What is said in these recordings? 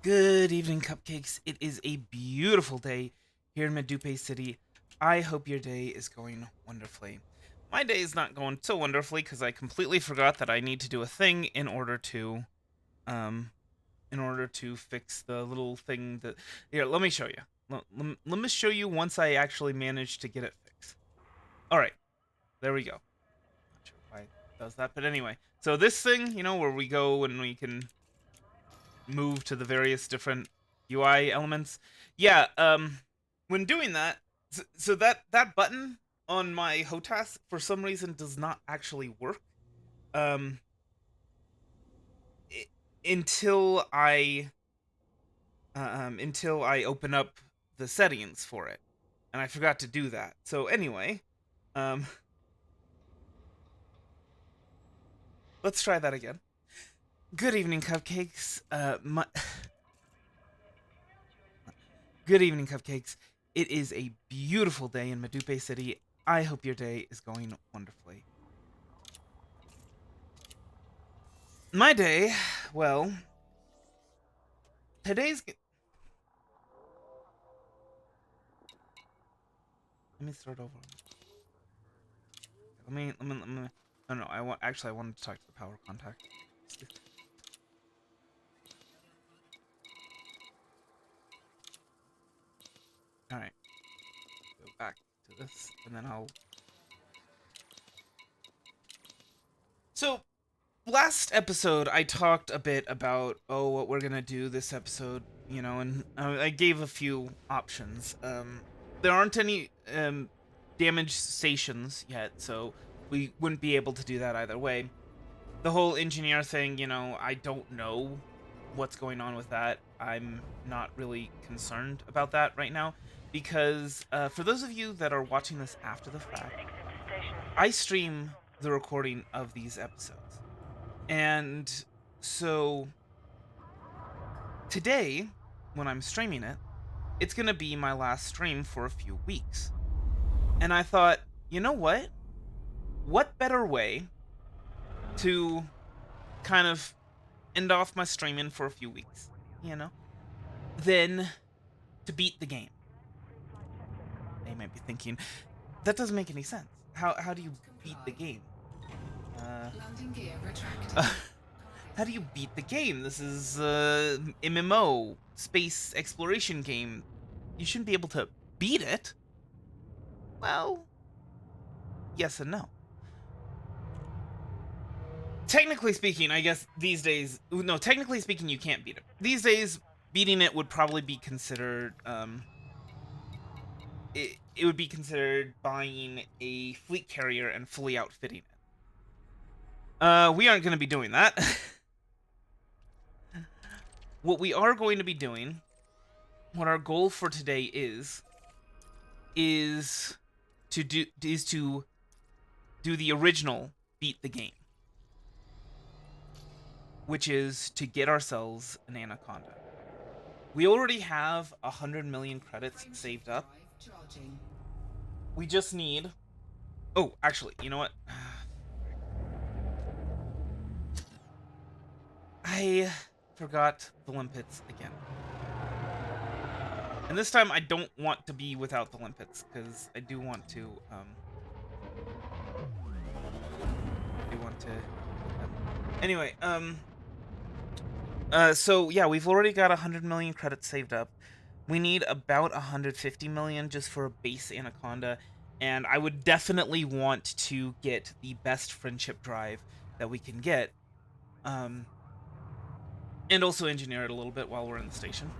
Good evening, cupcakes. It is a beautiful day here in Medupe City. I hope your day is going wonderfully. My day is not going so wonderfully because I completely forgot that I need to do a thing um in order to fix the little thing that here, let me show you. Let me show you once I actually manage to get it fixed. All right, there we go. Not sure why it does that, but anyway. So this thing, where we go and we can move to the various different UI elements. Yeah, when doing that, so that button on my HOTAS for some reason does not actually work. Um, I until I open up the settings for it, and I forgot to do that. So anyway, um, let's try that again. Good evening, cupcakes. Good evening, cupcakes. It is a beautiful day in Medupe City. I hope your day is going wonderfully. My day, well, today's. Let me start over. Let me. Oh no, I wanted to talk to the power contact. All right, go back to this, and then I'll. So last episode, I talked a bit about what we're gonna do this episode, and I gave a few options. There aren't any damaged stations yet, so we wouldn't be able to do that either way. The whole engineer thing, I don't know what's going on with that. I'm not really concerned about that right now because for those of you that are watching this after the fact, I stream the recording of these episodes. And so today, when I'm streaming it, it's going to be my last stream for a few weeks. And I thought, you know what? What better way to kind of end off my streaming for a few weeks, than to beat the game? They might be thinking, that doesn't make any sense. How do you beat the game? Landing gear retracted. How do you beat the game? This is MMO, space exploration game. You shouldn't be able to beat it. Well, yes and no. Technically speaking, I guess these days, no, technically speaking, you can't beat it. These days, beating it would probably be considered, it would be considered buying a fleet carrier and fully outfitting it. We aren't going to be doing that. What we are going to be doing, what our goal for today is to do the original beat the game, which is to get ourselves an anaconda. We already have 100 million credits saved up. We just need. Oh, actually, you know what? I forgot the limpets again. And this time I don't want to be without the limpets, because I do want to, Anyway, so yeah, we've already got 100 million credits saved up. We need about 150 million just for a base anaconda, and I would definitely want to get the best friendship drive that we can get. And also engineer it a little bit while we're in the station.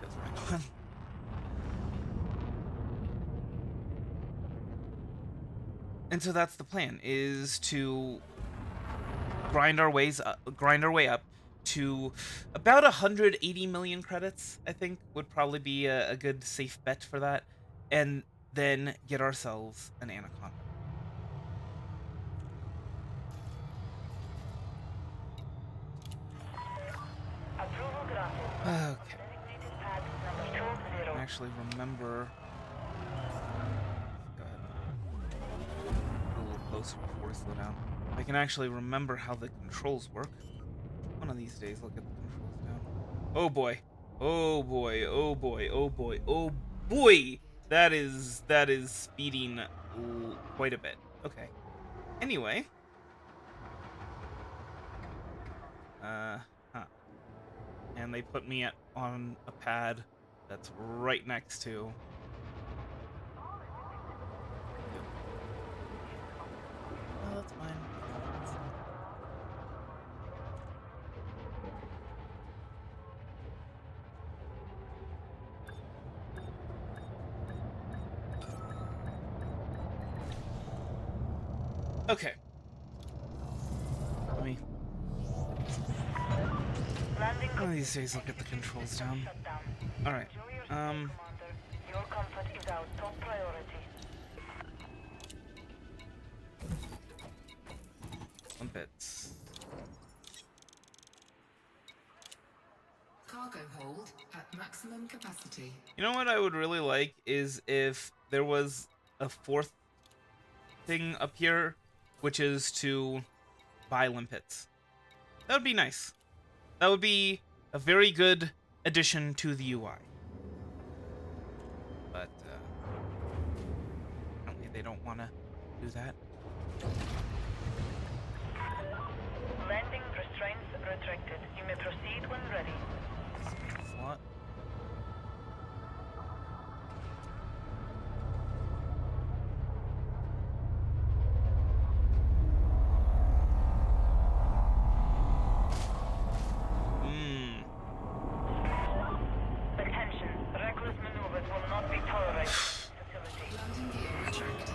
And so that's the plan, is to grind our way up to about 180 million credits. I think would probably be a good safe bet for that, and then get ourselves an anaconda. Okay. I can actually remember. Go ahead. A little closer before we slow down. I can actually remember how the controls work. One of these days, I'll get the controls down. Oh boy. Oh boy, oh boy, oh boy, oh boy. That is speeding quite a bit. Okay. Anyway, uh huh. And they put me on a pad that's right next to. Yep. Oh, that's fine. Okay. Let me Landing one of complete. these days I'll get the Activity controls system down. shut down. Alright. Enjoy your stay, Um Commander. Your comfort is our top priority. some bits. Cargo hold at maximum capacity. You know what I would really like is if there was a fourth thing up here, which is to buy limpets. That would be nice. That would be a very good addition to the UI. But apparently they don't want to do that. Landing restraints retracted. You may proceed when ready. Slot. Hmm. Attention. Reckless maneuvers will not be tolerated in this facility. Landing gear retracted.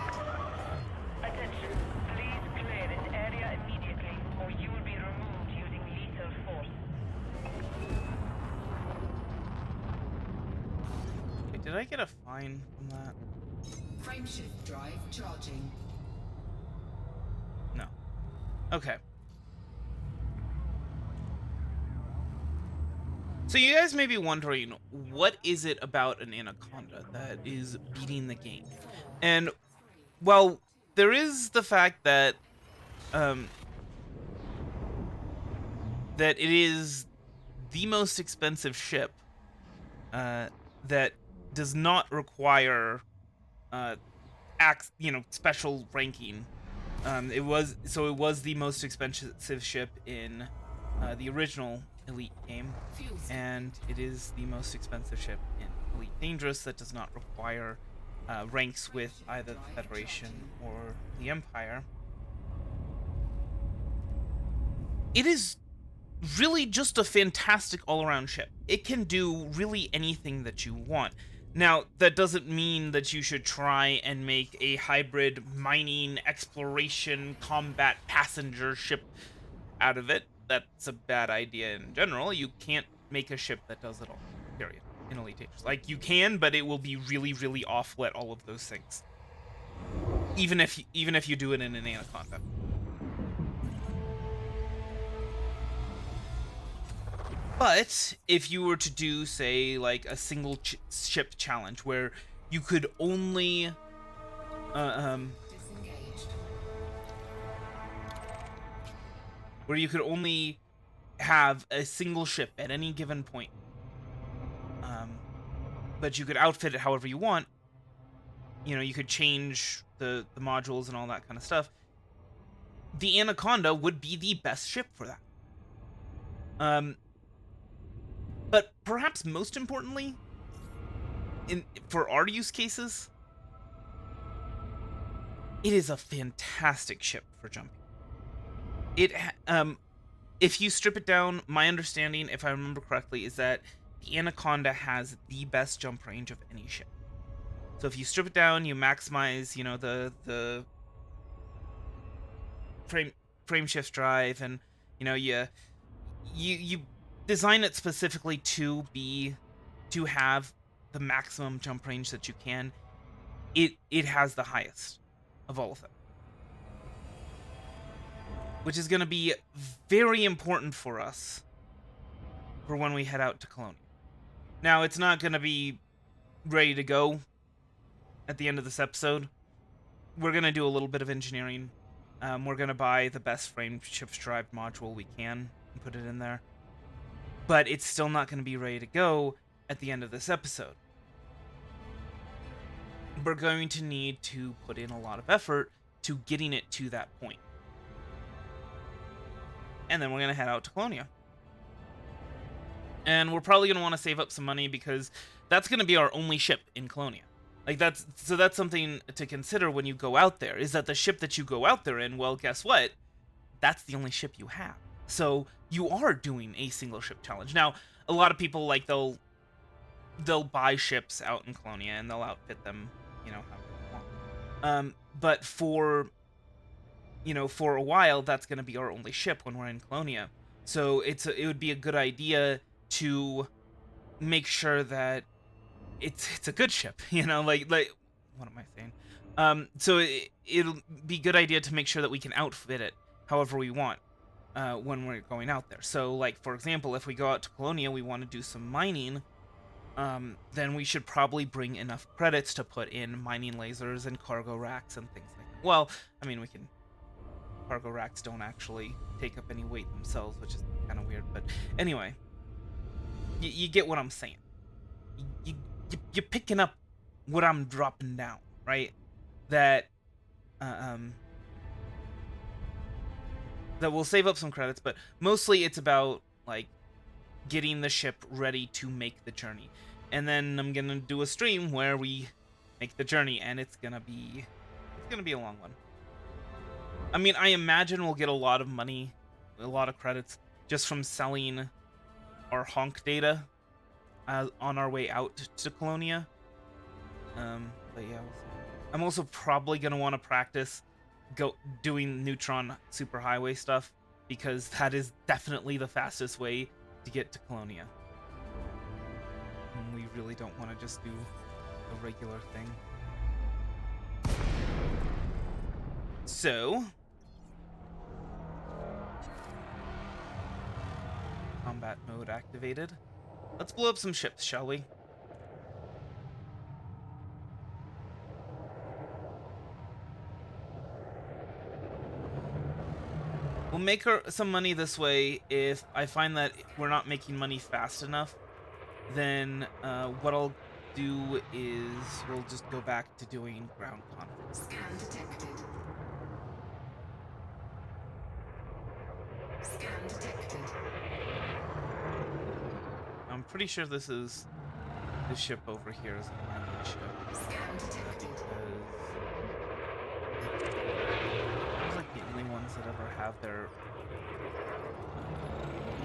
Attention. Please clear this area immediately, or you will be removed using lethal force. Wait, did I get a fine from that? Frameshift drive charging. No. Okay. So you guys may be wondering, what is it about an anaconda that is beating the game? And well, there is the fact that um that it is the most expensive ship uh that does not require uh special ranking. It was the most expensive ship in the original Elite game, Fuel cell. and it is the most expensive ship in Elite Dangerous that does not require ranks with either the Federation or the Empire. It is really just a fantastic all-around ship. It can do really anything that you want. Now, that doesn't mean that you should try and make a hybrid mining, exploration, combat passenger ship out of it. That's a bad idea in general. You can't make a ship that does it all. Period. In Elite Dangerous. Like you can, but it will be really, really awful at all of those things. Even if you do it in an Anaconda. But if you were to do, say, like a single ship challenge where you could only, Disengaged. where you could only have a single ship at any given point, but you could outfit it however you want. You know, you could change the modules and all that kind of stuff. The Anaconda would be the best ship for that. But perhaps most importantly, for our use cases, it is a fantastic ship for jumping. If you strip it down, my understanding, if I remember correctly, is that the Anaconda has the best jump range of any ship. So if you strip it down, you maximize, you know, the frame shift drive, and you know you design it specifically to have the maximum jump range that you can. It has the highest of all of them, which is going to be very important for us for when we head out to Colonia. Now, it's not going to be ready to go at the end of this episode. We're going to do a little bit of engineering. We're going to buy the best frame shift drive module we can and put it in there. but it's still not going to be ready to go at the end of this episode. We're going to need to put in a lot of effort to getting it to that point. And then we're going to head out to Colonia. And we're probably going to want to save up some money because that's going to be our only ship in Colonia. Like that's something to consider when you go out there, is that the ship that you go out there in, well, guess what? That's the only ship you have. So you are doing a single ship challenge. Now, a lot of people, like, they'll buy ships out in Colonia and they'll outfit them, you know, however they want. But for a while, that's going to be our only ship when we're in Colonia. So it would be a good idea to make sure that it's a good ship, like what am I saying? So it'll be a good idea to make sure that we can outfit it however we want when we're going out there. So, like, for example, if we go out to Colonia, we want to do some mining, then we should probably bring enough credits to put in mining lasers and cargo racks and things like that. Well, I mean, cargo racks don't actually take up any weight themselves, which is kind of weird, but anyway, you get what I'm saying. You're picking up what I'm dropping down, right? That we'll save up some credits, but mostly it's about, like, getting the ship ready to make the journey. And then I'm gonna do a stream where we make the journey, and it's gonna be a long one. I mean, I imagine we'll get a lot of money, a lot of credits, just from selling our honk data on our way out to Colonia. But yeah, I'm also probably gonna want to practice doing neutron superhighway stuff, because that is definitely the fastest way to get to Colonia. And we really don't want to just do a regular thing. So, combat mode activated. Let's blow up some ships, shall we? We'll make some money this way. If I find that we're not making money fast enough, then what I'll do is we'll just go back to doing ground conflicts. Scan detected. Scan detected. I'm pretty sure this ship over here is a mining ship. Scan detected. It's like the only ones that ever have their...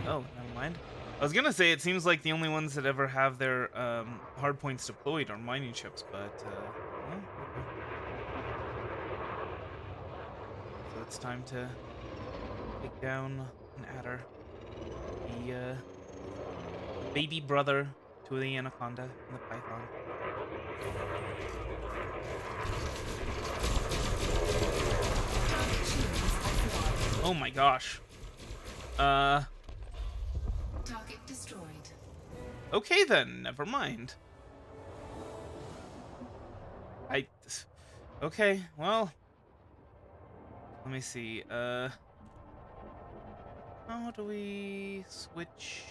Oh, never mind. I was gonna say, it seems like the only ones that ever have their hardpoints deployed are mining ships, but well, okay. So it's time to take down an adder, the baby brother to the anaconda and the python. Oh my gosh. Target destroyed. Okay then, never mind. Okay, well, let me see. How do we switch?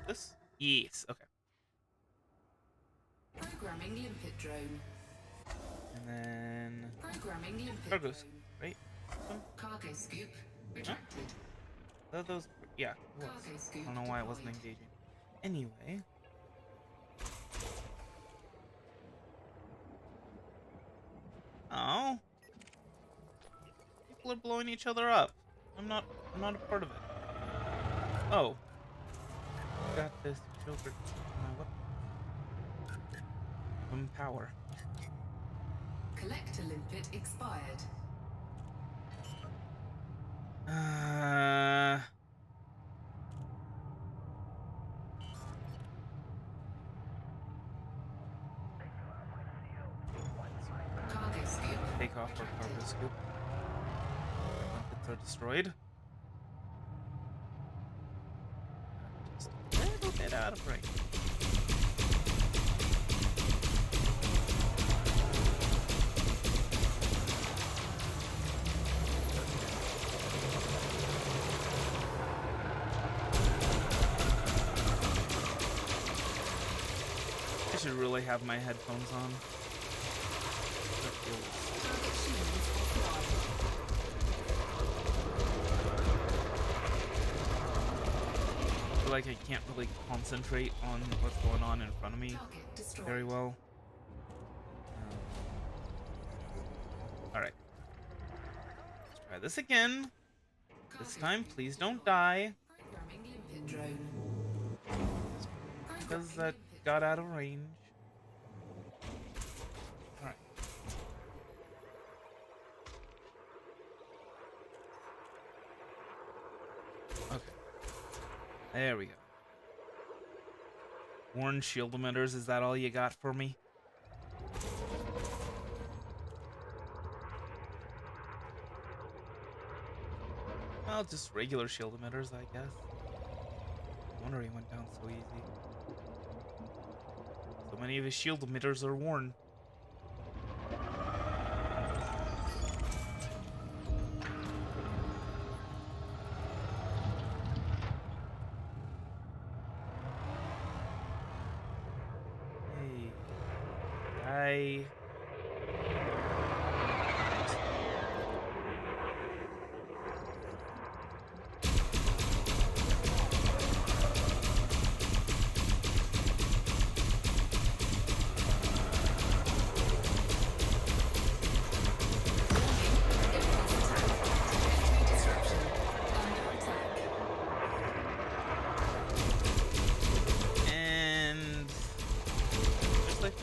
This? Yes, okay. Programming limpet drone. And then Programming limpet cargo drone. scoop, right? Cargo scoop retracted. Those, yeah, it was. Cargo scoop I don't know why it wasn't deployed. engaging. Anyway. Oh. People are blowing each other up. I'm not a part of it. Oh. Got this filtered weapon power. Collector limpet expired. Cargo scoop. Take off our cargo scoop. Limpets are destroyed. Just a little bit out of range. really have my headphones on. That feels- Target shields offline. I feel like I can't really concentrate on what's going on in front of me Target destroyed. very well. All right, let's try this again. This Cargo time, scoop please don't die, Programming limpet drone. because Programming that limpet got out of range. All right. Okay. There we go. Warn shield emitters, is that all you got for me? Well, just regular shield emitters, I guess. No wonder he went down so easy. So many of his shield emitters are worn. Hey. And just like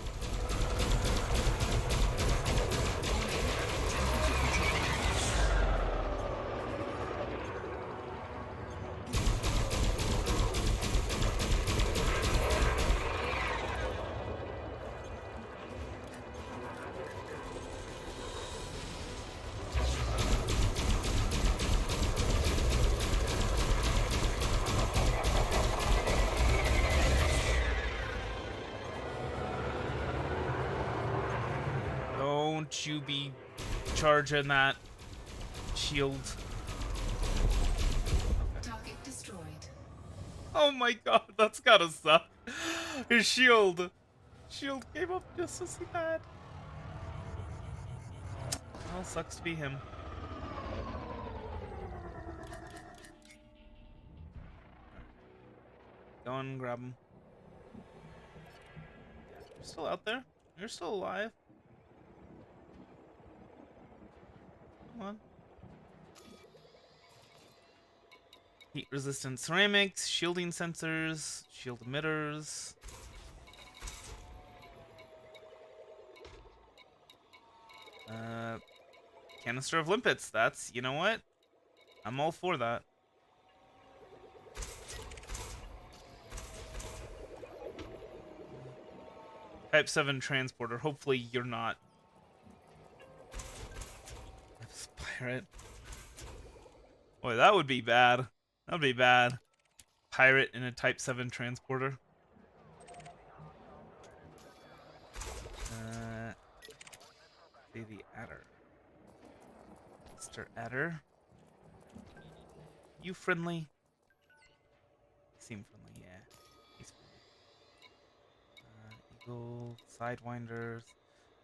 don't you be charging that shield. Target destroyed. Oh my god, that's gotta suck. His shield came up just as he had. Well, sucks to be him. Go on, grab him. You're still out there. You're still alive. Come on. Heat resistant ceramics, shielding sensors, shield emitters. Canister of limpets. That's, you know what? I'm all for that. Type 7 transporter. Hopefully you're not. Pirate. Boy, that would be bad. That would be bad. Pirate in a Type 7 transporter. See the adder. Mr. Adder. You friendly? You seem friendly, yeah. He's friendly. Eagle, Sidewinders.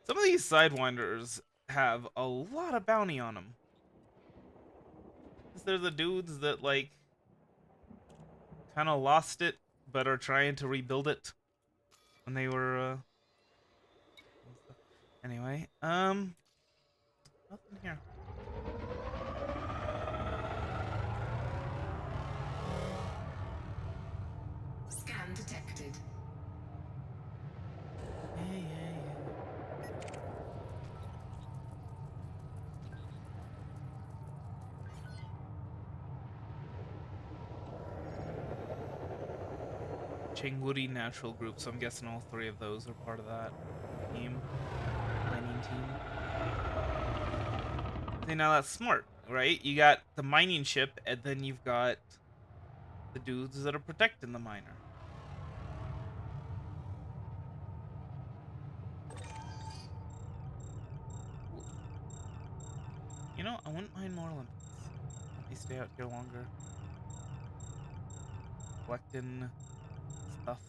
Some of these Sidewinders have a lot of bounty on them. They're the dudes that, like, kind of lost it, but are trying to rebuild it when they were, Anyway, nothing here. Scan detected. Yeah. Changwoody Natural Group, so I'm guessing all three of those are part of that team. Mining team. See, now that's smart, right? You got the mining ship, and then you've got the dudes that are protecting the miner. You know, I wouldn't mind more Olympics. Let me stay out here longer. Collecting stuff.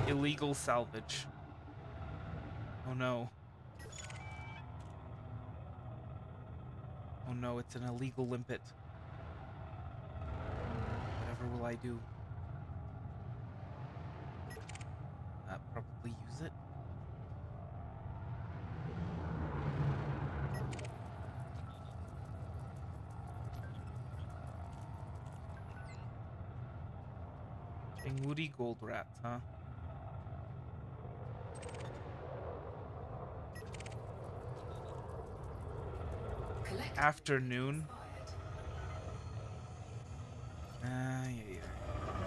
Illegal salvage. Oh no. Oh no, it's an illegal limpet. Whatever will I do? Probably use it. Woody gold rats, huh? Collect Afternoon. Yeah.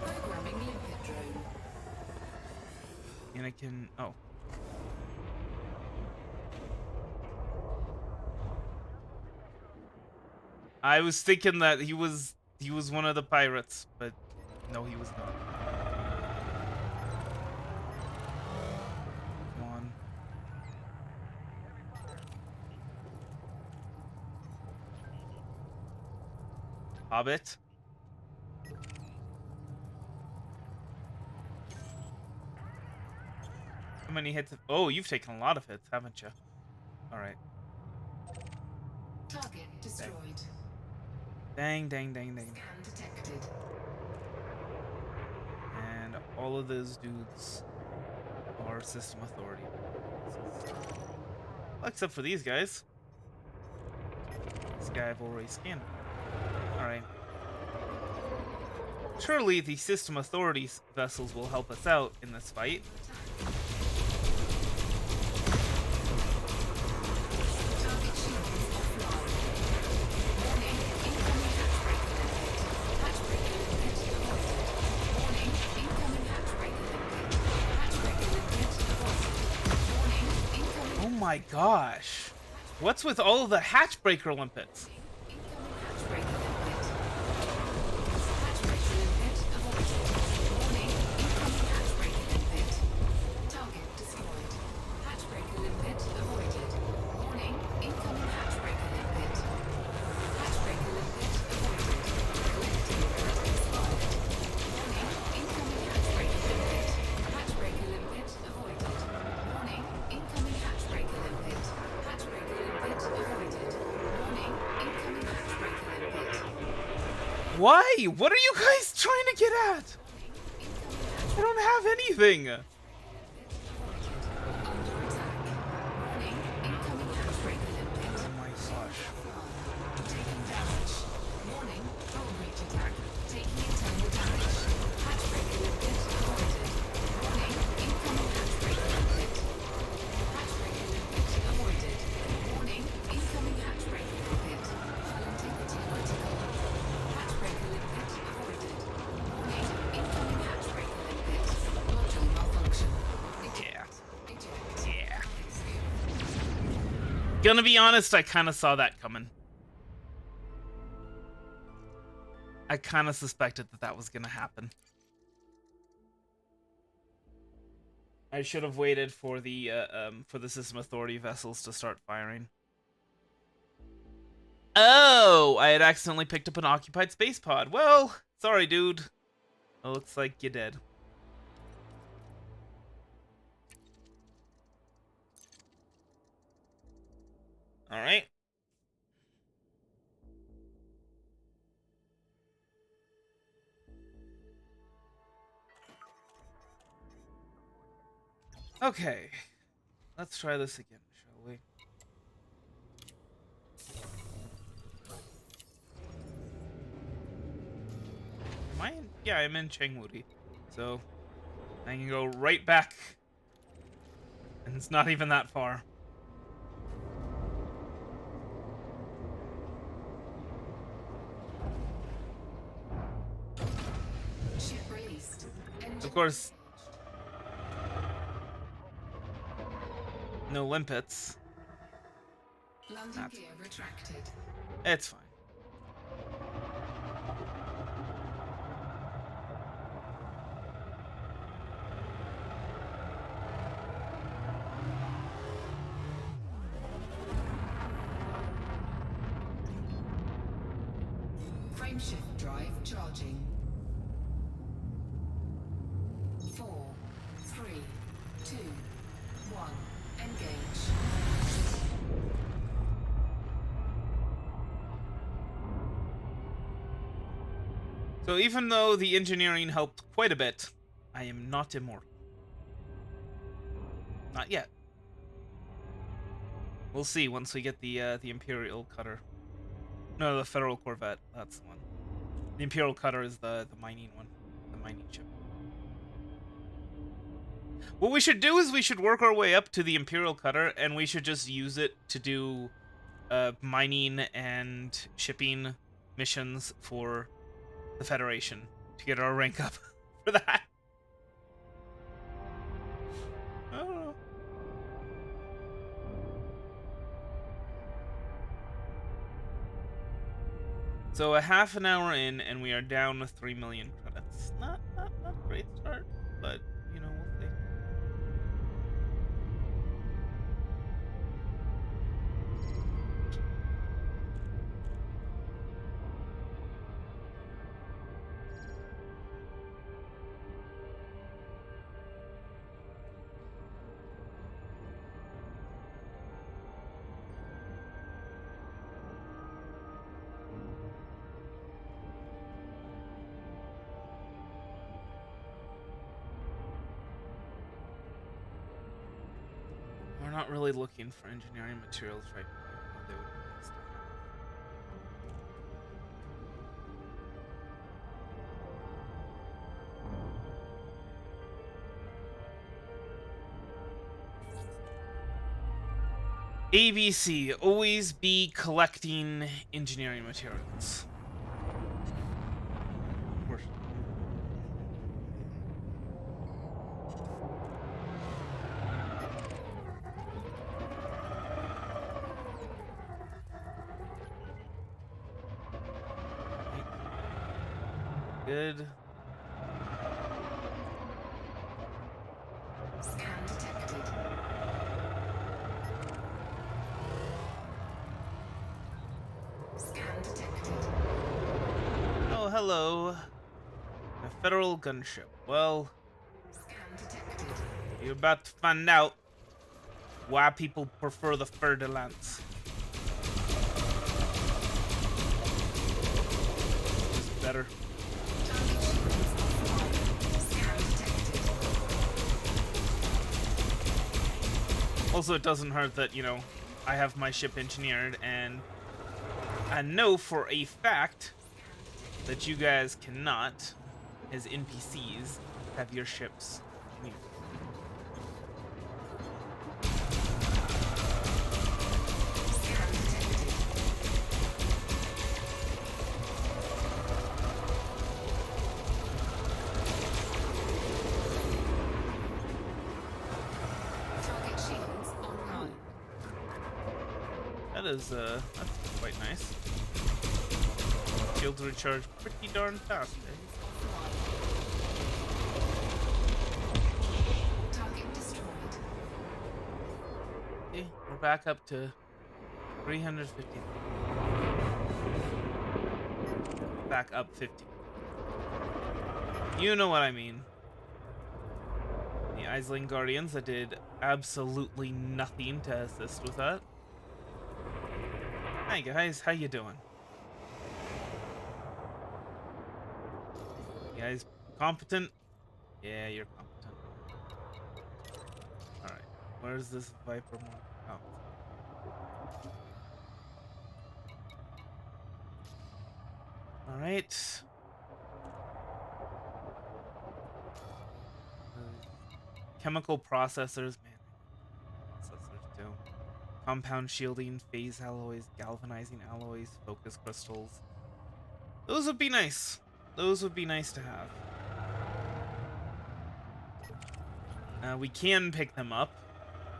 programming limpet drone. And I can. Oh. I was thinking that he was one of the pirates, but no, he was not. Come on. Hobbit. How many hits? Oh, you've taken a lot of hits, haven't you? All right. Target destroyed. Dang. Scan detected. And all of those dudes are system authority. Well, except for these guys. This guy I've already scanned. Alright. Surely the system authorities vessels will help us out in this fight. Target shields offline. Warning, incoming hatchbreaker limpet. Hatchbreaker limpet avoided. Warning, incoming hatchbreaker limpet. Hatchbreaker limpet avoided. Warning, incoming Oh my gosh. What's with all of the hatchbreaker limpets? incoming hatchbreaker limpet. Hatchbreaker limpet avoided. Warning, incoming hatchbreaker limpet. Target destroyed. Hatchbreaker limpet avoided. Warning, incoming hatchbreaker limpet. Hatchbreaker limpet avoided. Collecting credit expired. Warning, incoming hatchbreaker limpet. Hatchbreaker limpet avoided. Warning, incoming hatchbreaker limpet. Hatchbreaker limpet avoided. Warning, incoming hatchbreaker limpet. Why? What are you guys trying to get at? Incoming I don't have anything. under attack. Warning, incoming hatchbreaker limpet. Oh my gosh. Taking damage. Warning, hull breach attack. Taking internal damage. Hatchbreaker limpet avoided. Warning, incoming hatchbreaker limpet. Hatchbreaker limpet avoided. Warning, incoming hatchbreaker limpet. Hull integrity critical. Hatchbreaker limpet avoided. Warning, incoming hatchbreaker limpet. Module malfunction. Yeah. Eject. Yeah. Gonna be honest, I kind of saw that coming. I kind of suspected that that was gonna happen. I should have waited for the system authority vessels to start firing. Oh, I had accidentally picked up an occupied space pod. Well, sorry, dude. It looks like you're dead. All right. Okay. Let's try this again, shall we? Am I in? Yeah, I'm in Chengwudi. So I can go right back. And it's not even that far. Ship released. Engine Of course, no limpets. landing That's gear retracted. It's fine. Frameshift drive charging. 4, 3, So even though the engineering helped quite a bit, I am not immortal. Not yet. We'll see once we get the Imperial cutter. No, the Federal Corvette. That's the one. The Imperial cutter is the mining one, the mining ship. What we should do is we should work our way up to the Imperial cutter, and we should just use it to do mining and shipping missions for the Federation to get our rank up for that. I don't know. So a half an hour in, and we are down to 3 million credits. Not a great start, but you know, we'll see. We're not really looking for engineering materials right now. They would be nice to have. ABC, always be collecting engineering materials. Of course. Good. Scan detected. Scan detected. Oh, hello. A federal gunship. Well, Scan detected. you're about to find out why people prefer the fer de lance. It's better. Target shipments offline. Scan detected. Also, it doesn't hurt that, you know, I have my ship engineered, and I know for a fact that you guys cannot, as NPCs, have your ships engineered. Scan detected. Target shields online. That's quite nice. Shields recharge pretty darn fast, eh? Target destroyed. Okay, we're back up to 350. Back up 50. You know what I mean. The Aisling Guardians that did absolutely nothing to assist with that. Hi guys, how you doing? You guys competent? Yeah, you're competent. Alright, where's this Viper more? Oh. Alright. Chemical processors, man. Processors too. Compound shielding, phase alloys, galvanizing alloys, focus crystals. Those would be nice. Those would be nice to have. We can pick them up,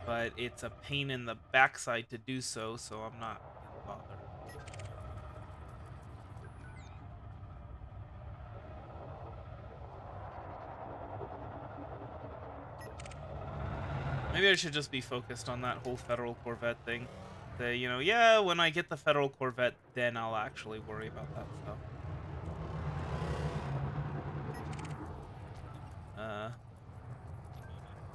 but it's a pain in the backside to do so, so I'm not gonna bother. Maybe I should just be focused on that whole Federal Corvette thing. Say, you know, yeah, when I get the Federal Corvette, then I'll actually worry about that stuff.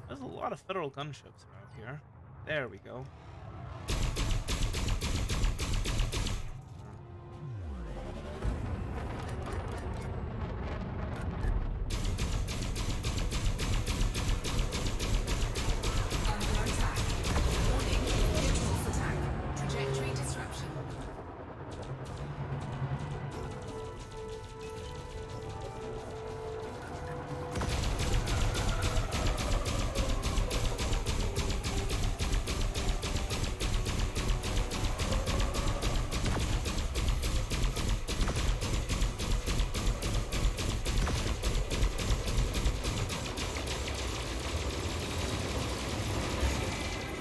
There's a lot of Federal gunships around here. There we go.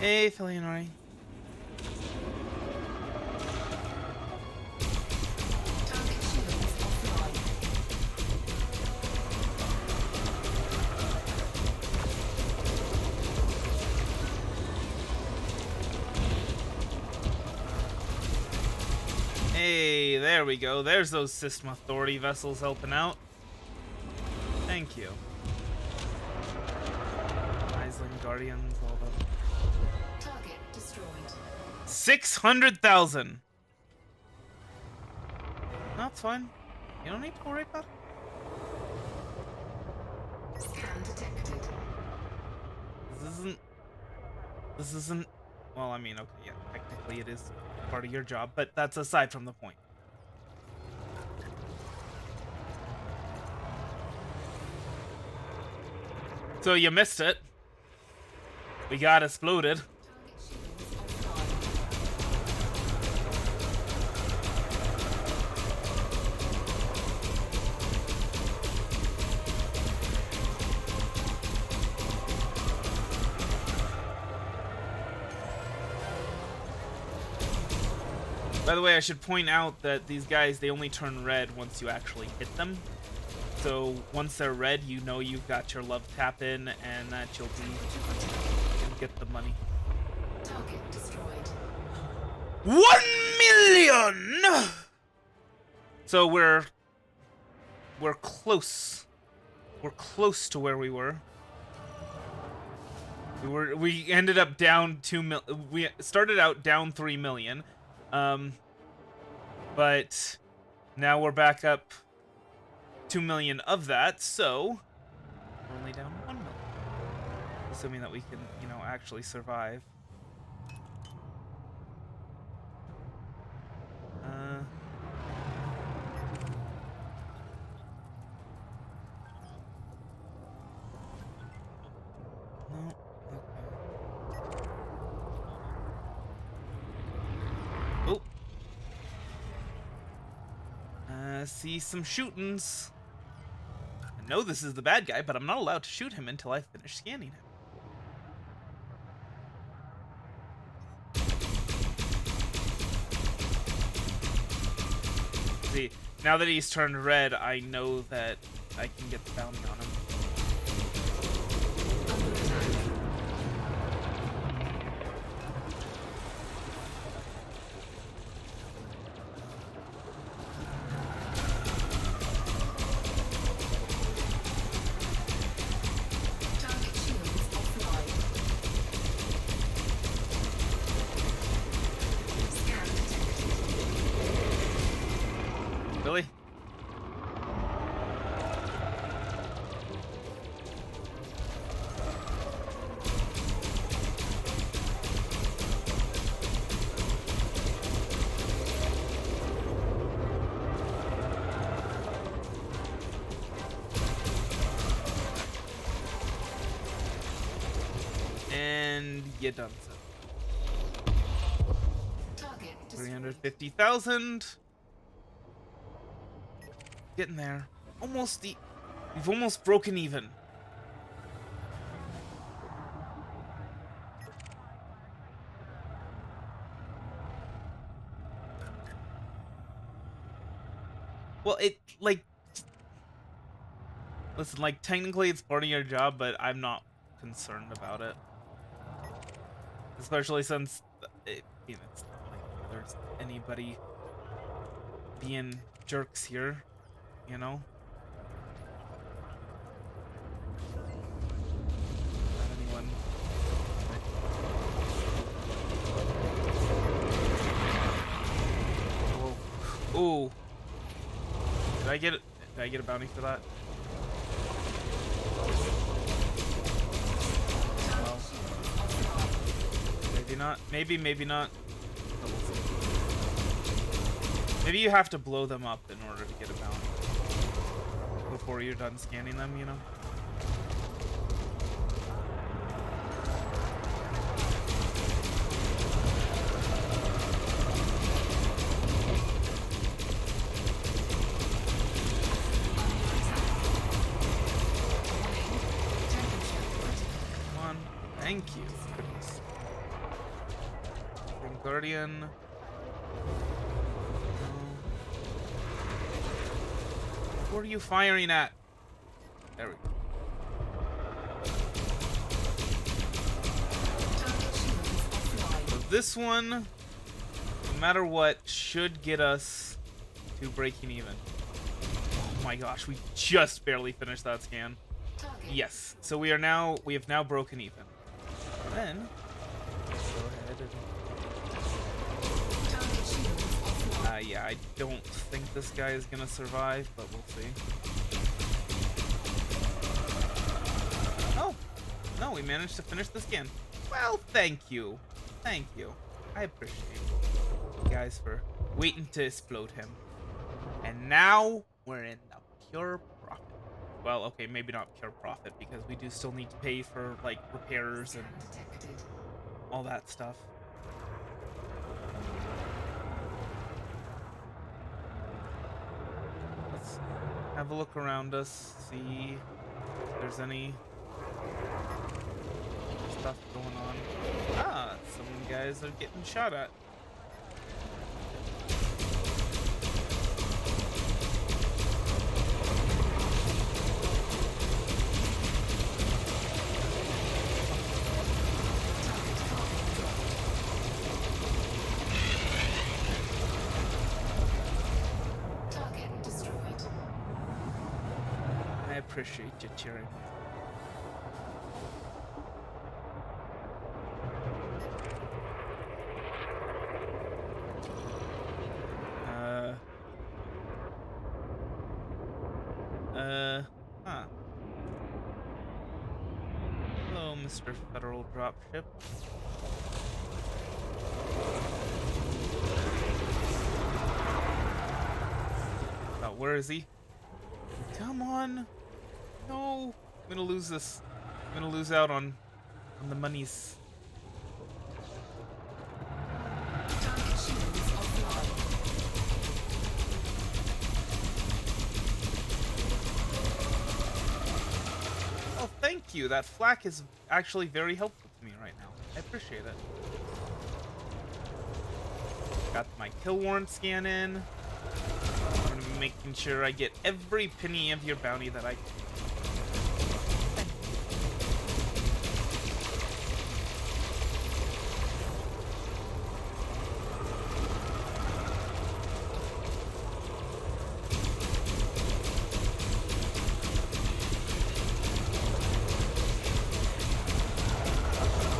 Hey, Philionori. Target shields offline. Hey, there we go. There's those System Authority vessels helping out. Thank you. Island Guardians, all the Target destroyed. 600,000. That's fine. You don't need to worry about it. Scan detected. This isn't. Well, I mean, okay, yeah, technically it is part of your job, but that's aside from the point. So you missed it. We got exploded. Target shields offline. By the way, I should point out that these guys, they only turn red once you actually hit them. So once they're red, you know you've got your love tap in and that you'll get the money. Target destroyed. 1,000,000! So we're close. We're close to where we were. We ended up down 2 mil. We started out down 3 million. But now we're back up 2 million of that, so we're only down 1 million. Assuming that we can, you know, actually survive. No. Okay. Oh. See some shootings. I know this is the bad guy, but I'm not allowed to shoot him until I finish scanning him. See, now that he's turned red, I know that I can get the bounty on him. Target shields offline. Scan detected. Really? And you done so. Target destroyed. 350,000. Getting there. We've almost broken even. Well, listen, like, technically it's part of your job, but I'm not concerned about it. Especially since it's not like there's anybody being jerks here, you know? Not anyone. Whoa. Ooh. Did I get a bounty for that? Well, maybe not. Maybe not. But we'll see. Maybe you have to blow them up in order to get a bounty before you're done scanning them, you know? Come on. Thank you. Goodness. Guardian. No. What are you firing at? There we go. Target shields offline. So this one, no matter what, should get us to breaking even. Oh my gosh, we just barely finished that scan. Target. Yes, so we have now broken even. Then let's go ahead and Target shields offline. yeah, I don't think this guy is gonna survive, but we'll see. Oh, no, we managed to finish the scan. Well, thank you. Thank you. I appreciate you guys for waiting to explode him. And now we're in the pure profit. Well, okay, maybe not pure profit, because we do still need to pay for, like, repairs and Detected. all that stuff. Let's have a look around us, see if there's any stuff going on. Ah, some guys are getting shot at. Target destroyed. I appreciate you cheering. Huh. Hello, Mr. Federal Dropship. Oh, where is he? Come on! No! I'm gonna lose this. I'm gonna lose out on the monies. Target shields offline. Oh, thank you. That flak is actually very helpful to me right now. I appreciate it. Got my kill warrant scan in. I'm gonna be making sure I get every penny of your bounty that I can.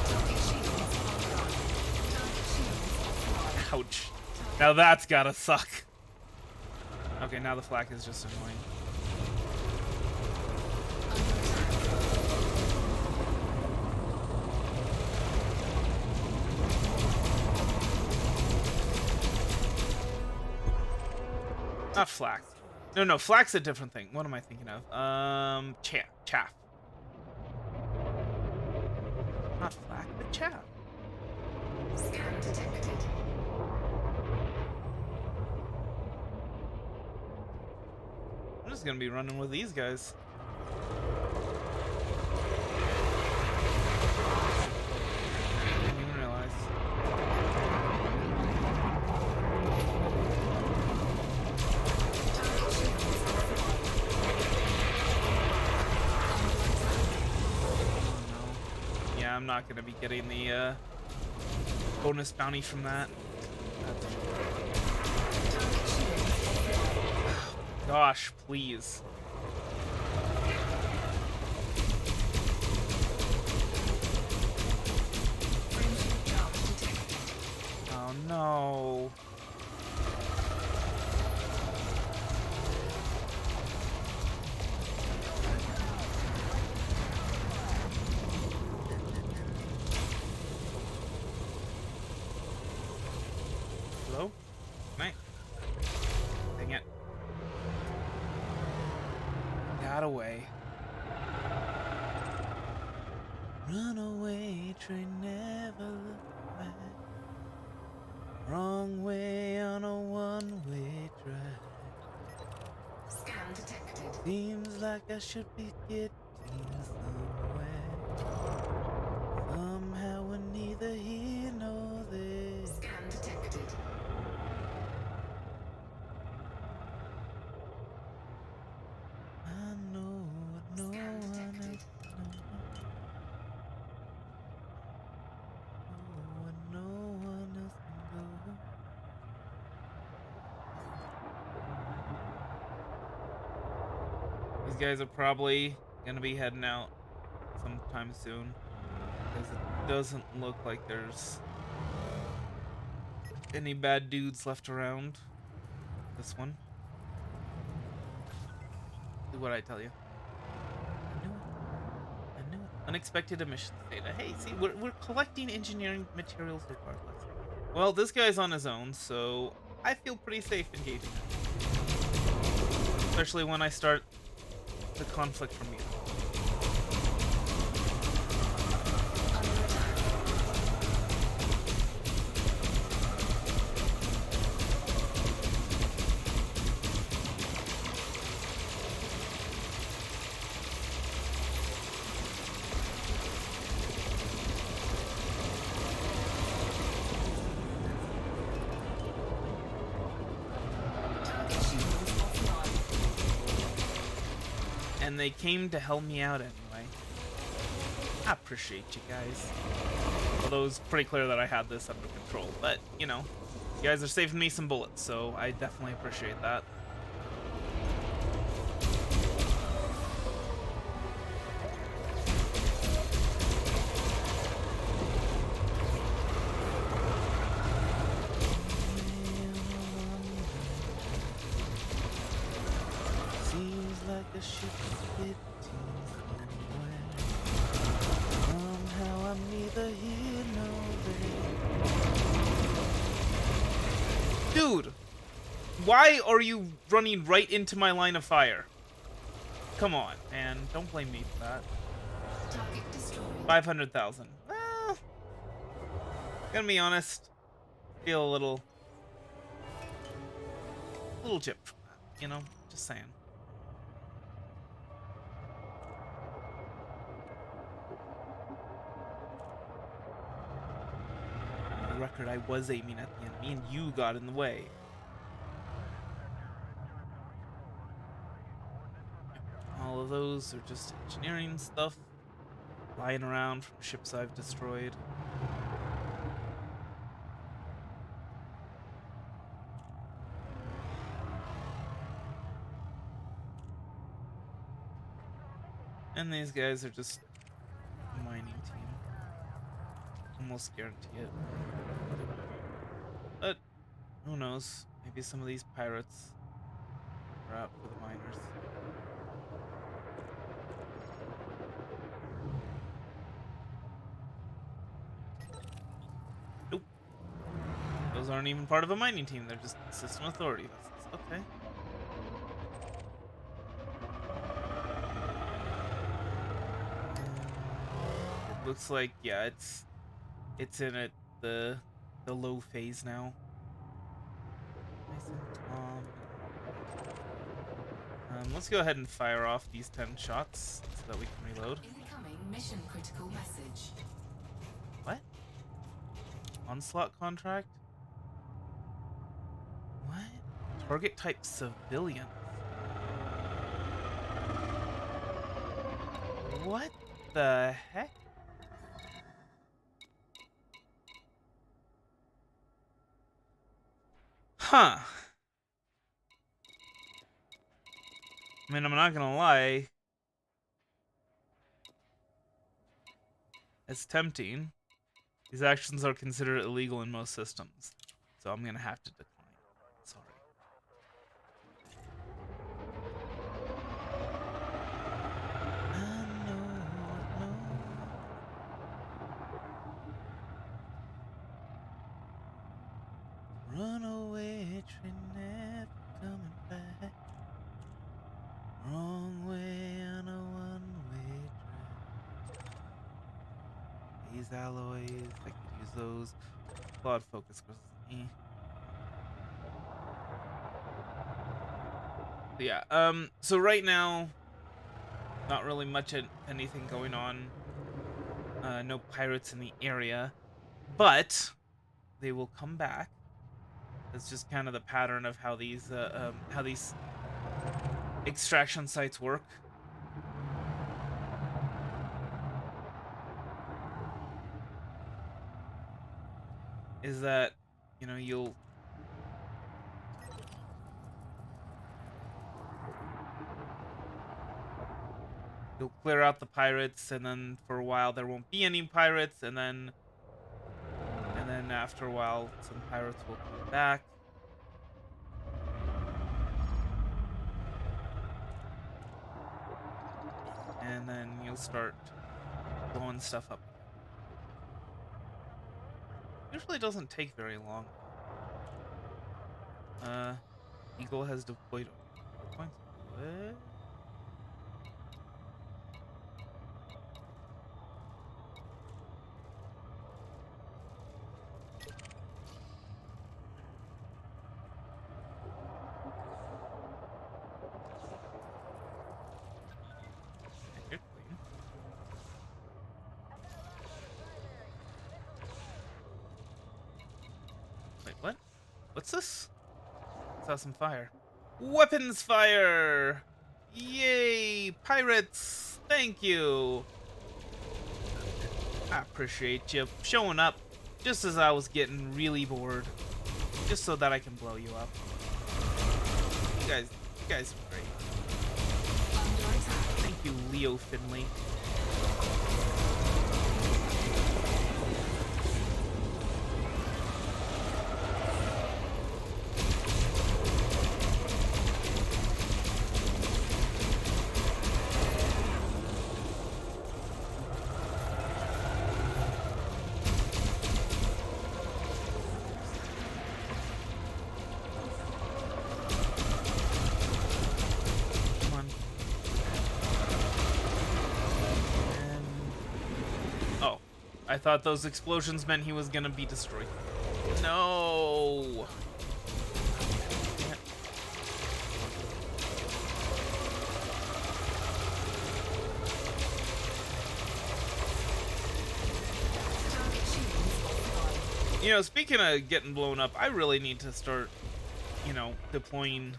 Target shields offline. Target shields offline. Ouch. Now that's gotta suck. Okay, now the flak is just annoying. Not flak. No, flak's a different thing. What am I thinking of? Chaff. Not flak, but chaff. Scan detected. I'm just gonna be running with these guys. Didn't even realize. Target shields offline. No. Yeah, I'm not gonna be getting the bonus bounty from that. Gosh, please. Friendship charge detected. Oh no. Hello? Mate. Dang it. Got away. Runaway train never look back. Wrong way on a one-way track. Scan detected. Seems like I should be getting somewhere. Somehow we're neither here nor there. Scan These guys are probably gonna be heading out sometime soon, because it doesn't look like there's any bad dudes left around. This one. Do what I tell you. I knew it. I knew it. Unexpected emissions data. Hey, see, we're collecting engineering materials regardless. Well, this guy's on his own, so I feel pretty safe engaging him. Especially when I start the conflict from you. Target shield is offline. And they came to help me out anyway. I appreciate you guys. Although it was pretty clear that I had this under control, but you know, you guys are saving me some bullets, so I definitely appreciate that. Seems like the ship's getting somewhere. Somehow I'm neither here nor there. Dude, why are you running right into my line of fire? Come on, man. Don't blame me for that. Target destroyed. 500,000. Well, gonna be honest, feel a little gypped from that, you know? Just saying. For the record, I was aiming at the enemy and you got in the way. All of those are just engineering stuff lying around from ships I've destroyed. And these guys are just a mining team. Almost guarantee it. But who knows? Maybe some of these pirates are out for the miners. Nope. Those aren't even part of a mining team. They're just system authority vessels. Okay. It looks like, yeah, it's in it the low phase now. Nice and calm. Let's go ahead and fire off these 10 shots so that we can reload. Incoming mission critical message. What? Onslaught contract? What? Target type civilian. What the heck? Huh. I mean, I'm not gonna lie. It's tempting. These actions are considered illegal in most systems, so I'm gonna have to decline. Sorry. I know. Runaway train never coming back. Wrong way on a one-way track. These alloys, I could use those. Cloud focus crystals. Yeah, so right now, not really much anything going on. No pirates in the area, but they will come back. That's just kind of the pattern of how these extraction sites work. Is that, you know, you'll He'll clear out the pirates, and then for a while there won't be any pirates, and then after a while some pirates will come back. And then you'll start blowing stuff up. Usually doesn't take very long. Eagle has deployed points. What? You're clean. Wait, what? What's this? Saw some fire. Weapons fire! Yay! Pirates! Thank you! I appreciate you showing up just as I was getting really bored. Just so that I can blow you up. You guys are great. Thank you, Leo Finley. I thought those explosions meant he was gonna be destroyed. No. You know, speaking of getting blown up, I really need to start, you know, deploying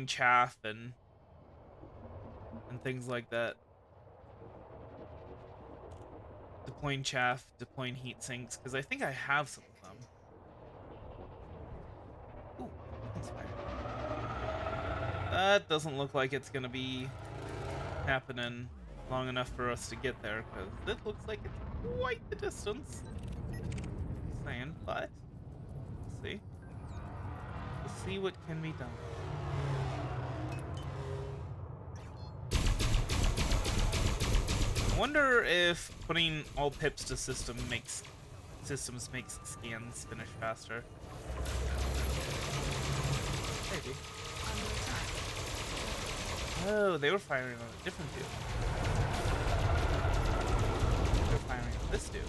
chaff and things like that. Deploying chaff, deploying heat sinks, because I think I have some of them. Ooh, that's fire. That doesn't look like it's gonna be happening long enough for us to get there, because it looks like it's quite the distance. Just saying, but we'll see. We'll see what can be done. I wonder if putting all pips to systems makes scans finish faster. Maybe. Oh, they were firing on a different dude. They were firing on this dude.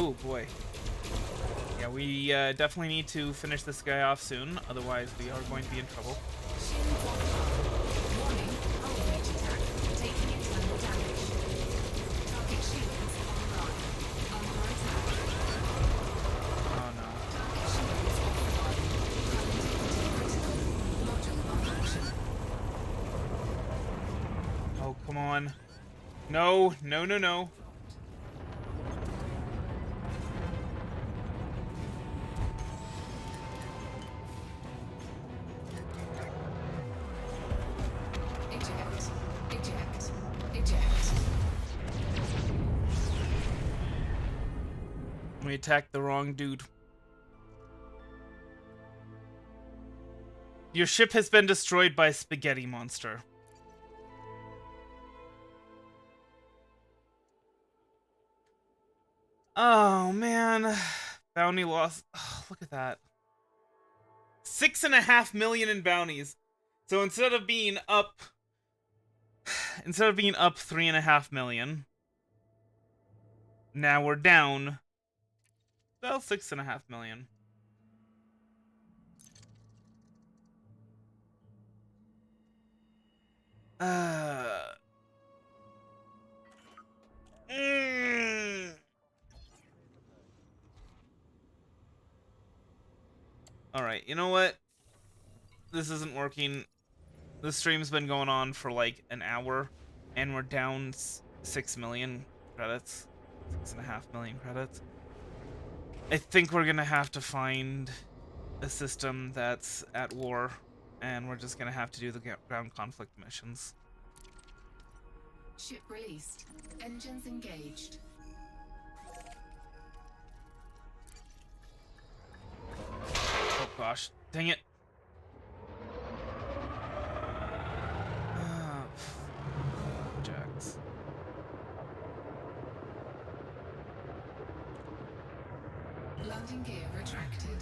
Oh boy. Yeah, we definitely need to finish this guy off soon, otherwise we are going to be in trouble. Oh no. Oh, come on. No, no, no, no. We attacked the wrong dude. Your ship has been destroyed by a spaghetti monster. Oh man. Bounty loss. Oh, look at that. 6.5 million in bounties. So instead of being up 3.5 million, now we're down Well, 6.5 million. Uh. mm. All right. You know what? This isn't working. The stream's been going on for like an hour, and we're down 6 million credits, 6.5 million credits. I think we're gonna have to find a system that's at war, and we're just gonna have to do the ground conflict missions. Ship released. Engines engaged. Oh gosh, dang it! Ah, Jacks. Landing gear retracted.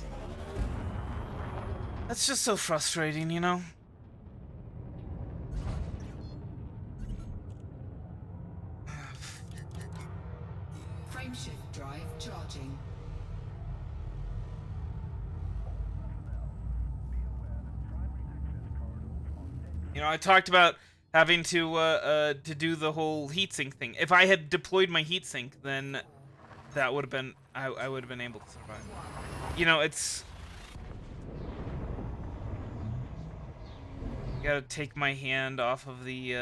That's just so frustrating, you know? Frameshift drive charging. You know, I talked about having to do the whole heatsink thing. If I had deployed my heatsink, then that would have been I would have been able to survive. You know, it's gotta take my hand off of the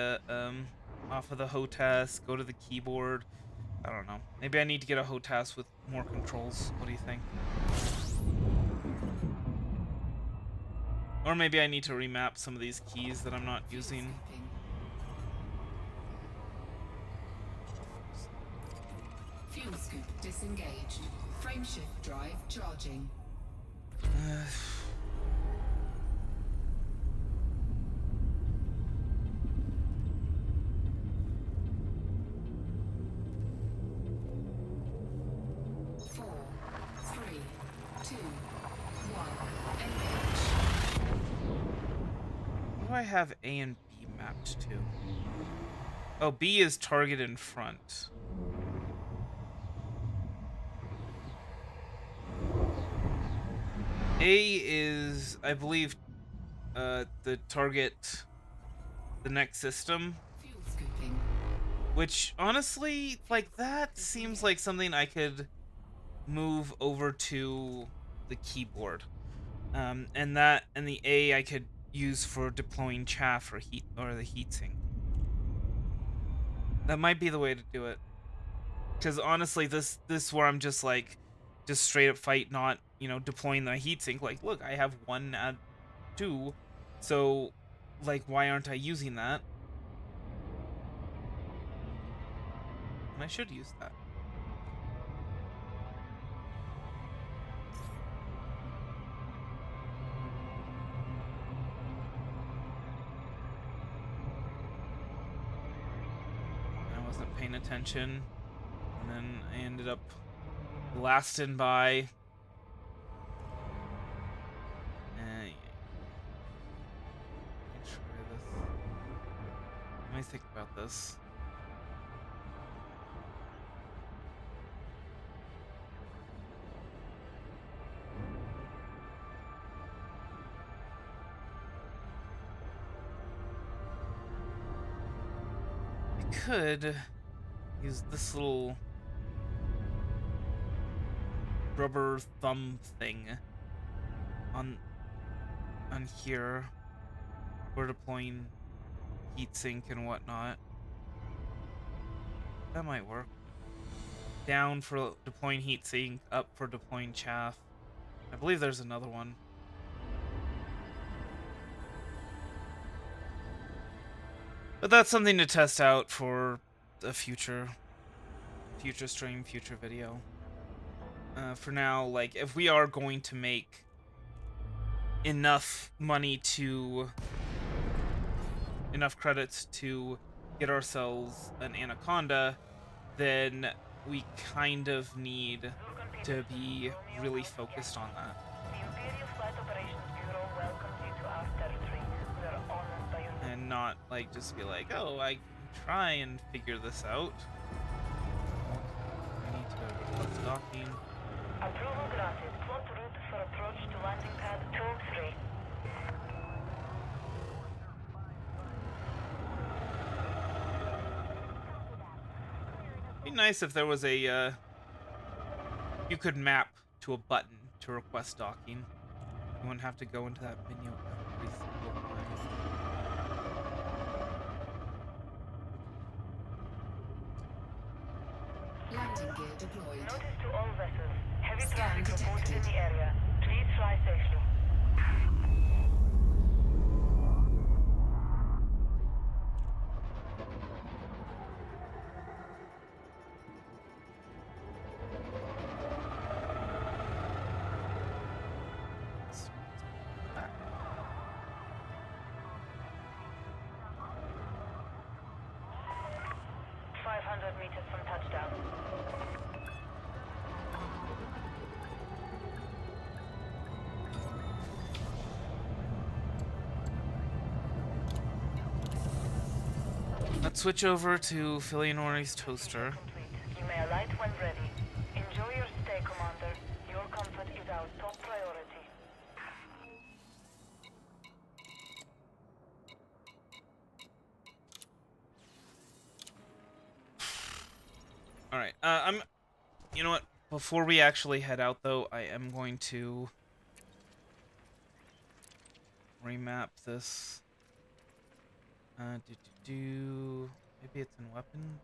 HOTAS, go to the keyboard. I don't know. Maybe I need to get a HOTAS with more controls. What do you think? Or maybe I need to remap some of these keys that I'm not using. Fuel scoop disengaged. Frameshift drive charging. Four, three, two, one. Engage. What do I have A and B mapped to? Oh, B is target in front. A is, I believe, the target, the next system. Fuel scooping. Which, honestly, like, that seems like something I could move over to the keyboard. And the A I could use for deploying chaff or heat, or the heatsink. That might be the way to do it. Because honestly, this where I'm just like, just straight up fight, not, you know, deploying the heatsink. Like, look, I have 1 at 2, so, like, why aren't I using that? And I should use that. I wasn't paying attention, and then I ended up blasting by. Let me try this. Let me think about this. I could use this little rubber thumb thing on here for deploying heatsink and whatnot. That might work. Down for deploying heatsink, up for deploying chaff. I believe there's another one. But that's something to test out for a future stream, future video. For now, like, if we are going to make enough money to, enough credits to get ourselves an Anaconda, then we kind of need to be really focused on that. The Imperial Flight Operations Bureau welcomes you to our territory. We are honored by your And not, like, just be like, oh, I can try and figure this out. I need to request docking. Approval granted. Plot route for approach to landing pad 2-3. Be nice if there was a you could map to a button to request docking. You wouldn't have to go into that menu every single time. Landing gear deployed. Notice to all vessels. Heavy Scan traffic reported in detected. the area. Please fly safely. Ah, 500 meters from touchdown. let's switch over to Philionori's toaster. Complete. You may alight when ready. Enjoy your stay, Commander. Your comfort is our top priority. All right. You know what? Before we actually head out, though, I am going to remap this. Maybe it's in weapon.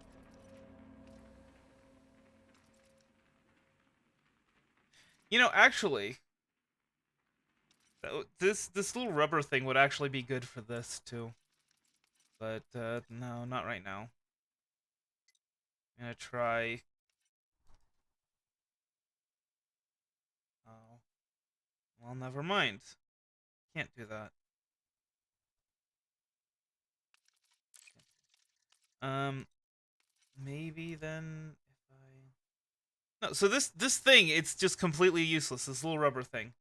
You know, actually, this little rubber thing would actually be good for this too. But no, not right now. I'm gonna try. Oh, well, never mind. Can't do that. Um, maybe then if I no. So this thing, it's just completely useless. This little rubber thing.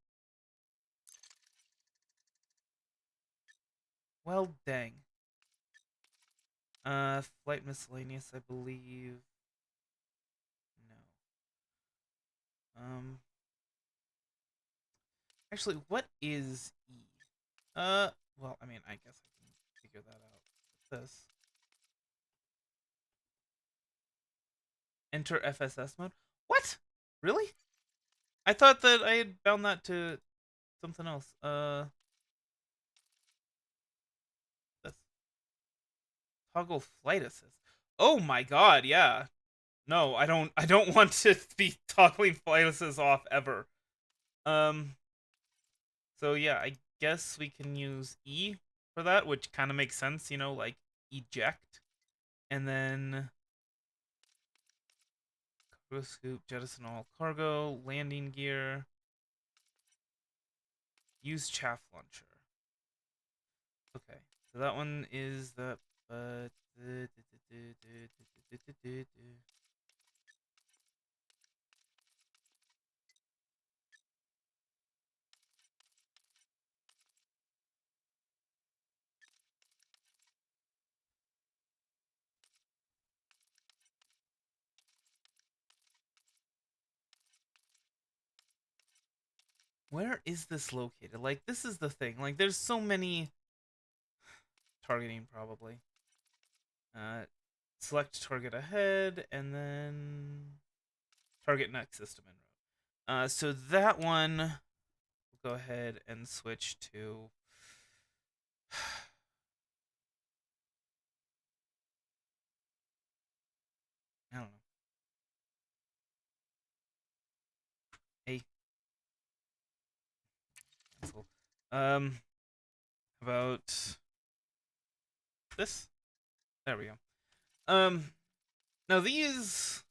Well, dang. Flight miscellaneous, I believe. No. Actually, what is E? Well, I mean, I guess I can figure that out with this. Enter FSS mode. What? Really? I thought that I had bound that to something else. This toggle flight assist. Oh my god, yeah. No, I don't. I don't want to be toggling flight assist off ever. Um. So yeah, I guess we can use E for that, which kind of makes sense. You know, like eject, and then cargo scoop, jettison all cargo, landing gear, use chaff launcher. Okay, so that one is the but where is this located? Like, this is the thing. Like, there's so many targeting probably. Uh, select target ahead, and then target next system en route. So that one, we'll go ahead and switch to. I don't know. Hey, cancel. About this. There we go. Now these.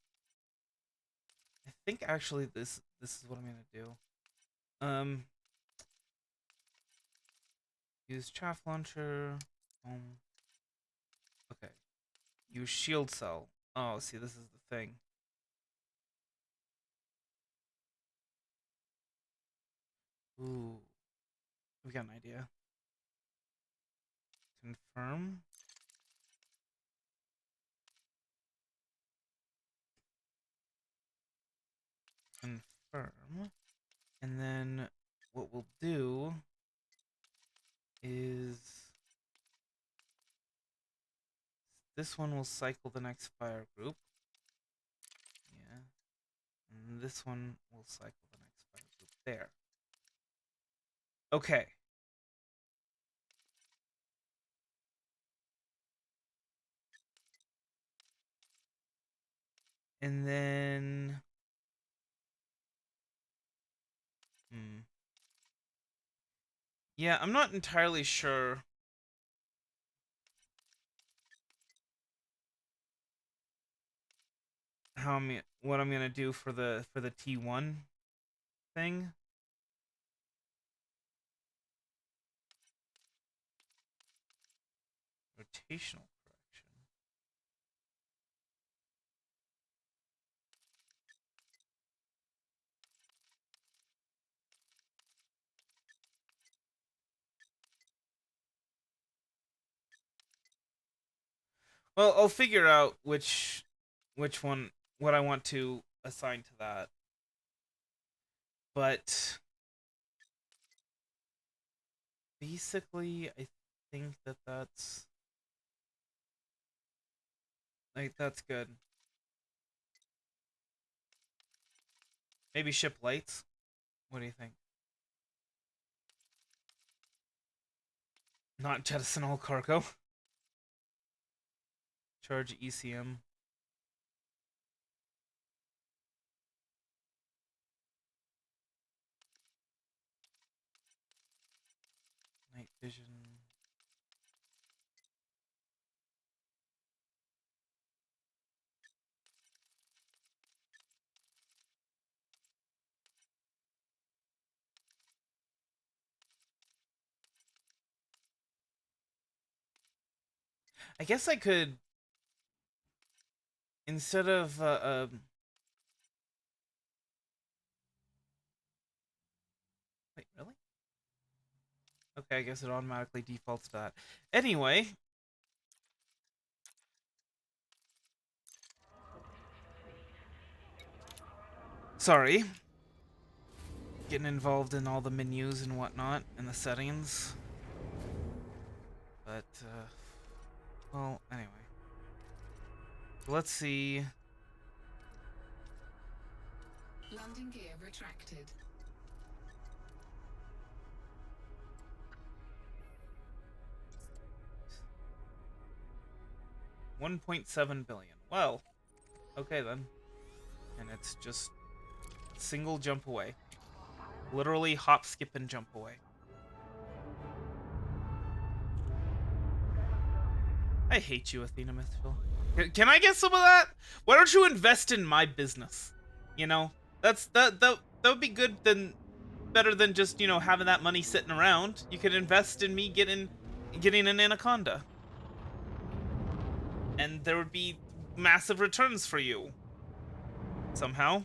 I think actually this is what I'm gonna do. Use chaff launcher. Okay. Use shield cell. Oh, see, this is the thing. Ooh, we got an idea. Confirm. confirm. And then what we'll do is this one will cycle the next fire group. Yeah. And this one will cycle the next fire group there. Okay. And then yeah, I'm not entirely sure what I'm gonna do for the T1 thing. Rotational correction. Well, I'll figure out which one what I want to assign to that. But basically, I think that's that's good. Maybe ship lights. What do you think? Not jettison all cargo. Charge ECM. Night vision. I guess I could, instead of wait, really? Okay, I guess it automatically defaults to that. Anyway, sorry. Getting involved in all the menus and whatnot and the settings. But well, anyway. Let's see. Landing gear retracted. 1.7 billion. Well, okay then. And it's just single jump away. Literally hop, skip, and jump away. I hate you, Athena Mythville. Can I get some of that? Why don't you invest in my business? You know, that would be good than better than just, you know, having that money sitting around. You could invest in me getting an anaconda. And there would be massive returns for you. Somehow.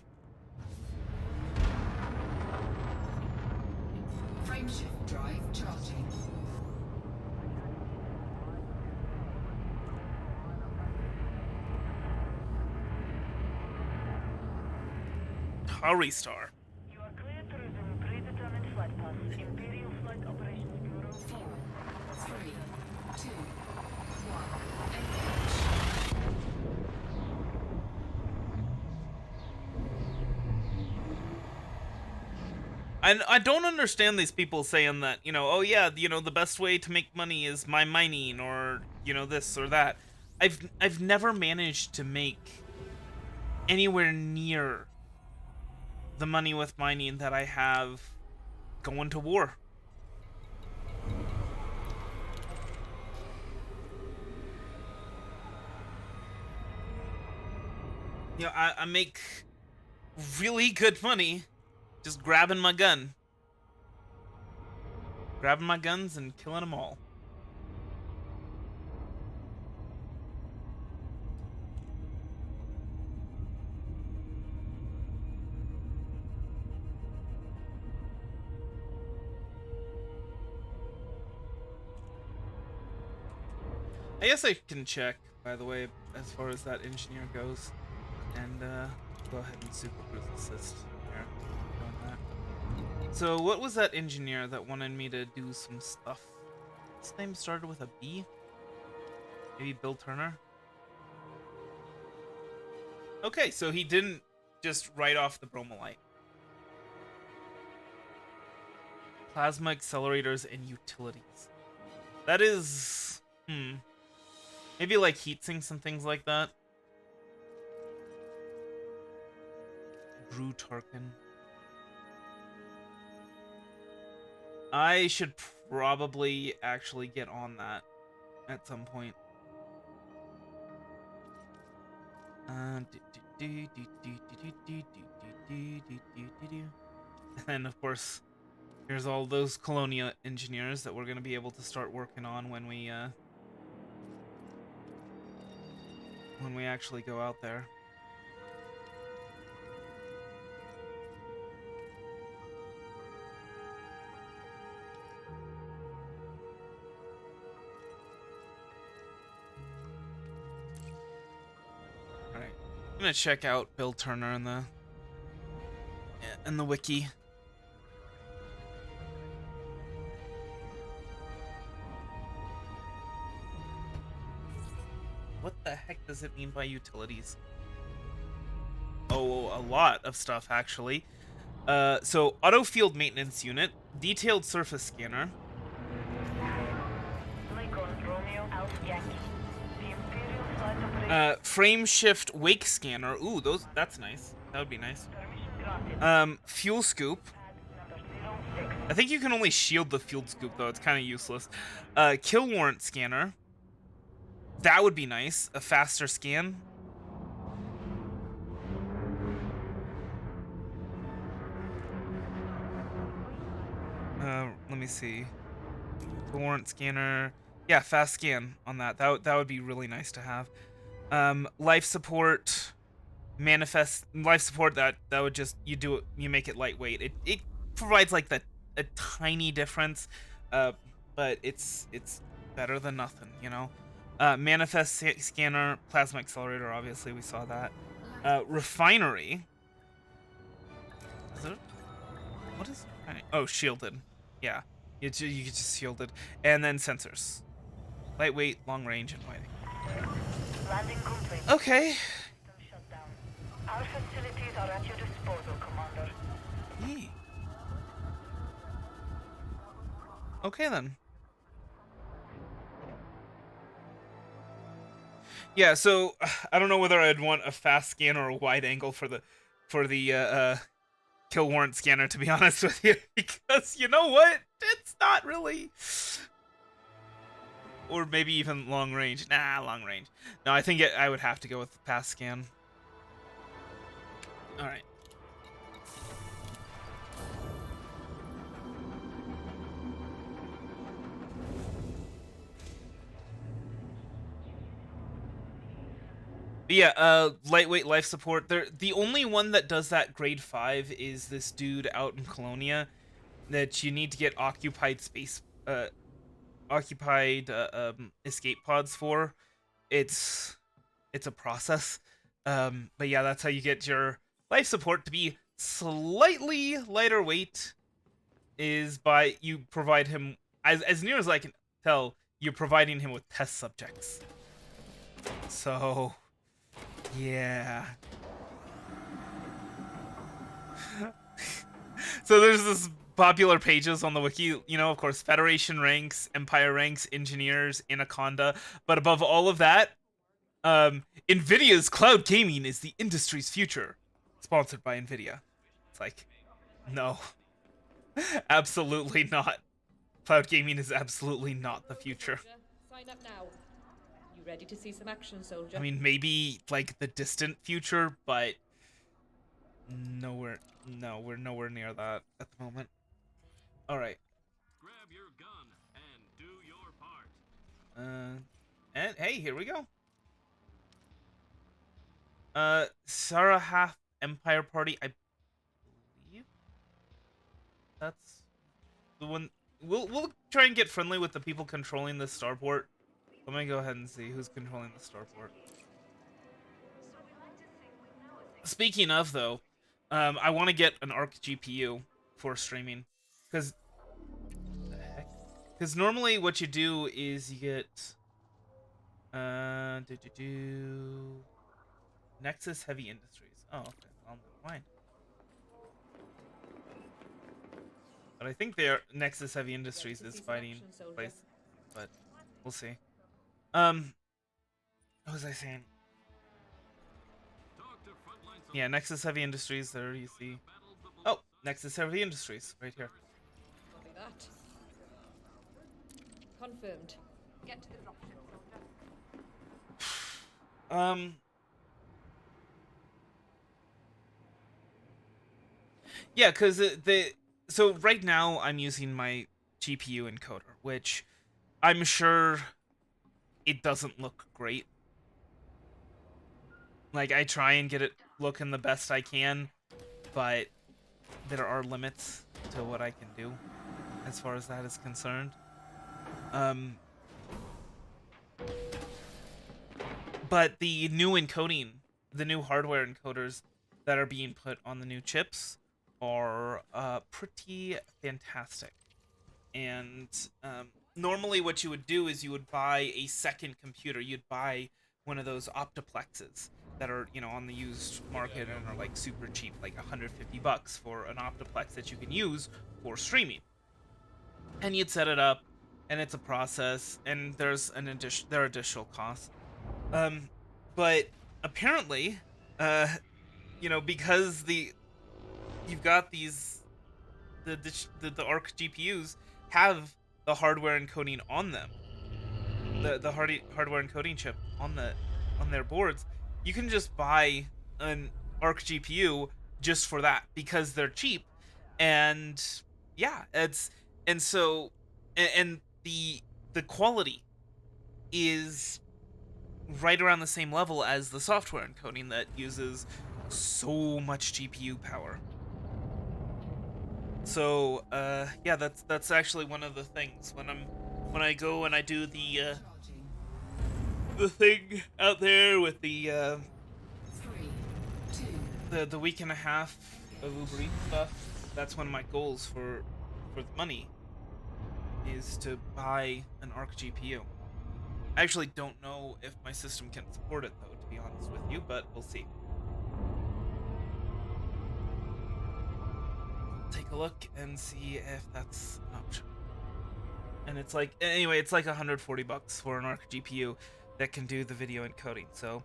Frameshift drive charging. Hurry, Star. You are cleared to resume predetermined flight path. Imperial Flight Operations Bureau. 4, 3, 2, 1. I don't understand these people saying that, you know, oh yeah, you know, the best way to make money is by mining or, you know, this or that. I've never managed to make anywhere near the money with mining that I have going to war. You know, I make really good money just grabbing my gun. Grabbing my guns and killing them all. I guess I can check, by the way, as far as that engineer goes. And go ahead and super cruise assist here. So what was that engineer that wanted me to do some stuff? His name started with a B? Maybe Bill Turner? Okay, so he didn't just write off the bromolite. Plasma accelerators and utilities. That is... Maybe like heat sinks and things like that. Brew Tarkin. I should probably actually get on that at some point. And of course, here's all those Colonia engineers that we're going to be able to start working on when we actually go out there. All right, I'm gonna check out Bill Turner in the wiki. What the heck does it mean by utilities? Oh, a lot of stuff actually. So auto field maintenance unit, detailed surface scanner, Lincoln, Romeo, Alpha Yankee. The Imperial flight operation. frame shift wake scanner. Ooh, that's nice. That would be nice. Permission granted. Fuel scoop. Pad number 06. I think you can only shield the fuel scoop though. It's kind of useless. Kill warrant scanner. That would be nice. A faster scan. Let me see. Kill warrant scanner. Yeah, fast scan on that. That would be really nice to have. Life support. Manifest life support. That would just you make it lightweight. It provides like a tiny difference, but it's better than nothing, you know. Manifest scanner, plasma accelerator. Obviously, we saw that. Refinery. Is it? What is? Oh, shielded. Yeah, you get just shielded, and then sensors. Lightweight, long range, and wide. Landing complete. Okay. System shut down. Our facilities are at your disposal, Commander. Yeah. Okay then. Yeah, so I don't know whether I'd want a fast scan or a wide angle for the kill warrant scanner, to be honest with you, because you know what? It's not really. Or maybe even long range. Nah, long range. No, I think I would have to go with the fast scan. All right. But yeah, lightweight life support. The only one that does that grade 5 is this dude out in Colonia that you need to get occupied escape pods for. It's a process. But yeah, that's how you get your life support to be slightly lighter weight, is by you provide him, as near as I can tell, you're providing him with test subjects. So yeah. So there's this popular pages on the wiki, you know, of course, Federation ranks, Empire ranks, engineers, Anaconda, but above all of that, Nvidia's cloud gaming is the industry's future. Sponsored by Nvidia. It's like, no. Absolutely not. Cloud gaming is absolutely not the future. Sign up now. You ready to see some action, soldier? I mean, maybe like the distant future, but nowhere. No, we're nowhere near that at the moment. All right. Grab your gun and do your part. And hey, here we go. Sarahath Empire Party. I believe that's the one. We'll try and get friendly with the people controlling the starport. Let me go ahead and see who's controlling the starport. Speaking of though, I want to get an ARC GPU for streaming. Because the heck? Because normally what you do is you get Nexus Heavy Industries. Oh, okay. Well, never mind. But I think their Nexus Heavy Ready Industries to is see some fighting action, soldier? place, but we'll see. Um, what was I saying? Talk to frontline Yeah, soldiers. Nexus Heavy Industries. There you Join see. the battles that will Oh, decide Nexus Heavy Industries right here. Copy that. Confirmed. Get to the dropship, soldier. Um, yeah, because so right now I'm using my GPU encoder, which I'm sure it doesn't look great. Like I try and get it looking the best I can, but there are limits to what I can do as far as that is concerned. Um, but the new encoding, the new hardware encoders that are being put on the new chips are pretty fantastic. And normally what you would do is you would buy a second computer. You'd buy one of those optiplexes that are, you know, on the used market and are like super cheap, like $150 for an optiplex that you can use for streaming. And you'd set it up, and it's a process, and there are additional costs. Um, but apparently, uh, you know, because you've got these the ARC GPUs have the hardware encoding on them, hardware encoding chip on their boards. You can just buy an ARC GPU just for that because they're cheap, and yeah, it's and so and the quality is right around the same level as the software encoding that uses so much GPU power. So, yeah, that's actually one of the things when I go and I do the thing out there with the week and a half of Uber Eats stuff. That's one of my goals for the money is to buy an ARC GPU. I actually don't know if my system can support it though, to be honest with you, but we'll see. Take a look and see if that's an option. And it's like anyway, it's like $140 for an ARC GPU that can do the video encoding. So,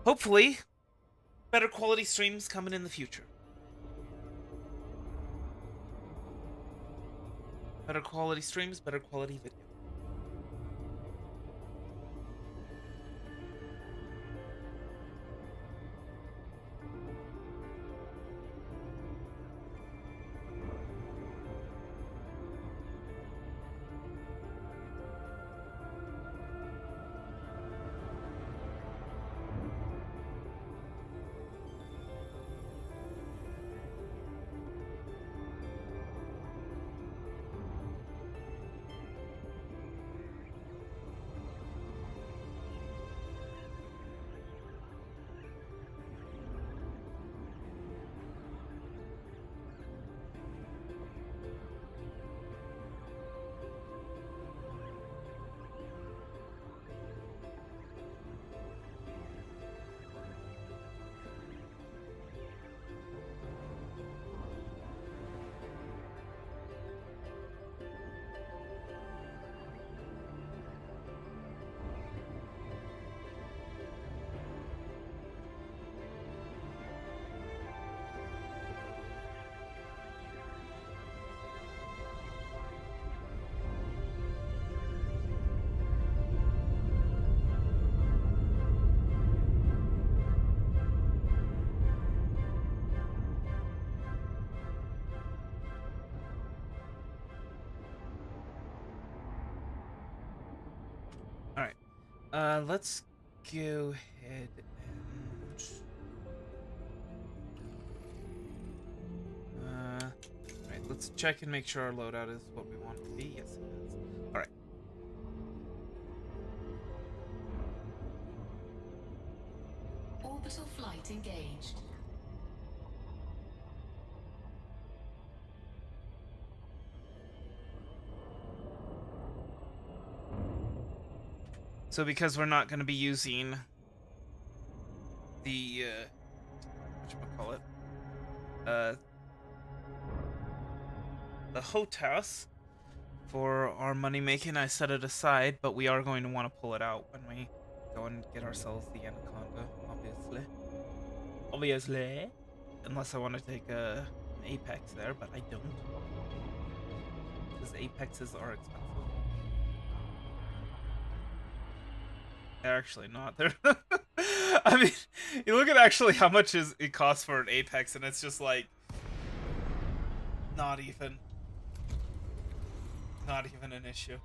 hopefully, better quality streams coming in the future. Better quality streams, better quality video. All right. Let's go ahead and all right, let's check and make sure our loadout is what we want it to be. Yes, it is. All right. Orbital flight engaged. So because we're not going to be using the whatchamacallit, uh the HOTAS for our money making, I set it aside, but we are going to want to pull it out when we go and get ourselves the anaconda, obviously. Obviously. Unless I want to take an apex there, but I don't. Because apexes are expensive. They're actually not. They're I mean, you look at actually how much it costs for an apex, and it's just like not even an issue.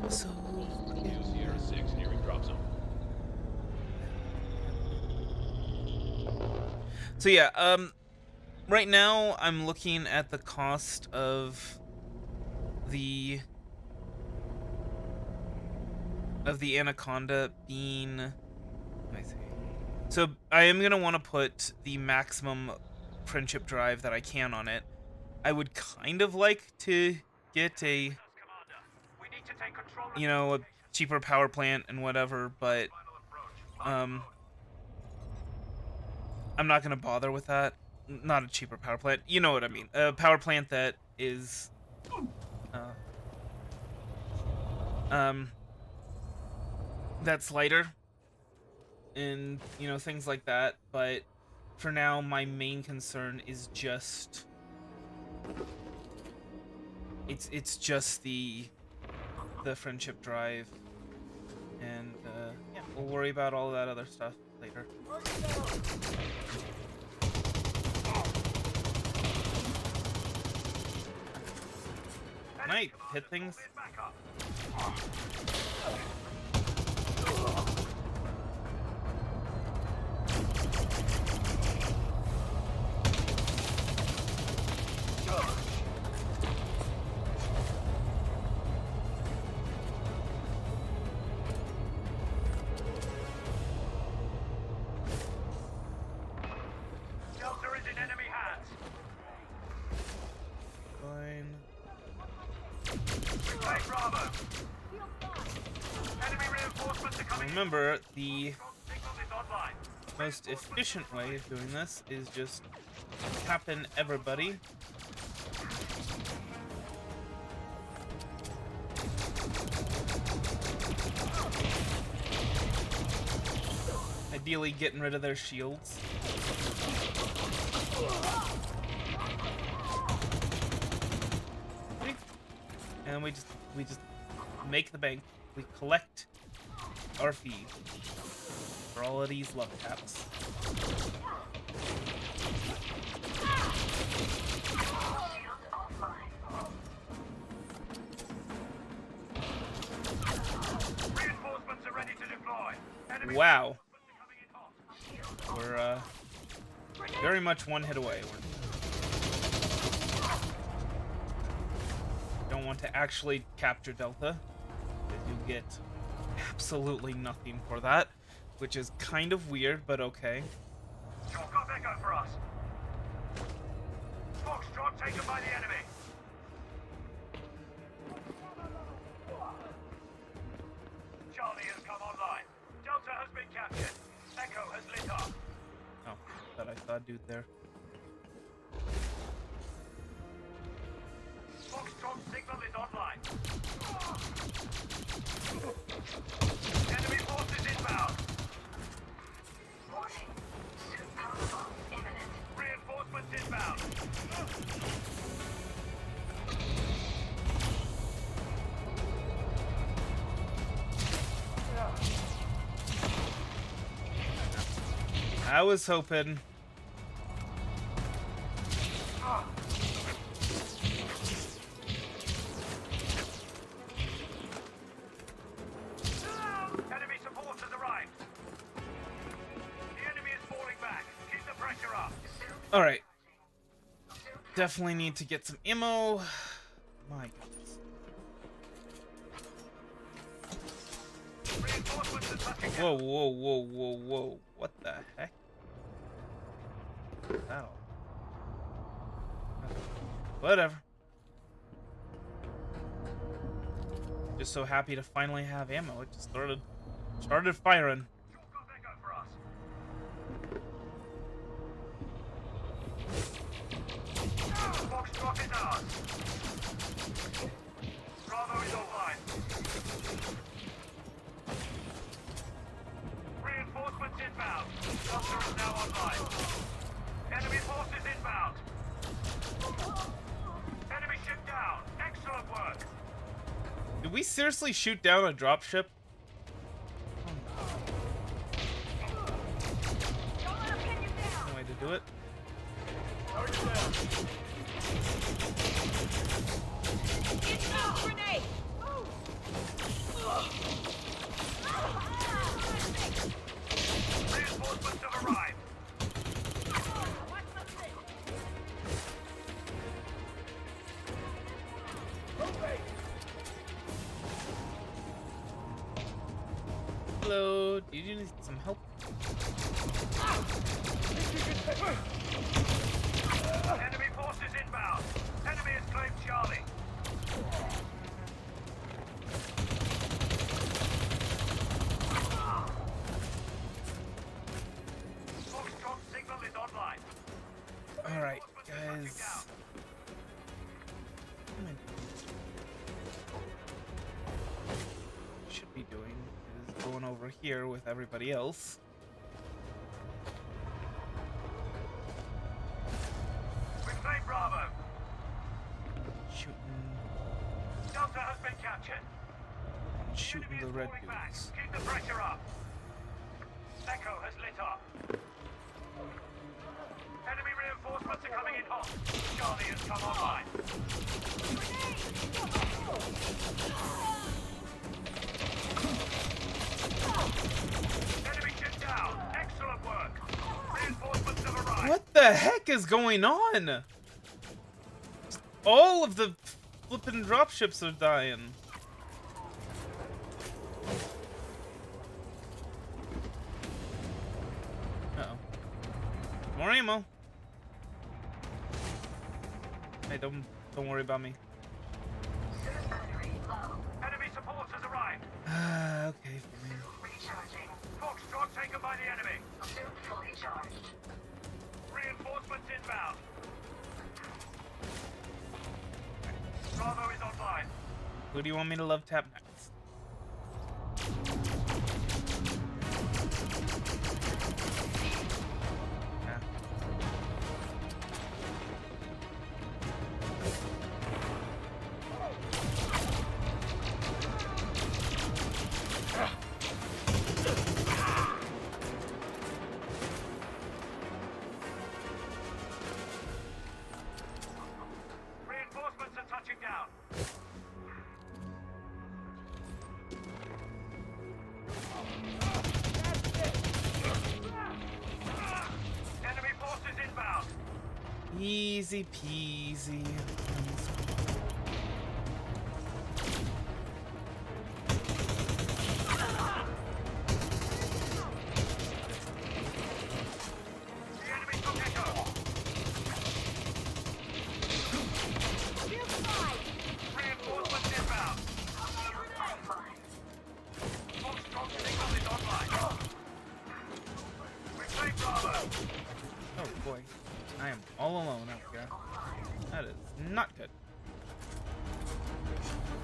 So New Sierra 6 nearing drop zone. So yeah, right now I'm looking at the cost of the anaconda being, let me see. So I am gonna want to put the maximum friendship drive that I can on it. I would kind of like to get a, you know, a cheaper power plant and whatever, but I'm not gonna bother with that. Not a cheaper power plant, you know what I mean. A power plant that is that's lighter and, you know, things like that. But for now, my main concern is just it's just the friendship drive, and yeah, we'll worry about all that other stuff later. Can I hit things? Delta is in enemy hands. Fine. Play Bravo. Enemy reinforcements are coming. Remember, the Signal is online. most efficient way of doing this is just capping everybody. Ideally getting rid of their shields. And we just make the bank. We collect our fee for all of these love taps. Reinforcements are ready to deploy. Enemy Wow. reinforcements are coming in hot. We're very much one hit away. Don't want to actually capture Delta, because you get absolutely nothing for that, which is kind of weird, but okay. Chalk up Echo for us. Foxtrot taken by the enemy. Charlie has come online. Delta has been captured. Echo has lit up. Oh, thought I saw a dude there. Foxtrot signal is online. Enemy forces inbound. Reinforcements inbound. I was hoping. Enemy support has arrived. The enemy is falling back. Keep the pressure up. Alright. Definitely need to get some ammo. My goodness. Reinforcements are touching Whoa, whoa, whoa, whoa, whoa. What the heck? Ow. Whatever. Just so happy to finally have ammo. It just started firing. Foxtrot is ours. Bravo is online. Reinforcements inbound. Delta is now online. Enemy forces inbound. Enemy ship down. Excellent work. Did we seriously shoot down a dropship? No way to do it. Grenade! Reinforcements have arrived. Hello, do you need some help? Enemy forces inbound. Enemy has claimed Charlie. Foxtrot signal is online. Alright, guys. Should be doing is going over here with everybody else. We've claimed Bravo. Shooting Delta has been captured. shooting the red dudes. Keep the pressure up. Echo has lit up. Enemy reinforcements are coming in hot. Charlie has come online. Enemy ship down. Excellent work. Reinforcements have arrived. What the heck is going on? All of the flippin' dropships are dying. Uh-oh. More ammo. Hey, don't worry about me. Enemy support has arrived. Okay, fine. Recharging. Foxtrot taken by the enemy. Fully charged. Reinforcements inbound. Bravo is online. Who do you want me to love tap next? Yeah. Reinforcements are touching down. Enemy forces inbound. Easy peasy. The enemy took Echo. Reinforcements inbound. Foxtrot signal is online. We've claimed Bravo. Oh boy. I am all alone out here. That is not good.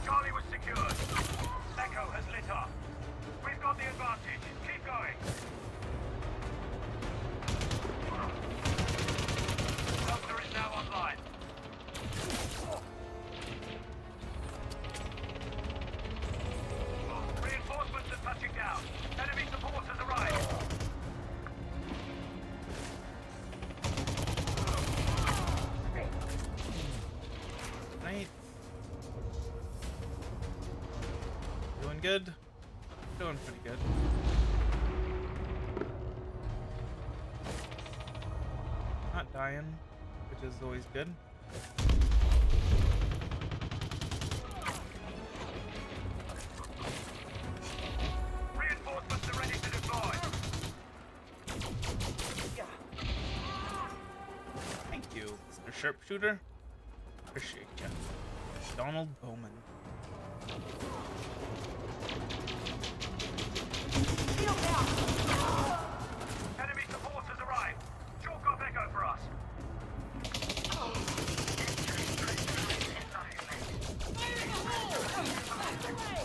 Charlie was secured. Echo has lit up. We've got the advantage. Keep going. Delta is now online. Reinforcements are touching down. Enemy support has arrived. Right. Doing good? Doing pretty good. Not dying, which is always good. Reinforcements are ready to Mr. Sharpshooter. Appreciate ya. Donald Bowman. Enemy support has arrived. Chalk up Echo for us.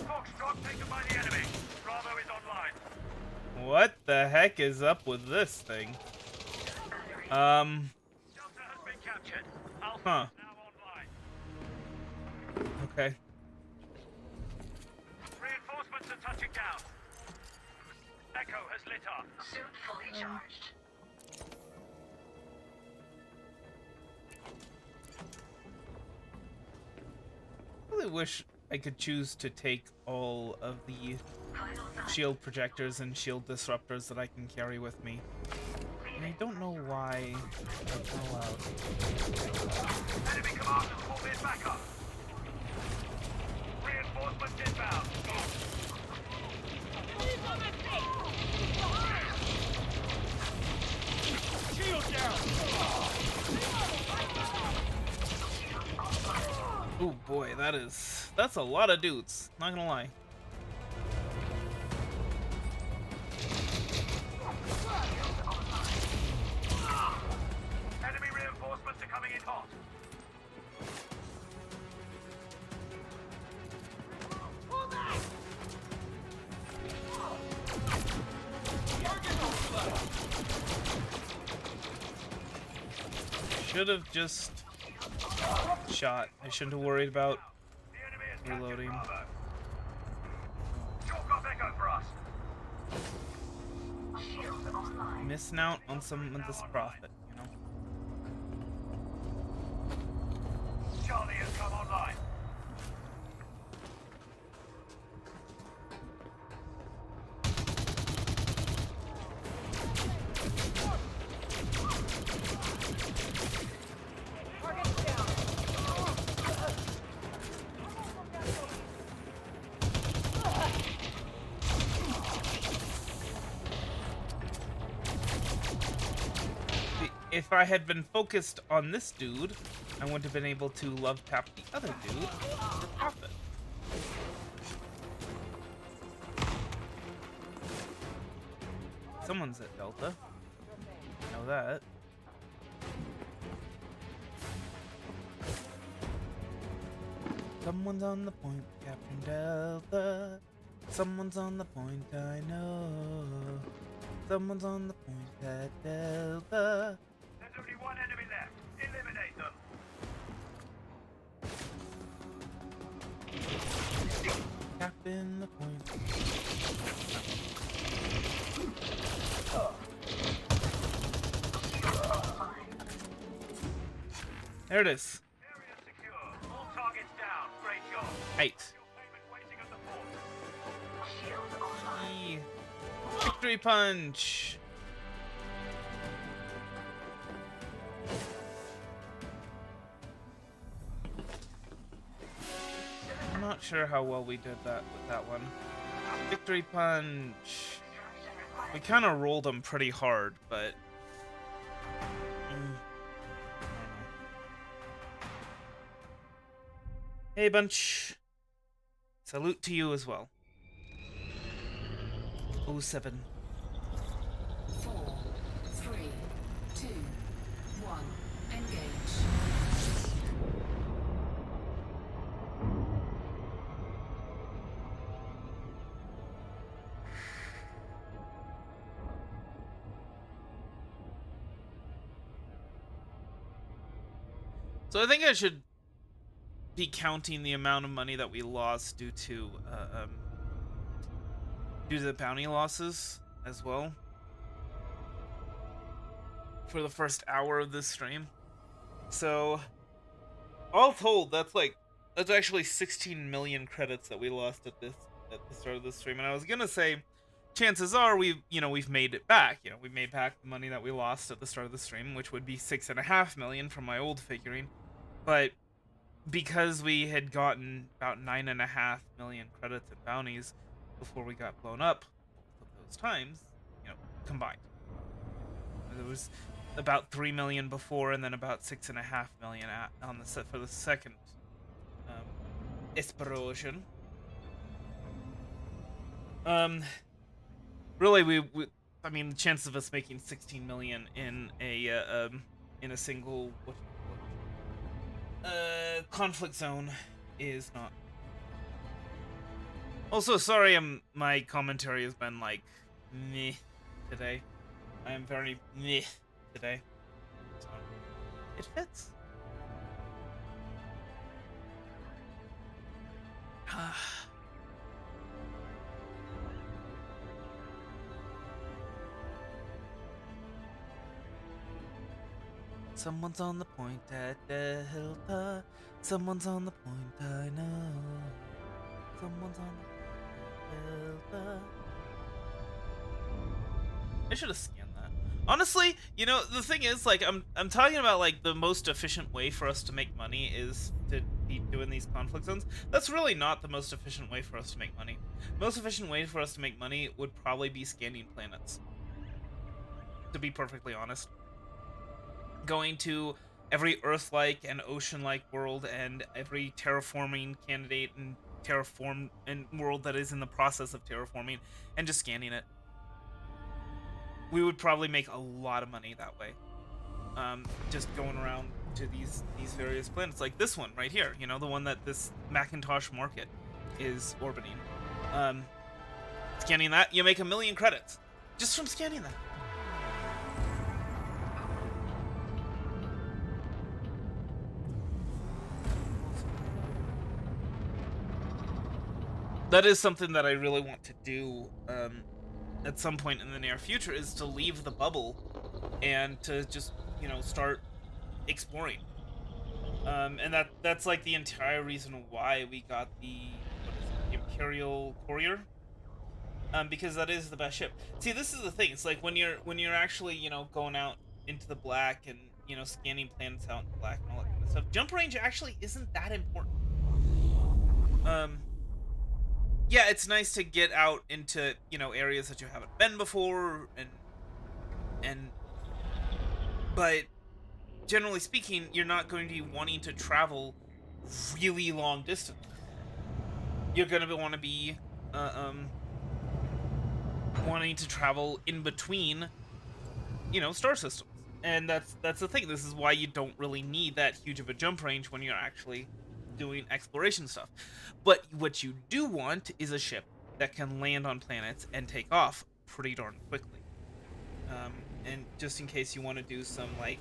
Foxtrot taken by the enemy. Bravo is online. What the heck is up with this thing? Delta has been captured. Alpha Huh. is now online. Okay. Reinforcements are touching down. Echo has lit up. Suit fully charged. I really wish I could choose to take all of the shield projectors and shield disruptors that I can carry with me. And I don't know why that's not allowed. Enemy commanders will be back up. Reinforcements inbound. Shield down. Oh boy, that's a lot of dudes, not gonna lie. Enemy reinforcements are coming in hot. Should have just shot. I shouldn't have worried about The enemy has captured reloading. Bravo. Chalk up Echo for us. Missing out on some of this profit, you know? Charlie has come online. If I had been focused on this dude, I wouldn't have been able to love tap the other dude for profit. Someone's at Delta. I know that. Someone's on the point, Captain Delta. Someone's on the point, I know. Someone's on the point at Delta. There's only one enemy left. Eliminate them. Captain the point. There it is. Area secure. All targets down. Great job. 8. Your payment waiting at the port. Yee. Victory punch. I'm not sure how well we did that with that one. Victory punch. We kind of rolled them pretty hard, but I don't know. Hey, bunch. Salute to you as well. 07. 4, 3, 2, 1. Engage. So I think I should be counting the amount of money that we lost due to the bounty losses as well for the first hour of this stream. So all told, that's actually 16 million credits that we lost at the start of this stream. And I was gonna say, chances are we've made it back. We made back the money that we lost at the start of the stream, which would be 6.5 million from my old figuring. But because we had gotten about 9.5 million credits and bounties before we got blown up both of those times, combined. about 3 million before, and then about 6.5 million on the set for the second um, explosion. Really, I mean, the chances of us making 16 million in a single conflict zone is not. Also, sorry, my commentary has been like meh today. I am very meh today. So it fits. Someone's on the point at Delta. Someone's on the point, I know. Someone's on the Delta. I should have scanned that. Honestly, you know, the thing is, like, I'm talking about, like, the most efficient way for us to make money is to be doing these conflict zones. That's really not the most efficient way for us to make money. The most efficient way for us to make money would probably be scanning planets. To be perfectly honest. Going to every Earth-like and ocean-like world and every terraforming candidate and terraform and world that is in the process of terraforming and just scanning it. We would probably make a lot of money that way. Just going around to these various planets, like this one right here. You know, the one that this Macintosh market is orbiting. Scanning that, you make 1 million credits just from scanning that. That is something that I really want to do at some point in the near future, is to leave the bubble and to just, you know, start exploring. And that's like the entire reason why we got the, what is it, the Imperial Courier. Because that is the best ship. See, this is the thing. It's like when you're actually, you know, going out into the black and, you know, scanning planets out in the black and all that kind of stuff. Jump range actually isn't that important. Yeah, it's nice to get out into, you know, areas that you haven't been before, but generally speaking, you're not going to be wanting to travel really long distance. You're going to want to be wanting to travel in between, you know, star systems. And that's the thing. This is why you don't really need that huge of a jump range when you're actually doing exploration stuff. But what you do want is a ship that can land on planets and take off pretty darn quickly. And just in case you want to do some, like,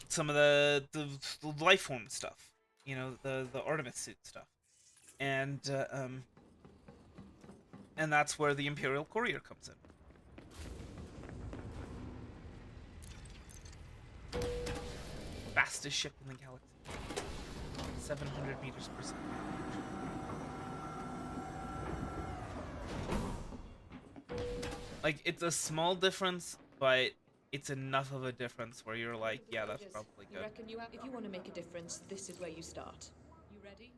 some of the life form stuff, you know, the Artemis suit stuff, and that's where the Imperial Courier comes in. Fastest ship in the galaxy. 700 meters per second. Like, it's a small difference, but it's enough of a difference where you're like, yeah, that's probably You good. reckon you have, if you want to make a difference, this is where you start. You ready?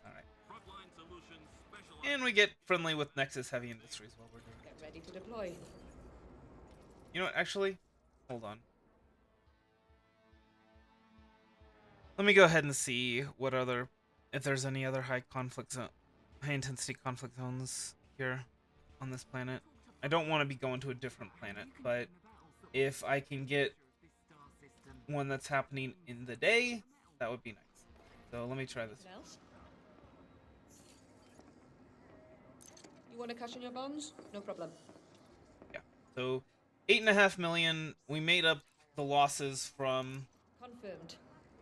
Alright. Frontline Solutions specialized. And we get friendly with Nexus Heavy Industries while we're doing Get it. ready to deploy. You know what, actually? Hold on. Let me go ahead and see what other, if there's any other high intensity conflict zones here on this planet. I don't want to be going to a different planet, but if I can get one that's happening in the day, that would be nice. So let me try this. Anything else? You want to cash in your bonds? No problem. Yeah. So 8.5 million. We made up the losses from Confirmed.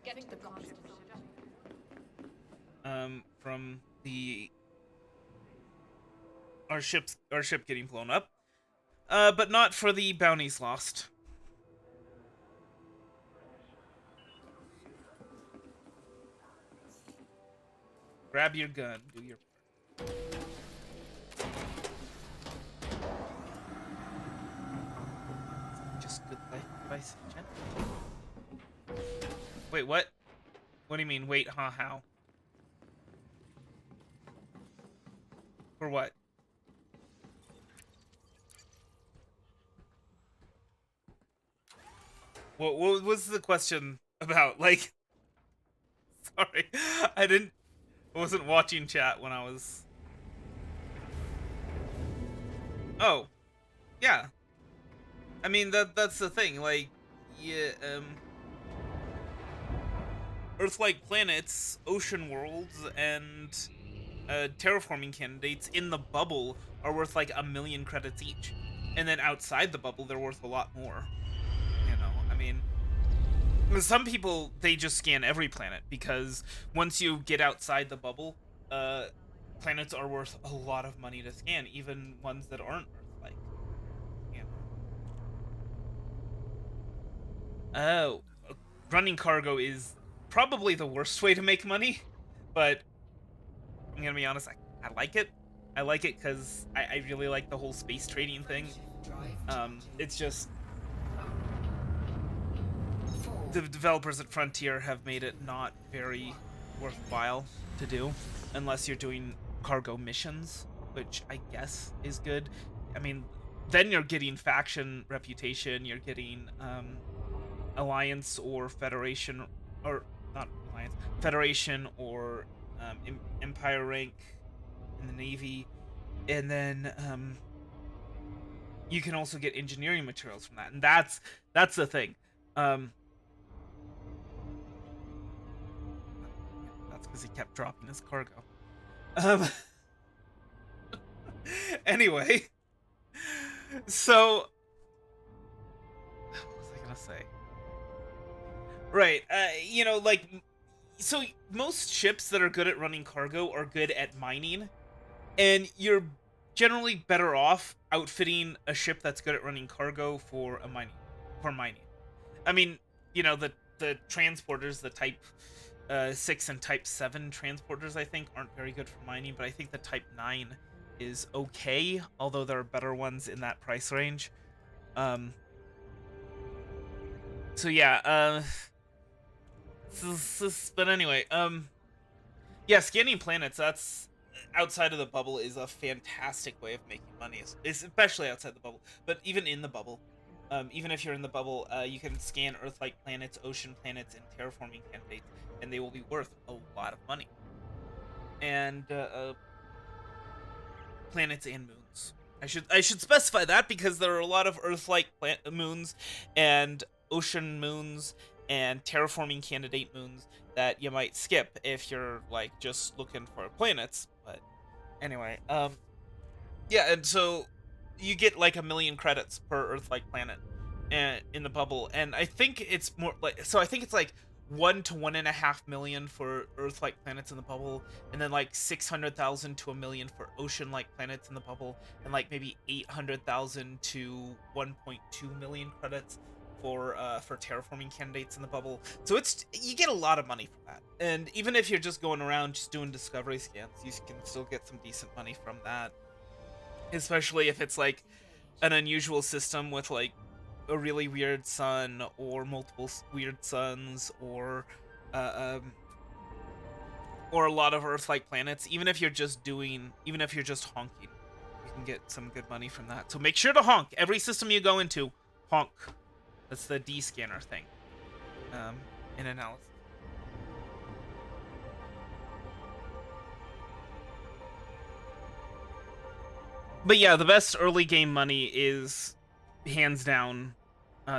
Get to the constant. from the our ship getting blown up. But not for the bounties lost. Grab your gun, do your part. Just good life advice, Jen. Wait, what? What do you mean, wait, huh, how? For what? What was the question about? Like, sorry, I didn't. I wasn't watching chat when I was. Oh, yeah. I mean that's the thing. Like, yeah, Earth-like planets, ocean worlds, and terraforming candidates in the bubble are worth like 1,000,000 credits each, and then outside the bubble they're worth a lot more. You know, I mean, some people they just scan every planet because once you get outside the bubble, uh, planets are worth a lot of money to scan, even ones that aren't Earth-like. You know. Running cargo is probably the worst way to make money, but I'm gonna be honest, I like it. I like it because I really like the whole space trading thing. It's just the developers at Frontier have made it not very worthwhile to do unless you're doing cargo missions, which I guess is good. I mean, then you're getting faction reputation, you're getting alliance or federation, or not alliance, federation or empire rank in the navy, and then you can also get engineering materials from that, and that's the thing. That's because he kept dropping his cargo. Um, anyway, so what was I gonna say? Right, you know, like, so most ships that are good at running cargo are good at mining, and you're generally better off outfitting a ship that's good at running cargo for mining. I mean, you know, the transporters, the Type 6 and Type 7 transporters, I think, aren't very good for mining, but I think the Type 9 is okay, although there are better ones in that price range. So yeah, but anyway, yeah, scanning planets, that's outside of the bubble is a fantastic way of making money, especially outside the bubble, but even in the bubble. Even if you're in the bubble, you can scan Earth-like planets, ocean planets, and terraforming candidates, and they will be worth a lot of money. And planets and moons. I should specify that because there are a lot of Earth-like moons and ocean moons and terraforming candidate moons that you might skip if you're like just looking for planets. But anyway, yeah, and so you get like 1,000,000 credits per Earth-like planet, and in the bubble, and I think it's more like, so I think it's like 1 to 1.5 million for Earth-like planets in the bubble, and then like 600,000 to 1 million for ocean-like planets in the bubble, and like maybe 800,000 to 1.2 million credits for terraforming candidates in the bubble. So it's, you get a lot of money from that, and even if you're just going around just doing discovery scans, you can still get some decent money from that. Especially if it's like an unusual system with like a really weird sun or multiple weird suns, or a lot of Earth-like planets. Even if you're just honking, you can get some good money from that. So make sure to honk every system you go into. Honk. That's the D scanner thing. In analysis. But yeah, the best early game money is hands down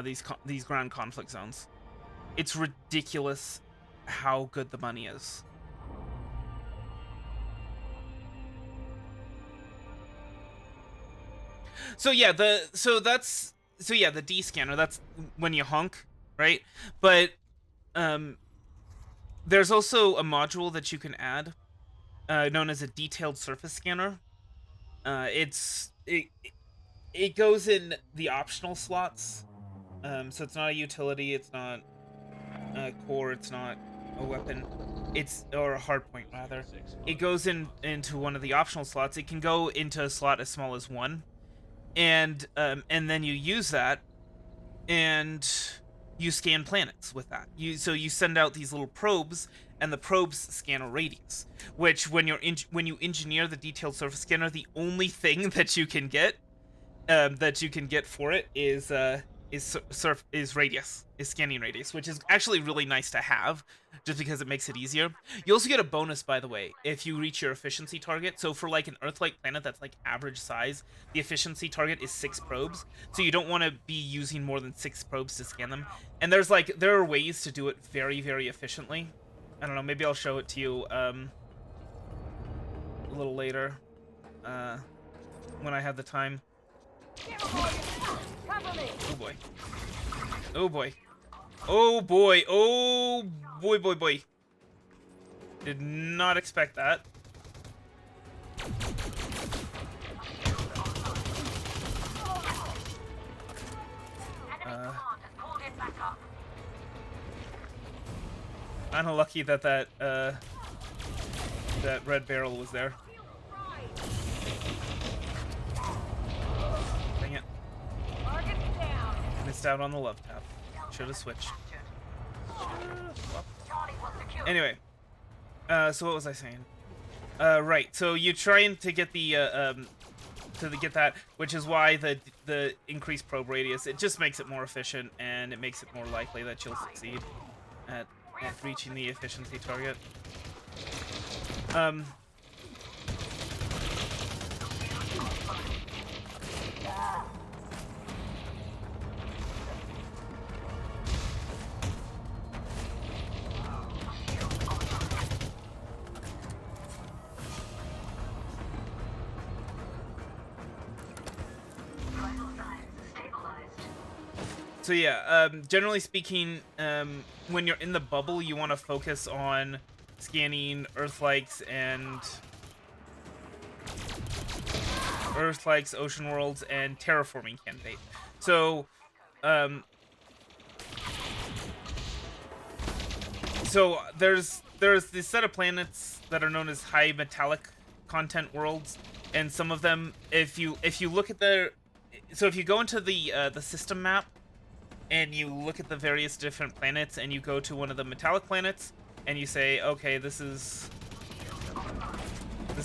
these ground conflict zones. It's ridiculous how good the money is. So yeah, the D scanner, that's when you honk, right? But there's also a module that you can add, known as a detailed surface scanner. It goes in the optional slots. So it's not a utility, it's not a core, it's not a weapon, or a hard point rather. It goes into one of the optional slots. It can go into a slot as small as 1, and then you use that, and you scan planets with that. So you send out these little probes, and the probes scan a radius. Which, when you engineer the detailed surface scanner, the only thing that you can get for it is is radius, is scanning radius, which is actually really nice to have, just because it makes it easier. You also get a bonus, by the way, if you reach your efficiency target. So for like an Earth-like planet that's like average size, the efficiency target is 6 probes. So you don't want to be using more than 6 probes to scan them. And there are ways to do it very, very efficiently. I don't know, maybe I'll show it to you a little later, when I have the time. Oh boy. Oh boy. Oh boy. Oh boy, boy, boy. Did not expect that. Kinda lucky that that red barrel was there. Dang it. Missed out on the love tap. Should have switched. Anyway, so what was I saying? Right. So you trying to get the get that, which is why the increased probe radius, it just makes it more efficient, and it makes it more likely that you'll succeed at reaching the efficiency target. So yeah, generally speaking, when you're in the bubble, you want to focus on scanning Earth-likes and ocean worlds, and terraforming candidate. So, there's this set of planets that are known as high metallic content worlds, and some of them, if you look at if you go into the system map, and you look at the various different planets, and you go to one of the metallic planets, and you say, okay, this is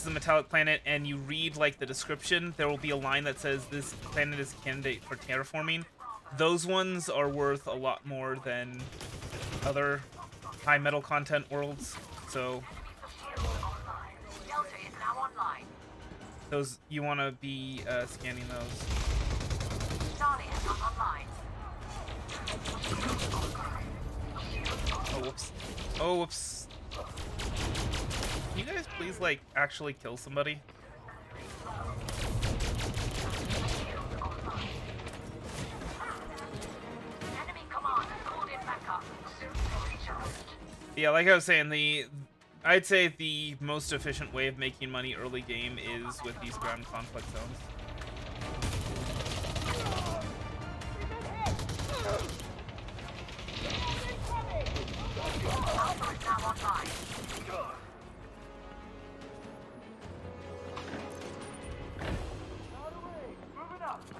a metallic planet, and you read like the description, there will be a line that says this planet is a candidate for terraforming. Those ones are worth a lot more than other high metal content worlds. So those, you want to be scanning those. Oh, whoops. Oh, whoops. Can you guys please, like, actually kill somebody? Yeah, like I was saying, I'd say the most efficient way of making money early game is with these ground conflict zones.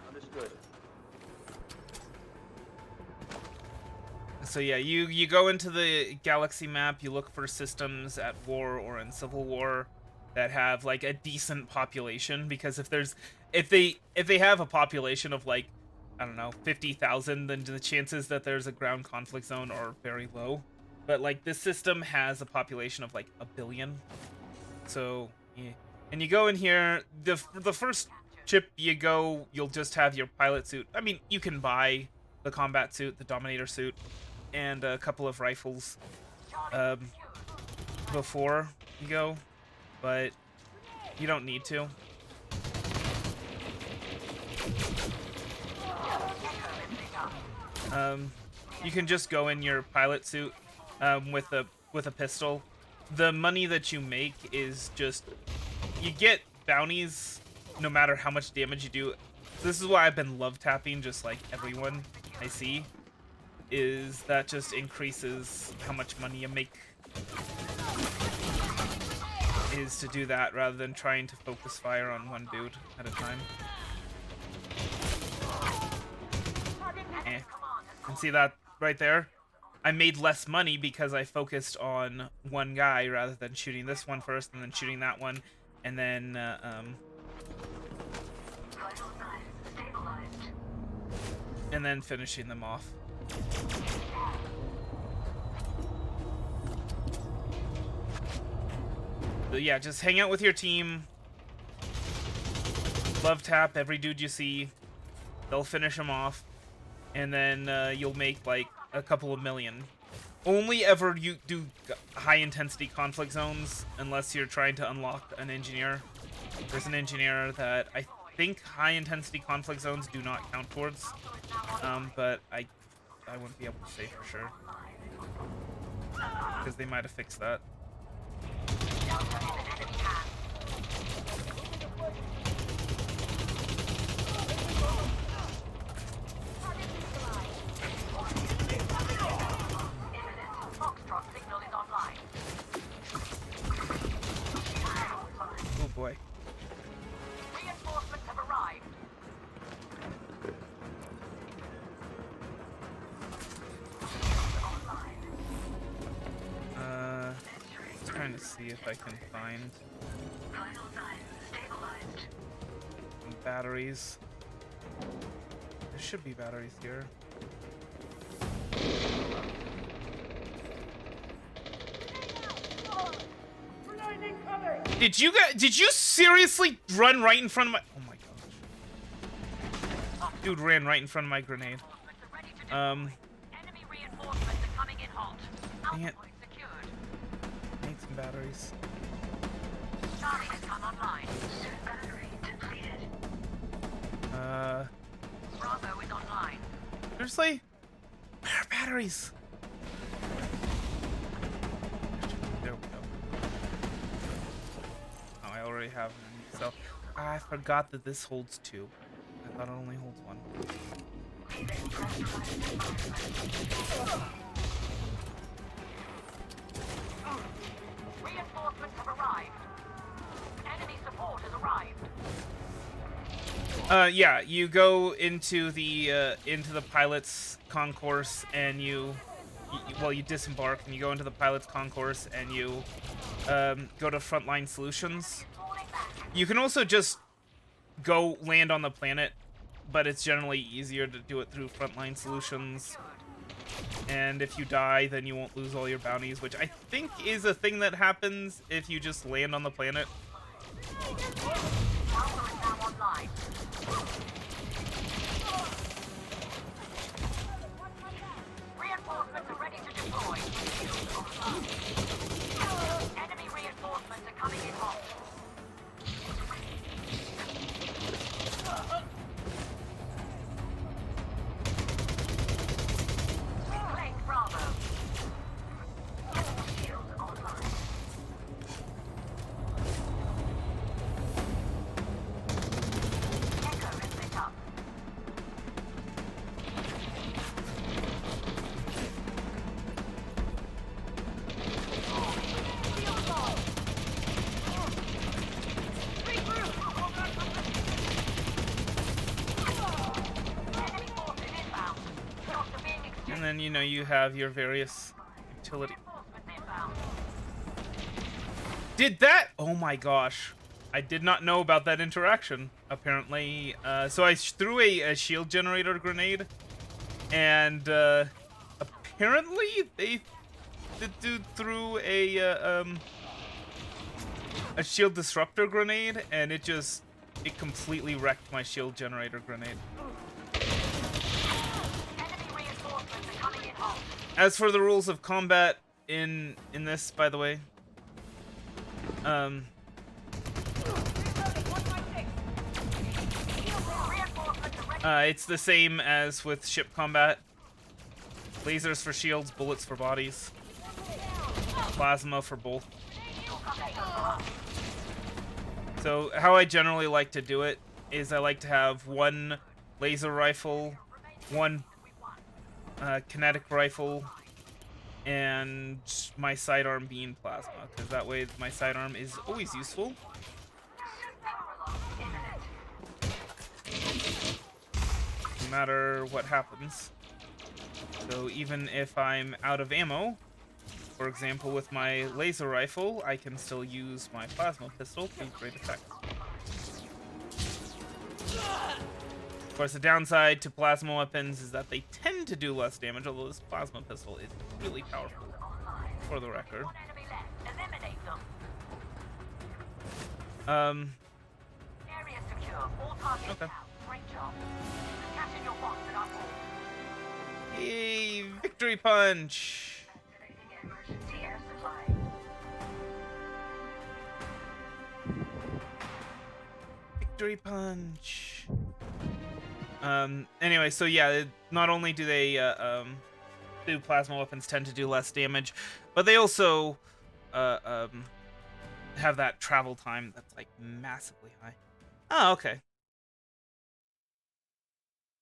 Understood. So yeah, you go into the galaxy map, you look for systems at war or in civil war that have like a decent population, because if they have a population of like, I don't know, 50,000, then the chances that there's a ground conflict zone are very low. But like this system has a population of like 1 billion. So yeah. And you go in here, the first ship you go, you'll just have your pilot suit. I mean, you can buy the combat suit, the Dominator suit, and a couple of rifles before you go, but you don't need to. You can just go in your pilot suit with a pistol. The money that you make is just, you get bounties no matter how much damage you do. This is why I've been love tapping just like everyone I see, is that just increases how much money you make, is to do that rather than trying to focus fire on one dude at a time. And see that right there? I made less money because I focused on one guy rather than shooting this one first and then shooting that one, and then and then finishing them off. So yeah, just hang out with your team. Love tap every dude you see. They'll finish them off. And then you'll make like a couple of million. Only ever you do high intensity conflict zones unless you're trying to unlock an engineer. There's an engineer that I think high intensity conflict zones do not count towards. But I wouldn't be able to say for sure. Because they might have fixed that. Oh boy. Reinforcements have arrived. Trying to see if I can find some batteries. There should be batteries here. Did you seriously run right in front of my... Oh my gosh. Dude ran right in front of my grenade. Enemy reinforcements are coming in hot. Dang it. Outpoint secured. Need some batteries. Charlie has come online. Battery depleted. Bravo is online. Seriously? Where are batteries? There we go. Oh, I already have them. So, I forgot that this holds 2. I thought it only holds 1. Reinforcements have arrived. Enemy support has arrived. Yeah, you go into the pilot's concourse and you disembark and you go into the pilot's concourse and you go to Frontline Solutions. You can also just go land on the planet, but it's generally easier to do it through Frontline Solutions. And if you die, then you won't lose all your bounties, which I think is a thing that happens if you just land on the planet. Alpha is now online. Reinforcements are ready to deploy. Enemy reinforcements are coming in hot. Reclaim Bravo. Shield online. Echo is lit up. Enemy forces inbound. Shots are being exchanged. And then, you have your various utility. Reinforcements inbound. Did that? Oh my gosh. I did not know about that interaction, apparently. So I threw a shield generator grenade, and apparently the dude threw a shield disruptor grenade, and it completely wrecked my shield generator grenade. Enemy reinforcements are coming in hot. As for the rules of combat in this, by the way, Reinforcements are ready. it's the same as with ship combat. Lasers for shields, bullets for bodies, plasma for both. So how I generally like to do it is I like to have one laser rifle, one kinetic rifle, and my sidearm being plasma, because that way my sidearm is always useful. No matter what happens. So even if I'm out of ammo, for example with my laser rifle, I can still use my plasma pistol to great effect. course, the downside to plasma weapons is that they tend to do less damage, although this plasma pistol is really powerful, for the record. Area secure. All targets Okay. down. Great job. Catching your bots in our call. Yay, victory punch! Activating emergency air supply. Victory punch. Anyway, so yeah, not only do they, do plasma weapons tend to do less damage, but they also, have that travel time that's, like, massively high. Oh, okay.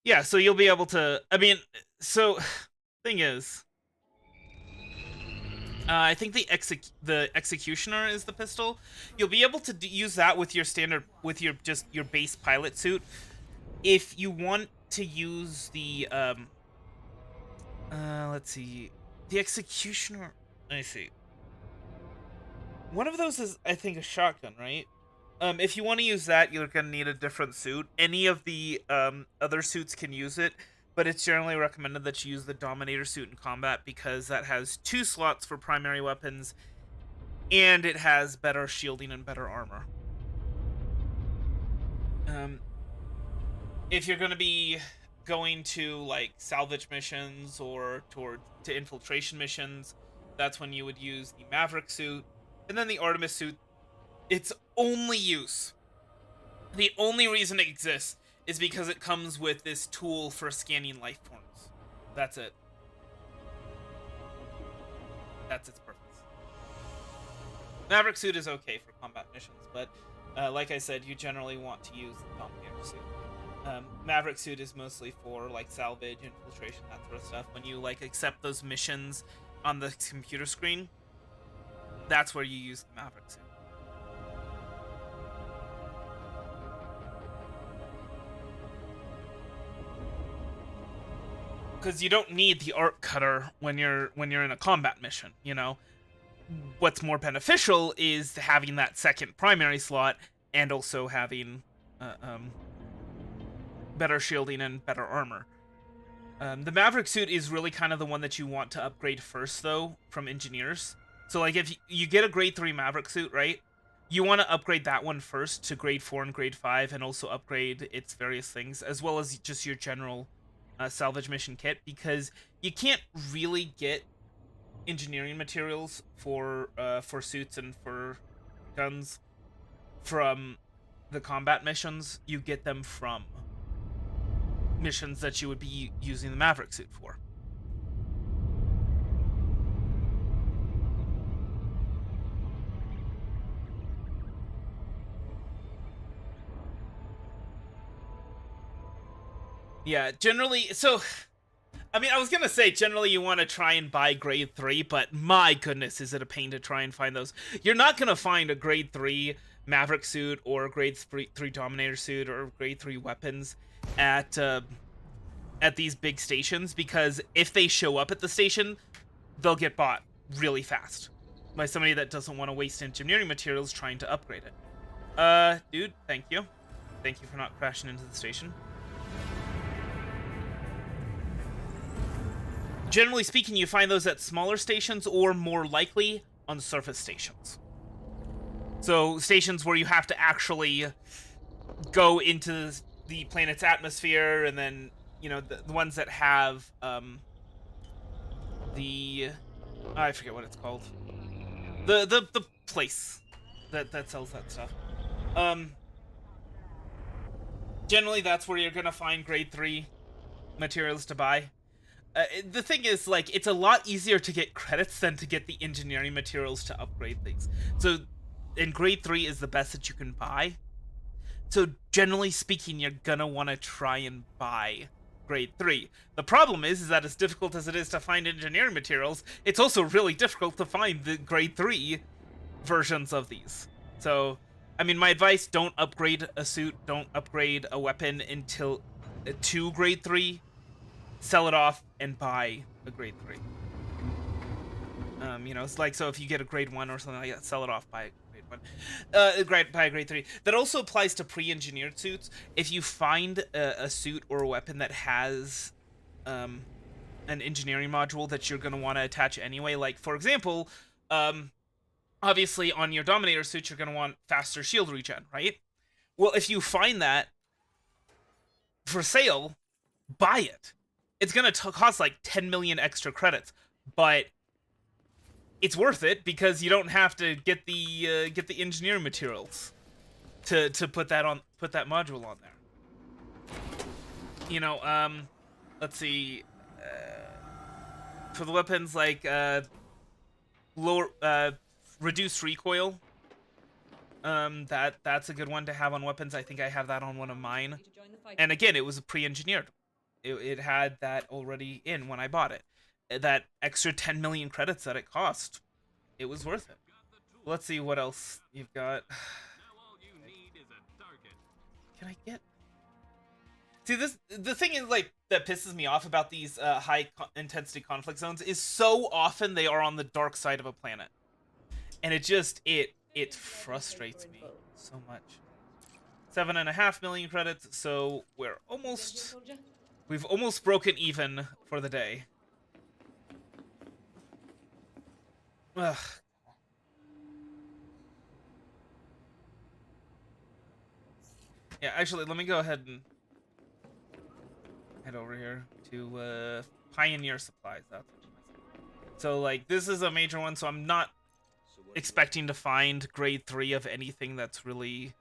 Yeah, so you'll be able to, I mean, so, thing is, I think the executioner is the pistol. You'll be able to use that with your standard, with your just your base pilot suit. If you want to use the let's see, the executioner. Let me see. One of those is, I think, a shotgun, right? If you want to use that, you're gonna need a different suit. Any of the other suits can use it, but it's generally recommended that you use the Dominator suit in combat because that has 2 slots for primary weapons, and it has better shielding and better armor. If you're going to be going to, like, salvage missions or to infiltration missions, that's when you would use the Maverick suit. And then the Artemis suit, its only use, the only reason it exists, is because it comes with this tool for scanning life forms. That's it. That's its purpose. Maverick suit is okay for combat missions, but like I said, you generally want to use the Dominator suit. Maverick suit is mostly for, like, salvage, infiltration, that sort of stuff. When you, like, accept those missions on the computer screen, that's where you use the Maverick suit. Because you don't need the arc cutter when you're in a combat mission, you know? What's more beneficial is having that second primary slot and also having better shielding and better armor. The Maverick suit is really kind of the one that you want to upgrade first, though, from engineers. So, like, if you get a grade 3 Maverick suit, right? You want to upgrade that one first to grade 4 and grade 5, and also upgrade its various things, as well as just your general salvage mission kit, because you can't really get engineering materials for suits and for guns from the combat missions. You get them from missions that you would be using the Maverick suit for. Yeah, generally, so, I mean, I was gonna say, generally you want to try and buy grade 3, but my goodness, is it a pain to try and find those. You're not gonna find a grade 3 Maverick suit, or a grade 3 Dominator suit, or grade 3 weapons at these big stations, because if they show up at the station, they'll get bought really fast by somebody that doesn't want to waste engineering materials trying to upgrade it. Dude, thank you. Thank you for not crashing into the station. Generally speaking, you find those at smaller stations, or more likely on surface stations. So stations where you have to actually go into the planet's atmosphere, and then, you know, the ones that have I forget what it's called. The place that sells that stuff. Generally that's where you're gonna find grade 3 materials to buy. The thing is, like, it's a lot easier to get credits than to get the engineering materials to upgrade things. So, and grade 3 is the best that you can buy. So, generally speaking, you're gonna want to try and buy grade 3. The problem is that as difficult as it is to find engineering materials, it's also really difficult to find the grade 3 versions of these. So, I mean, my advice, don't upgrade a suit, don't upgrade a weapon until to grade 3. Sell it off and buy a grade 3. You know, it's like, so if you get a grade 1 or something like that, sell it off, buy a grade one. By a grade 3. That also applies to pre-engineered suits. If you find a suit or a weapon that has an engineering module that you're going to want to attach anyway, like, for example, obviously on your Dominator suit, you're going to want faster shield regen, right? Well, if you find that for sale, buy it. It's going to cost like 10 million extra credits, but it's worth it because you don't have to get the engineering materials to put that module on there. You know, let's see, for the weapons like lower reduced recoil, that's a good one to have on weapons. I think I have that on one of mine. To join the fight. And again, it was pre-engineered. It had that already in when I bought it. That extra 10 million credits that it cost, it was worth it. Let's see what else you've got. Now all you need is a target. Can I get... See, the thing is, like, that pisses me off about these high-intensity conflict zones is so often they are on the dark side of a planet. And it just, it frustrates me so much. 7.5 million credits, so we've almost broken even for the day. Ugh. Yeah, actually, let me go ahead and head over here to Pioneer Supplies. So, like, this is a major one, so I'm not expecting to find grade 3 of anything that's really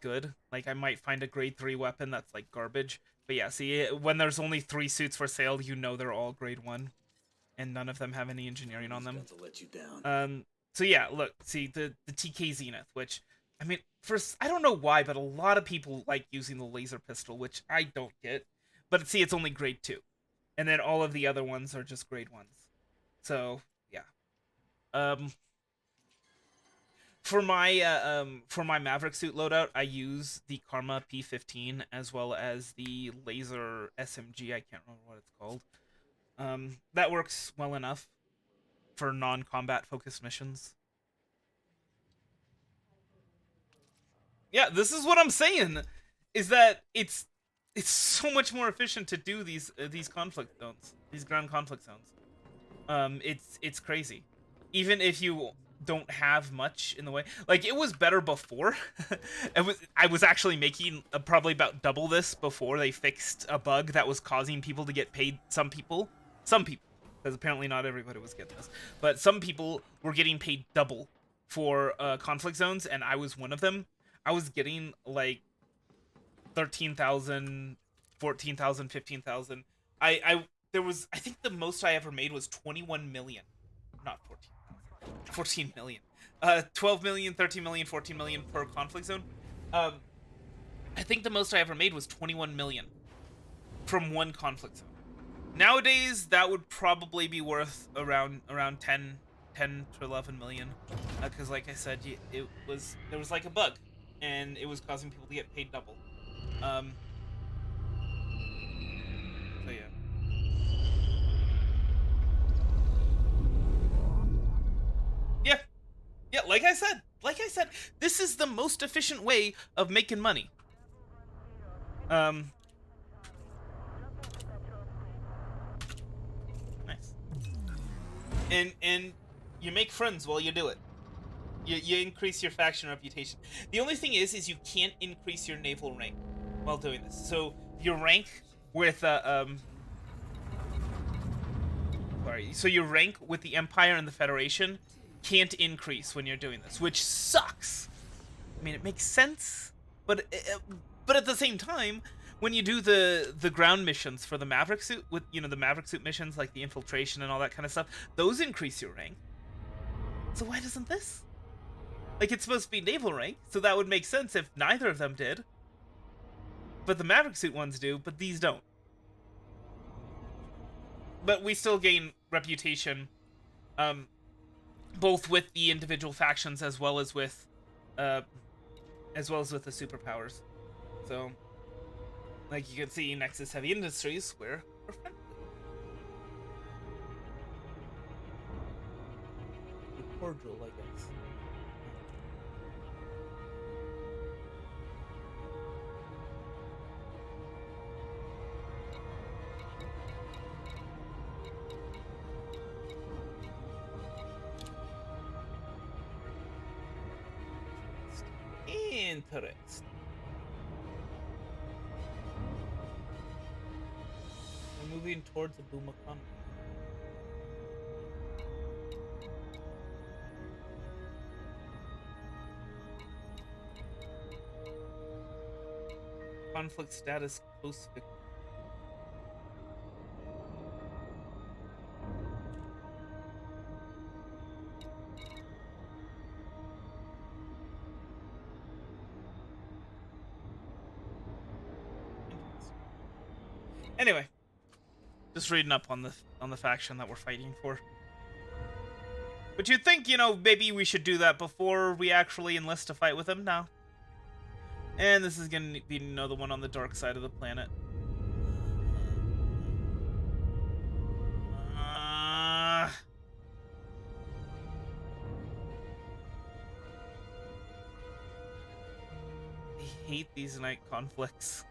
good. Like, I might find a grade 3 weapon that's like garbage. But yeah, see, when there's only 3 suits for sale, you know they're all grade 1. And none of them have any engineering on them. To let you down. So yeah, look, see, the TK Zenith, which, I mean, first, I don't know why, but a lot of people like using the laser pistol, which I don't get. But see, it's only grade 2. And then all of the other ones are just grade 1s. So, yeah. For my Maverick suit loadout, I use the Karma P15 as well as the laser SMG. I can't remember what it's called. That works well enough for non-combat focused missions. Yeah, this is what I'm saying, is that it's so much more efficient to do these conflict zones, these ground conflict zones. It's crazy. Even if you don't have much in the way. Like, it was better before. I was actually making probably about double this before they fixed a bug that was causing people to get paid. Some people, because apparently not everybody was getting this, but some people were getting paid double for conflict zones, and I was one of them. I was getting like 13,000, 14,000, 15,000. I think the most I ever made was 21 million, not 14 million. 12 million, 13 million, 14 million per conflict zone. I think the most I ever made was 21 million from one conflict zone. Nowadays, that would probably be worth around 10 to 11 million. Because like I said, there was like a bug, and it was causing people to get paid double. So yeah. Yeah, like I said, this is the most efficient way of making money. Nice. And you make friends while you do it. You increase your faction reputation. The only thing is you can't increase your naval rank while doing this. So your rank with so your rank with the Empire and the Federation can't increase when you're doing this, which sucks. I mean, it makes sense, but at the same time, when you do the ground missions for the Maverick suit, with the Maverick suit missions like the infiltration and all that kind of stuff, those increase your rank. So why doesn't this? Like, it's supposed to be naval rank, so that would make sense if neither of them did. But the Maverick suit ones do, but these don't. But we still gain reputation, both with the individual factions as well as with the superpowers. So, like you can see, Nexus Heavy Industries, we're friendly. We're cordial, I guess. interest. We're moving towards a Boomacan. Conflict status close victory. Anyway, just reading up on the faction that we're fighting for. But you'd think, you know, maybe we should do that before we actually enlist to fight with him now. And this is gonna be another one on the dark side of the planet. I hate these night conflicts.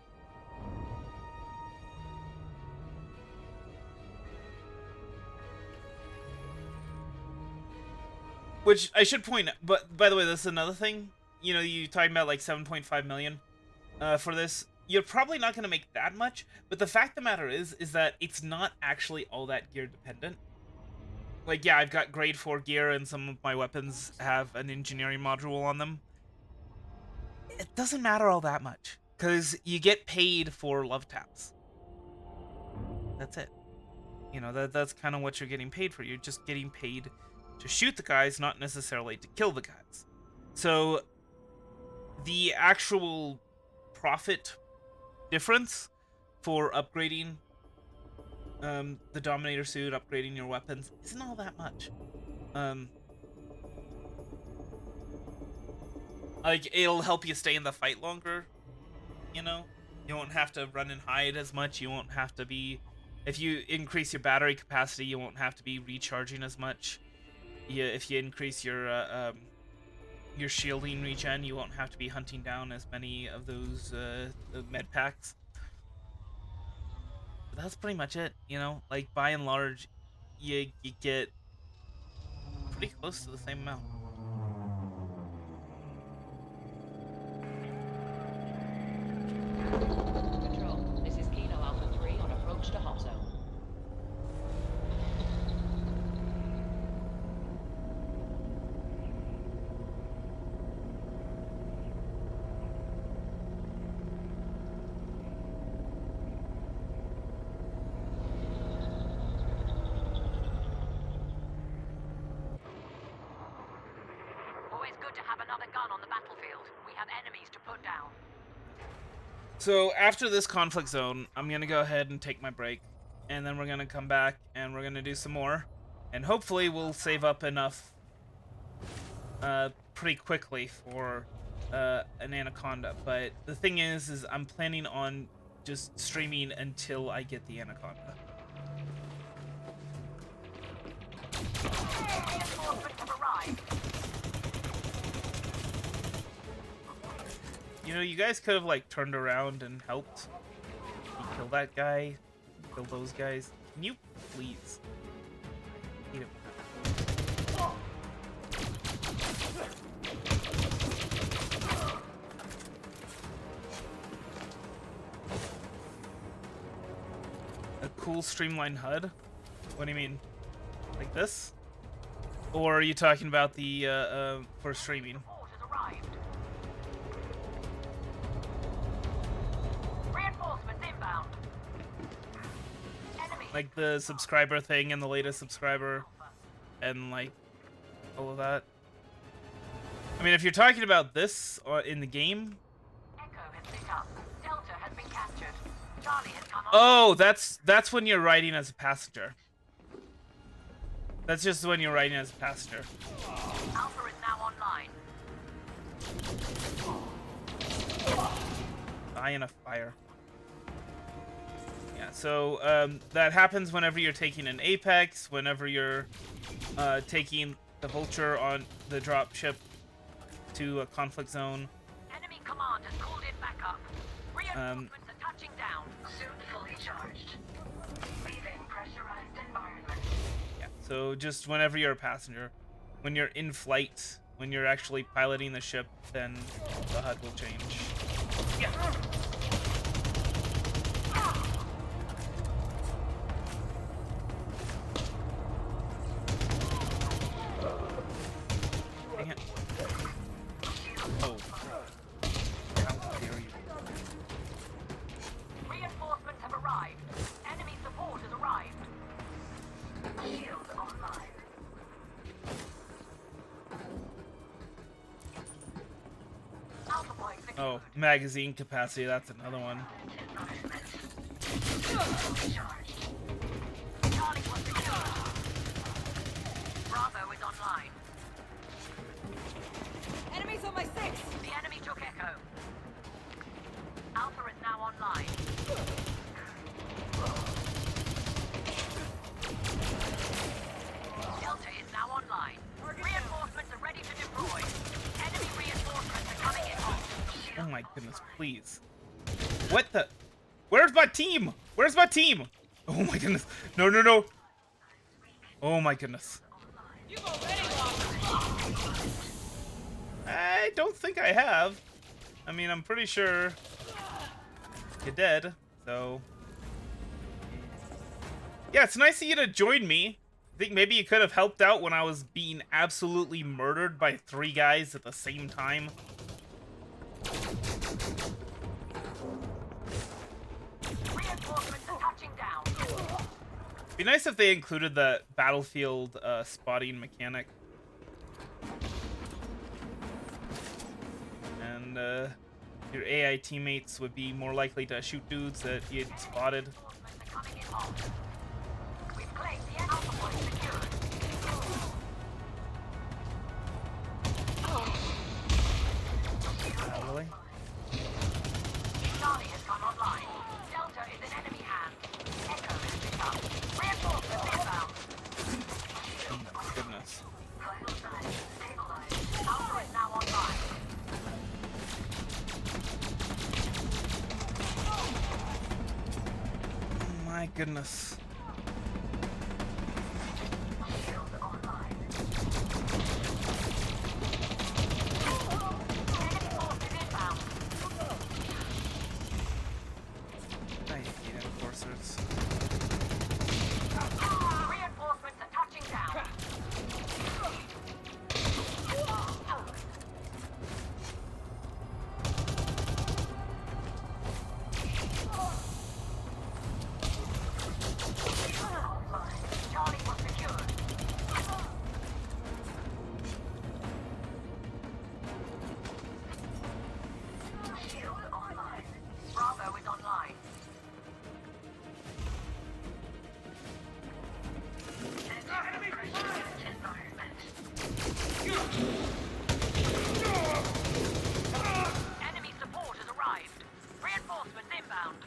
Which I should point out, but by the way, this is another thing. You know, you talking about like 7.5 million for this. You're probably not going to make that much, but the fact of the matter is that it's not actually all that gear dependent. Like, yeah, I've got grade 4 gear and some of my weapons have an engineering module on them. It doesn't matter all that much, because you get paid for love taps. That's it. You know, that's kind of what you're getting paid for. You're just getting paid to shoot the guys, not necessarily to kill the guys. So the actual profit difference for upgrading the Dominator suit, upgrading your weapons, isn't all that much. Like, it'll help you stay in the fight longer, you know? You won't have to run and hide as much. You won't have to be... If you increase your battery capacity, you won't have to be recharging as much. Yeah, if you increase your shielding regen, you won't have to be hunting down as many of those med packs. But that's pretty much it, you know? Like, by and large, you get pretty close to the same amount. Control, this is Kilo Alpha 3 on approach to hot zone. Always good to have another gun on the battlefield. We have enemies to put down. So after this conflict zone, I'm gonna go ahead and take my break, and then we're gonna come back and we're gonna do some more, and hopefully we'll save up enough pretty quickly for an anaconda. But the thing is I'm planning on just streaming until I get the anaconda. Reinforcements have arrived. You know, you guys could have, like, turned around and helped. You kill that guy, kill those guys. Can you please? I hate it. A cool streamlined HUD? What do you mean? Like this? Or are you talking about the, for streaming? Support has arrived. Reinforcements inbound. Enemy. Like the subscriber thing and the latest subscriber and like all of that. I mean, if you're talking about this in the game, Echo has lit up. Delta has been captured. Charlie has come on. oh, that's when you're riding as a passenger. That's just when you're riding as a passenger. Alpha is now online. Die in a fire. Yeah, so that happens whenever you're taking an Apex, whenever you're taking the Vulture on the drop ship to a conflict zone. Enemy command has called in backup. Reinforcements are touching down. Suit fully charged. Leaving pressurized environment. Yeah, so just whenever you're a passenger, when you're in flight, when you're actually piloting the ship, then the HUD will change. Yeah. Dang it. Oh. How dare you? Reinforcements have arrived. Enemy support has arrived. Shield online. Alpha point secured. Oh, magazine capacity, that's another one. Charlie was secured. Bravo is online. Enemies on my 6! The enemy took Echo. Alpha is now online. Delta is now online. Reinforcements are ready to deploy. Enemy reinforcements are coming in hot. Oh my goodness, please. What the? Where's my team? Where's my team? Oh my goodness. No, no, no. Oh my goodness. You've already lost! I don't think I have. I mean, I'm pretty sure you're dead, so... Yeah, it's nice of you to join me. I think maybe you could have helped out when I was being absolutely murdered by 3 guys at the same time. Reinforcements are touching down. Be nice if they included the battlefield spotting mechanic. And your AI teammates would be more likely to shoot dudes that you had spotted. Reinforcements are coming in hot. We've claimed the Alpha point secured. Really? Charlie has come online. Delta is in enemy hands. Echo has picked up. Reinforcements inbound. Oh my goodness. Vital signs stabilized. Alpha is now online. Oh my goodness. Shield online. Enemy forces inbound. I hate enforcers. Reinforcements are touching down. Charlie was secured. Shield online. Bravo is online. Enemy support has arrived. Reinforcements inbound.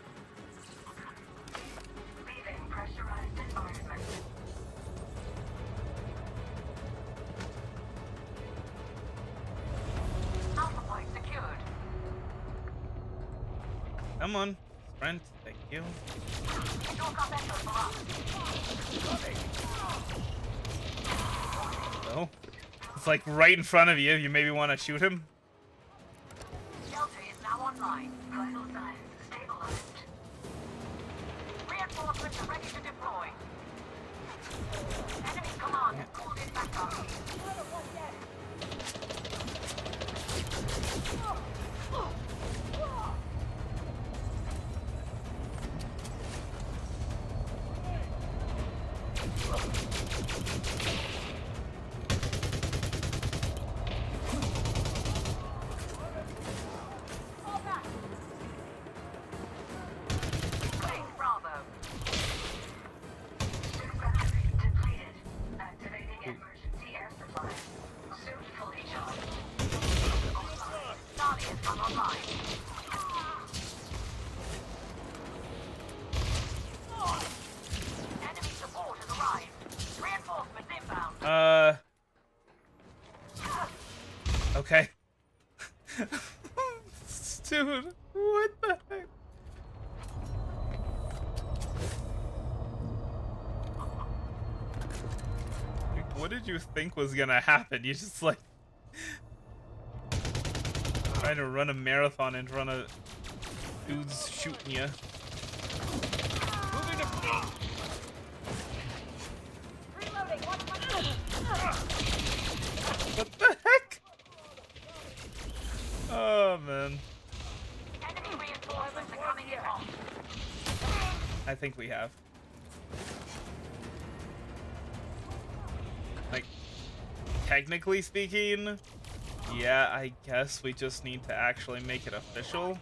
Leaving pressurized environment. Alpha point secured. Come on. Sprint. Thank you. Talk up Echo for us. Oh. It's like right in front of you. You maybe want to shoot him. Delta is now online. Vital signs stabilized. Reinforcements are ready to deploy. Enemy command has called in backup. Claim Bravo. Battery depleted. Activating emergency air supply. Suit fully charged. Charlie has come online. Enemy support has arrived. Reinforcements inbound. Okay. Dude, what the heck? Like, what did you think was gonna happen? You just like trying to run a marathon in front of dudes shooting you. What the heck? Oh man. Enemy reinforcements are coming in hot. I think we have. Like, technically speaking, yeah, I guess we just need to actually make it official.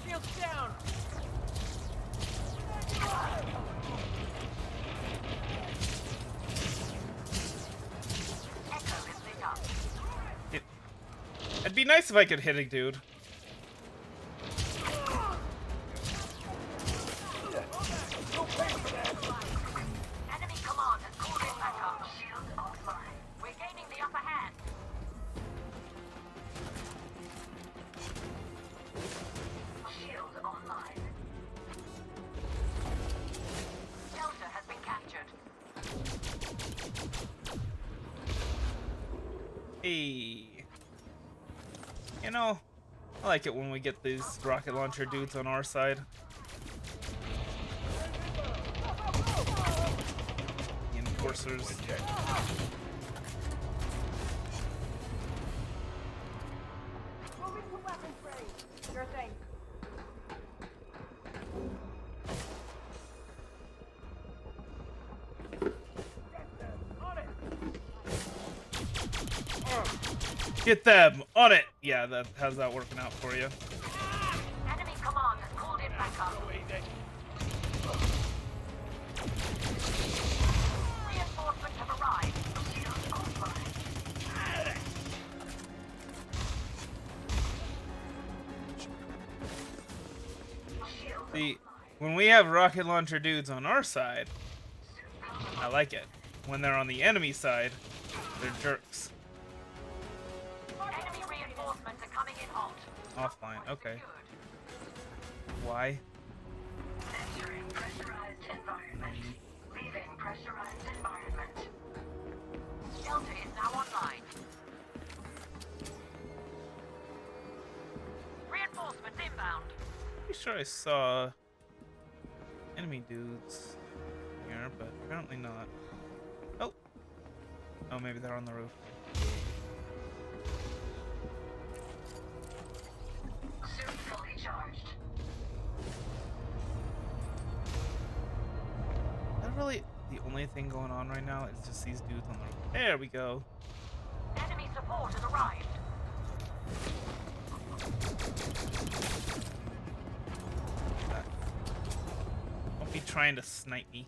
Shields down. Echo is lit up. It'd be nice if I could hit a dude. Enemy command has called in backup. Shields offline. We're gaining the upper hand. Shields online. Delta has been captured. Hey. You know, I like it when we get these rocket launcher dudes on our side. The enforcers. Moving to weapons range. Sure thing. Get them on it. Yeah, how's that working out for you? Enemy command has called in backup. Reinforcements have arrived. Shields offline. See, when we have rocket launcher dudes on our side, I like it. When they're on the enemy side, they're jerks. Enemy reinforcements are coming in hot. Offline, okay. Why? Entering pressurized environment. Leaving pressurized environment. Delta is now online. Reinforcements inbound. Pretty sure I saw enemy dudes here, but apparently not. Oh. Oh, maybe they're on the roof. Suit fully charged. Is that really the only thing going on right now? Is just these dudes on the roof. There we go. Enemy support has arrived. Don't be trying to snipe me.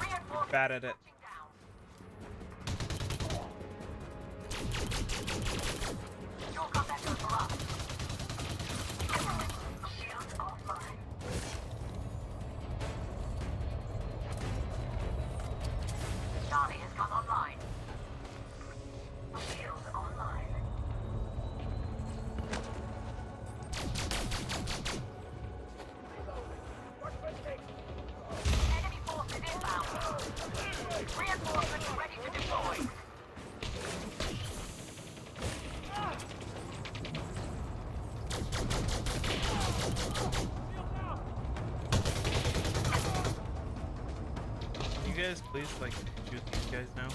Reinforcements Bad at it. touching down. Your combat goes for us. Shields offline. Charlie has come online. Shields online. Enemy forces inbound. Reinforcements ready to deploy. You guys please like shoot these guys now?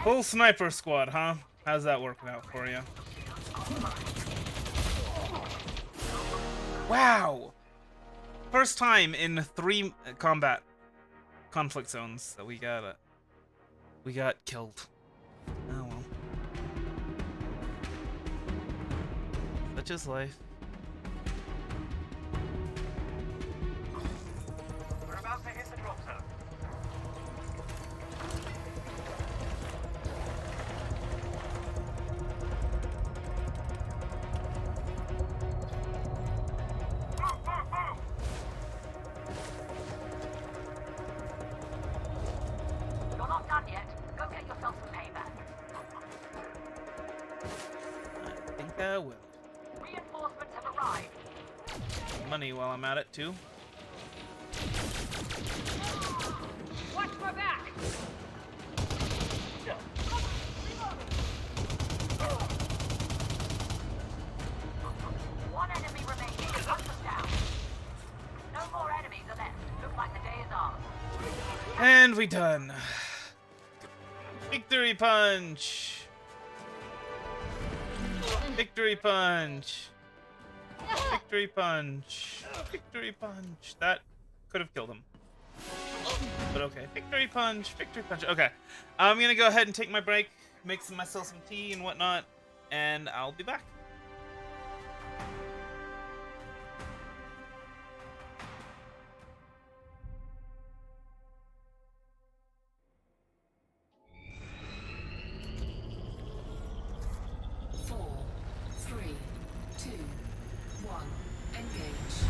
Full sniper squad, huh? How's that working out for you? Wow! First time in 3 combat conflict zones that we got killed. Oh well. Such is life. We're about to hit the drop zone. Move, move, move! You're not done yet. Go get yourself some payback. I think I will. Reinforcements have arrived. Money while I'm at it too. Watch my back! have we done? Victory punch! Victory punch! Victory punch! Victory punch! That could have killed him. But okay. Victory punch! Victory punch! Okay. I'm gonna go ahead and take my break, make myself some tea and whatnot, and I'll be back. Four, three, two, one. Engage.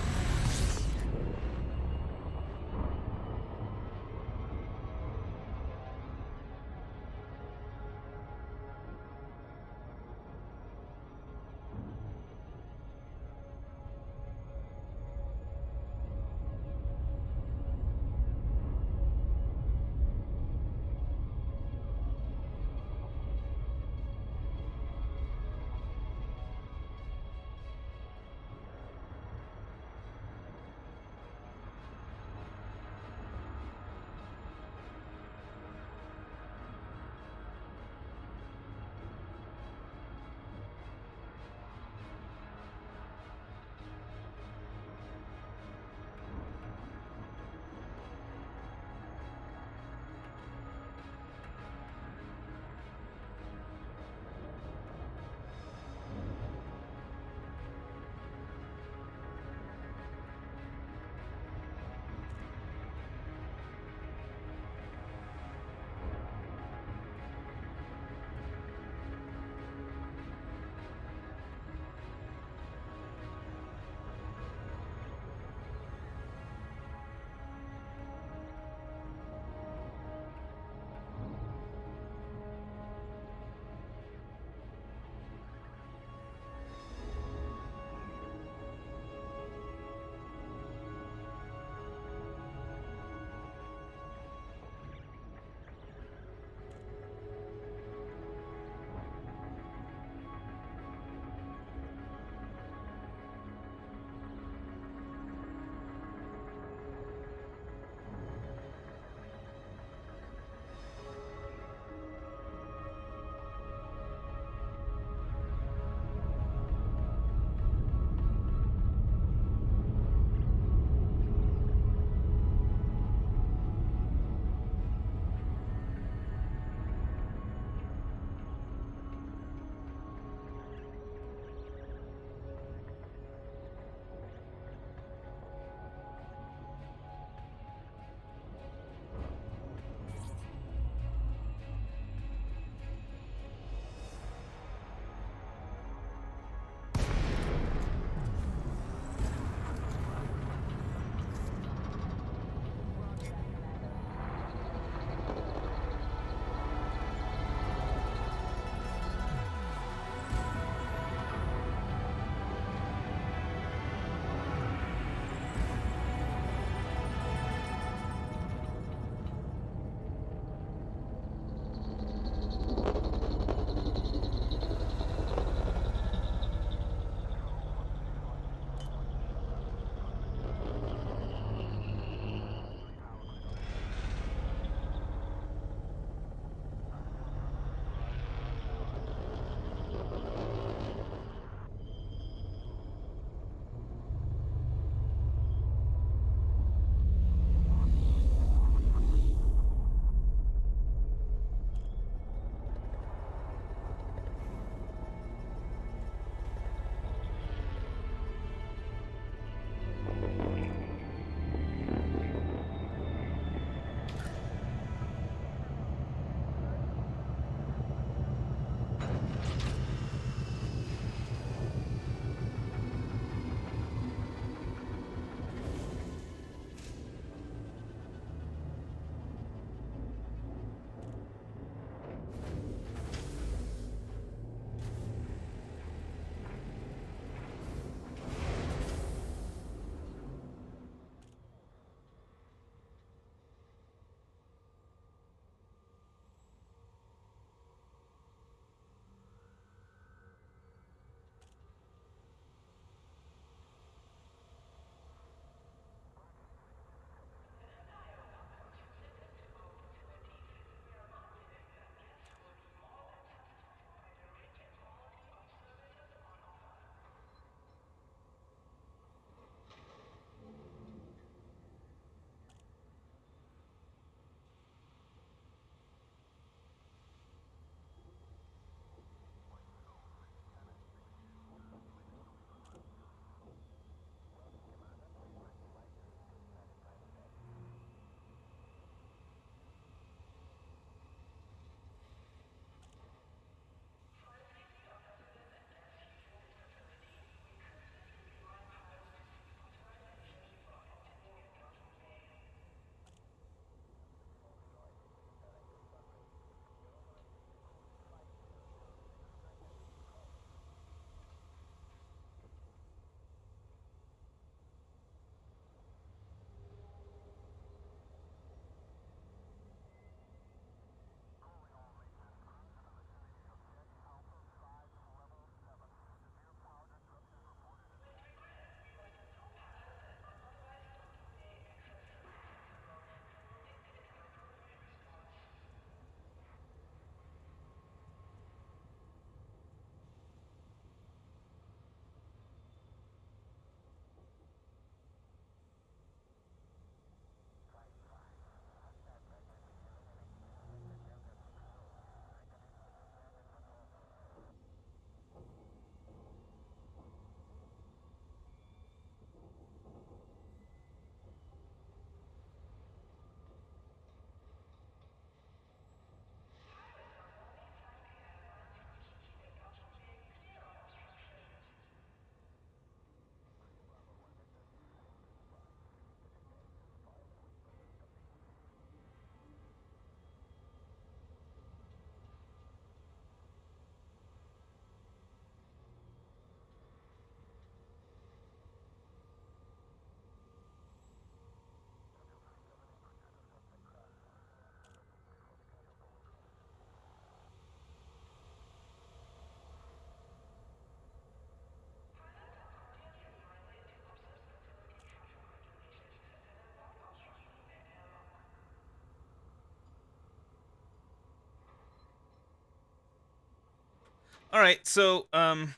All right, so it's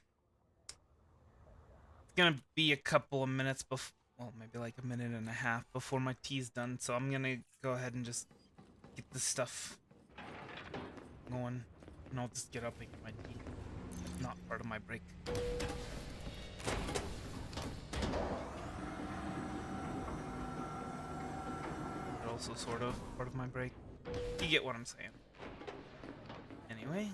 gonna be a couple of minutes before, well, maybe like a minute and a half before my tea's done. So I'm gonna go ahead and just get this stuff going, and I'll just get up and get my tea. Not part of my break. But also sort of part of my break. You get what I'm saying. Anyway.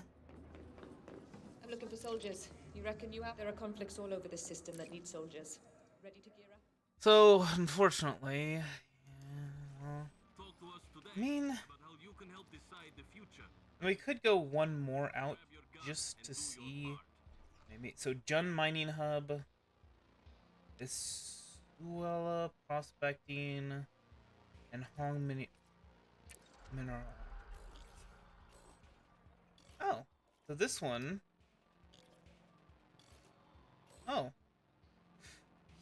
I'm looking for soldiers. You reckon you have? There are conflicts all over the system that need soldiers. Ready to gear up? So, unfortunately, yeah, well, Talk to us today I mean, about how you can help decide the future. we could go one more out Grab your gun just and to do your see. part. Maybe so. Jun Mining Hub, Isuela Prospecting, and Hong Mineral. Oh, so this one. Oh,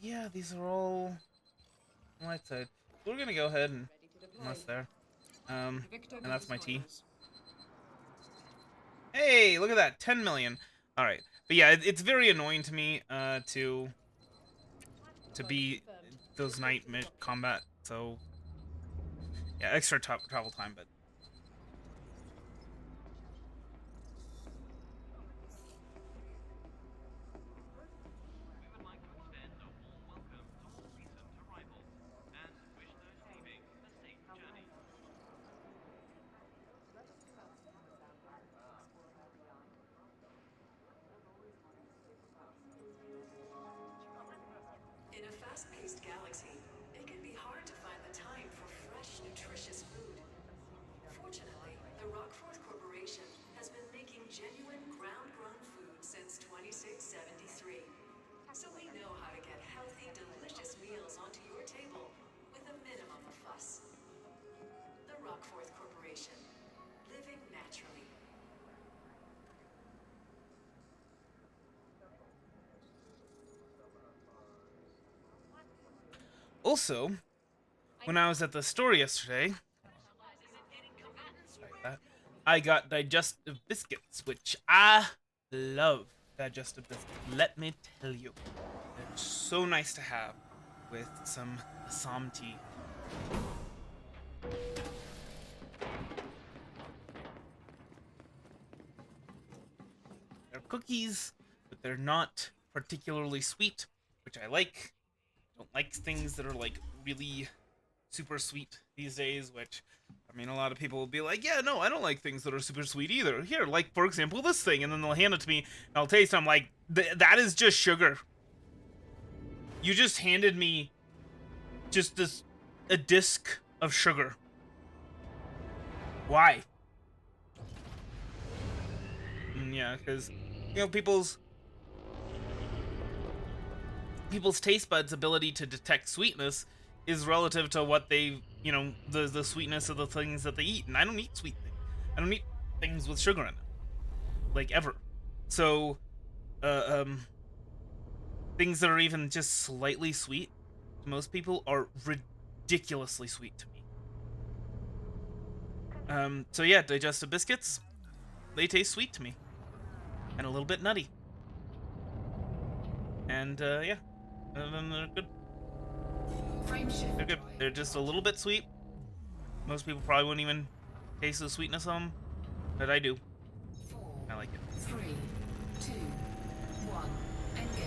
yeah, these are all light side. So we're gonna go ahead and Ready to deploy. unless there. Victor And that's goes my tea. orders. Hey, look at that, 10 million. All right, but yeah, it's very annoying to me to Target be confirmed. those Report night to the doctor. combat. So yeah, extra travel time, but We would like to extend a warm welcome to all recent arrivals and wish those leaving a safe journey. In a fast-paced galaxy, it can be hard to find the time for fresh, nutritious food. Fortunately, the Rockforth Corporation has been making genuine ground-grown food since 2673. So we know how to get healthy, delicious meals onto your table with a minimum of fuss. The Rockforth Corporation. Living naturally. also when I was at the store yesterday, sorry about that, I got digestive biscuits, which I love. Digestive biscuits. Let me tell you, they're so nice to have with some Assam tea. They're cookies, but they're not particularly sweet, which I like. Don't like things that are like really super sweet these days, which I mean a lot of people will be like, yeah, no, I don't like things that are super sweet either. Here, like for example this thing, and then they'll hand it to me and I'll taste it. I'm like, that is just sugar. You just handed me just a disc of sugar. Why? Yeah, because you know people's taste buds ability to detect sweetness is relative to what they, you know, the sweetness of the things that they eat. And I don't eat sweet things. I don't eat things with sugar in it, like ever. So, things that are even just slightly sweet to most people are ridiculously sweet to me. So yeah, digestive biscuits, they taste sweet to me, and a little bit nutty. And yeah, they're good. They're good. They're just a little bit sweet. Most people probably wouldn't even taste the sweetness of them, but I do. I like it. 3, 2, 1. Engage.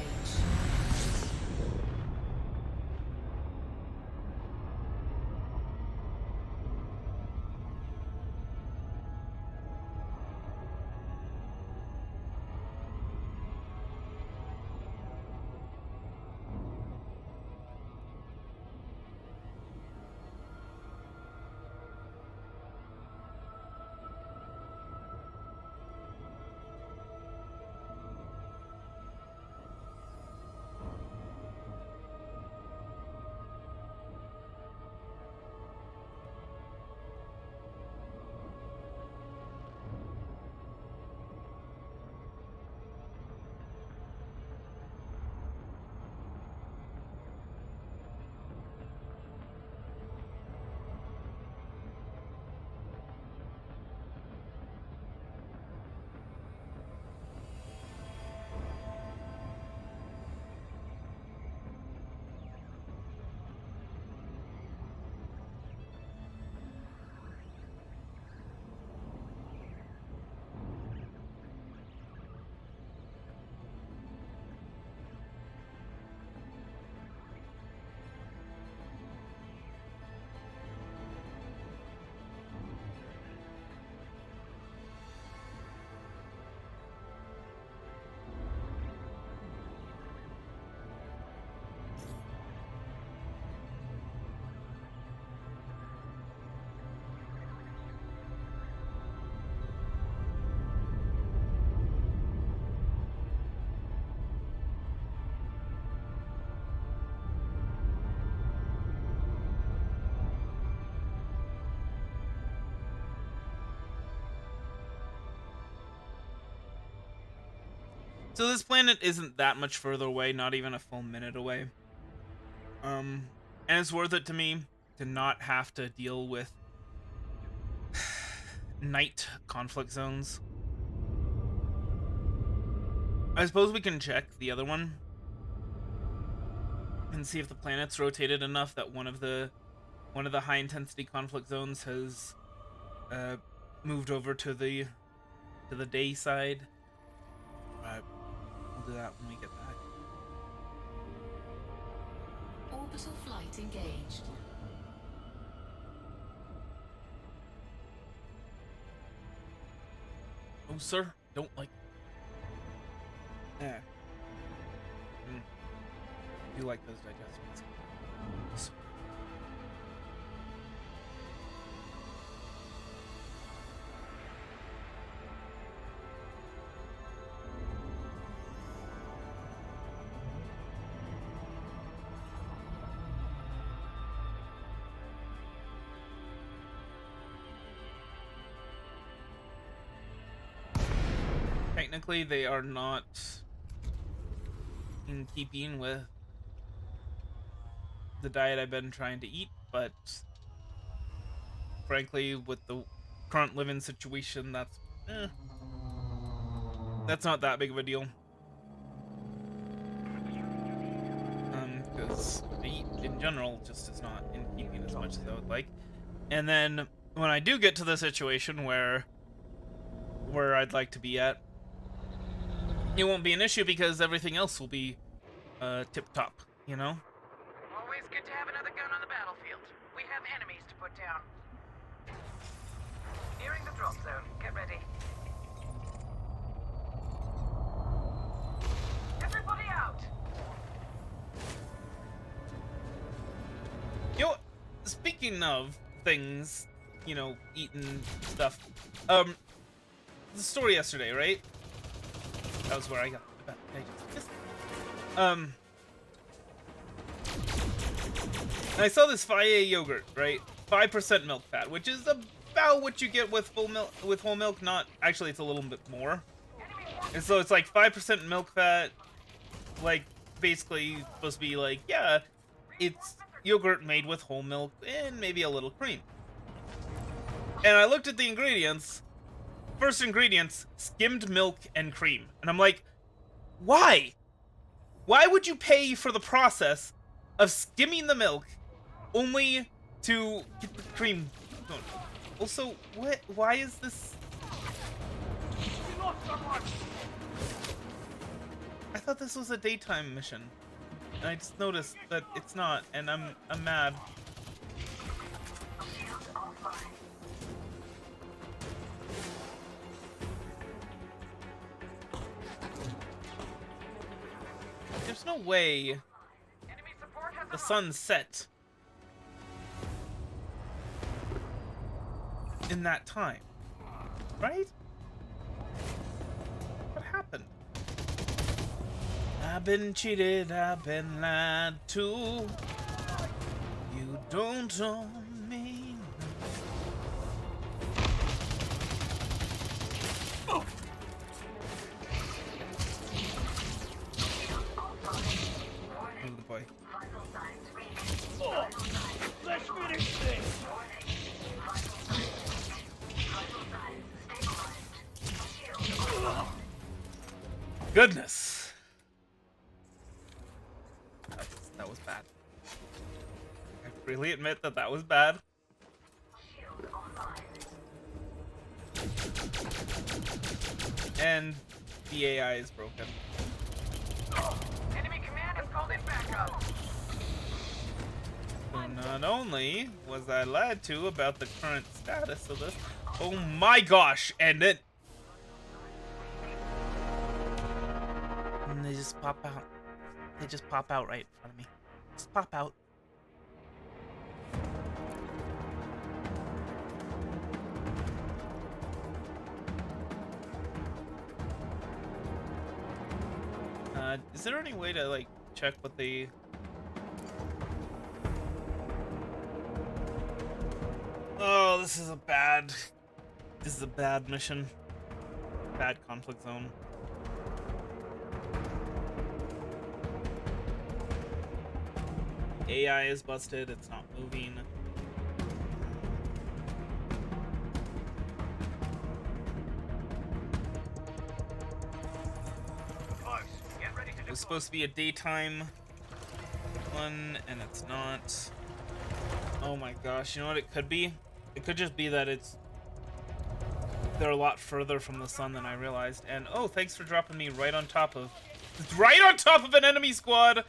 So this planet isn't that much further away, not even a full minute away. And it's worth it to me to not have to deal with night conflict zones. I suppose we can check the other one and see if the planet's rotated enough that one of the high intensity conflict zones has moved over to the day side. We'll do that when we get back. Orbital flight engaged. Oh, sir, don't like. Yeah. Do like those digestibles. So- Technically, they are not in keeping with the diet I've been trying to eat, but frankly, with the current living situation, that's not that big of a deal. Because I eat in general just is not in keeping as much as I would like. And then when I do get to the situation where I'd like to be at, it won't be an issue because everything else will be tip top, you know? Always good to have another gun on the battlefield. We have enemies to put down. Nearing the drop zone. Get ready. Everybody out! You know, speaking of things, you know, eating stuff, the story yesterday, right? That was where I got the best. I saw this Faye yogurt, right? 5% milk fat, which is about what you get with full milk, with whole milk. Not actually, it's a little bit more. And so it's like 5% milk fat, like basically supposed to be like, yeah, it's yogurt made with whole milk and maybe a little cream. And I looked at the ingredients. First ingredients, skimmed milk and cream. And I'm like, why? Why would you pay for the process of skimming the milk only to get the cream going? Also, what? Why is this? I thought this was a daytime mission. And I just noticed that it's not, and I'm mad. There's no way Enemy support has the sun set in that time, right? What happened? I've been cheated, I've been lied to. You don't own me. Oh boy. Let's finish this! Goodness. That was bad. I freely admit that was bad. And the AI is broken. enemy command has called in backup. So not only was I lied to about the current status of this, oh my gosh, and then and they just pop out. They just pop out right in front of me. Just pop out. Is there any way to like check what they? Oh, this is a bad mission. Bad conflict zone. AI is busted. It's not moving. Close. Get ready to It was deploy. supposed to be a daytime one, and it's not. Oh my gosh, you know what it could be? It could just be that they're a lot further from the sun than I realized. And oh, thanks for dropping me right on top of an enemy squad.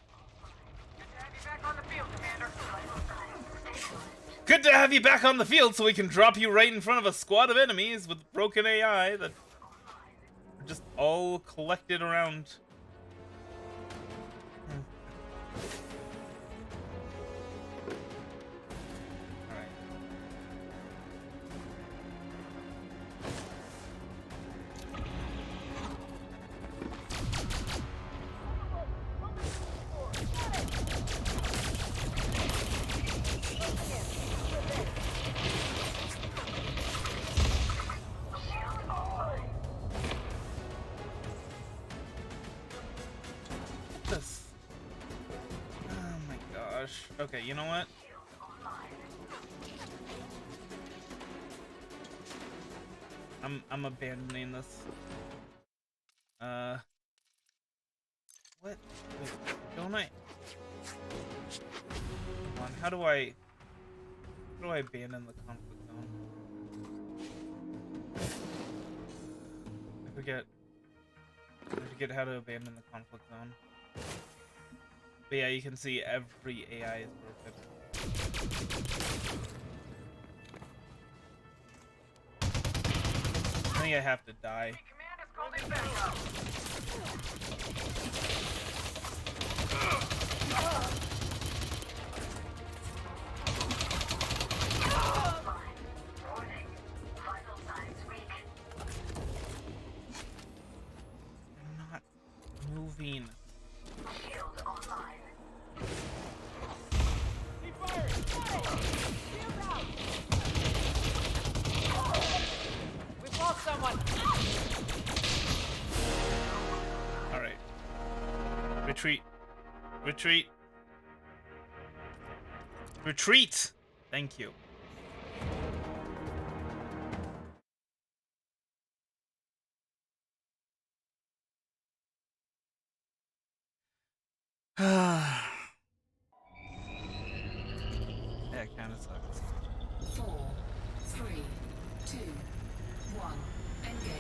Good to have you back on the field so we can drop you right in front of a squad of enemies with broken AI that are just all collected around. Alright. This. Oh my gosh. Okay, you know what? I'm abandoning this. What? Wait, don't I? Come on, how do I abandon the conflict zone? I forget how to abandon the conflict zone. But yeah, you can see every AI is broken. I think I have to die. I'm not moving. We've lost someone. All right. Retreat. Retreat. Retreat. Thank you. That kind of sucks. 4, 3, 2, 1. Engage.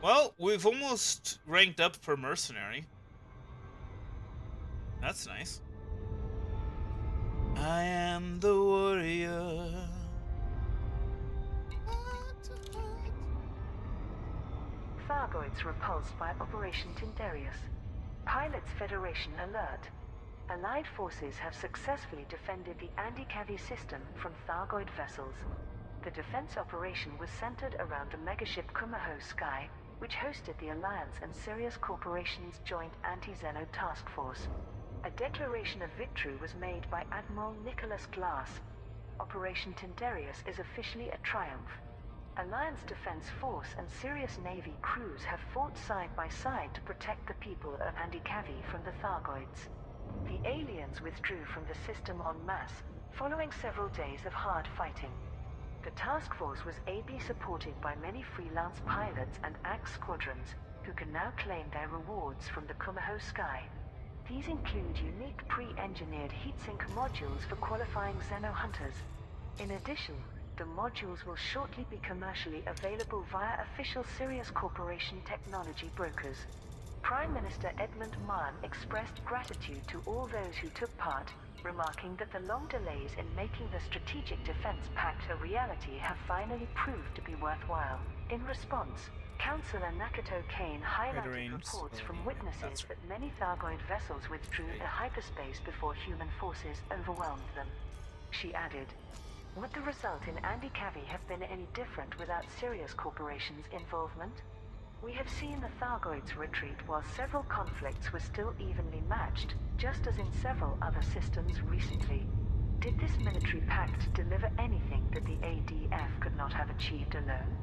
Well, we've almost ranked up for mercenary. That's nice. I am the warrior. Thargoids repulsed by Operation Tindarius. Pilots Federation alert. Allied forces have successfully defended the Andikavi system from Thargoid vessels. The defense operation was centered around the megaship Kumaho Sky, which hosted the Alliance and Sirius Corporation's joint anti-Xeno task force. A declaration of victory was made by Admiral Nicholas Glass. Operation Tindarius is officially a triumph. Alliance Defense Force and Sirius Navy crews have fought side by side to protect the people of Andikavi from the Thargoids. The aliens withdrew from the system en masse, following several days of hard fighting. The task force was ably supported by many freelance pilots and AX squadrons, who can now claim their rewards from the Kumaho Sky. These include unique pre-engineered heatsink modules for qualifying Xeno hunters. In addition, the modules will shortly be commercially available via official Sirius Corporation technology brokers. Prime Minister Edmund Mahon expressed gratitude to all those who took part, remarking that the long delays in making the Strategic Defense Pact a reality have finally proved to be worthwhile. In response, Councillor Nakato Kane highlighted range reports from stability. witnesses That's right. that many Thargoid vessels withdrew Okay. to hyperspace before human forces overwhelmed them. She added, "Would the result in Andy-Cavi have been any different without Sirius Corporation's involvement? We have seen the Thargoids retreat while several conflicts were still evenly matched, just as in several other systems recently. Did this military pact deliver anything that the ADF could not have achieved alone?"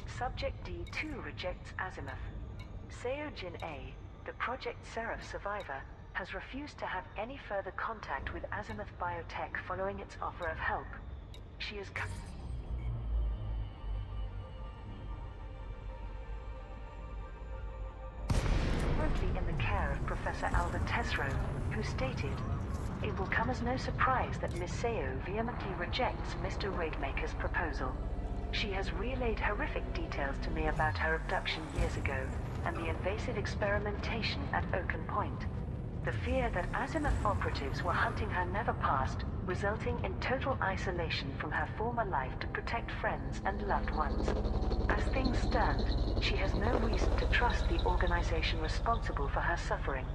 Subject D2 rejects azimuth. Seojin A, the Project Seraph survivor, has refused to have any further contact with Azimuth Biotech following its offer of help. She is currently in the care of Professor Albert Tesro, who stated, "It will come as no surprise that Miss Seo vehemently rejects Mr. Raidmaker's proposal. She has relayed horrific details to me about her abduction years ago and the invasive experimentation at Oaken Point. The fear that Azimuth operatives were hunting her never passed, resulting in total isolation from her former life to protect friends and loved ones. As things stand, she has no reason to trust the organization responsible for her suffering.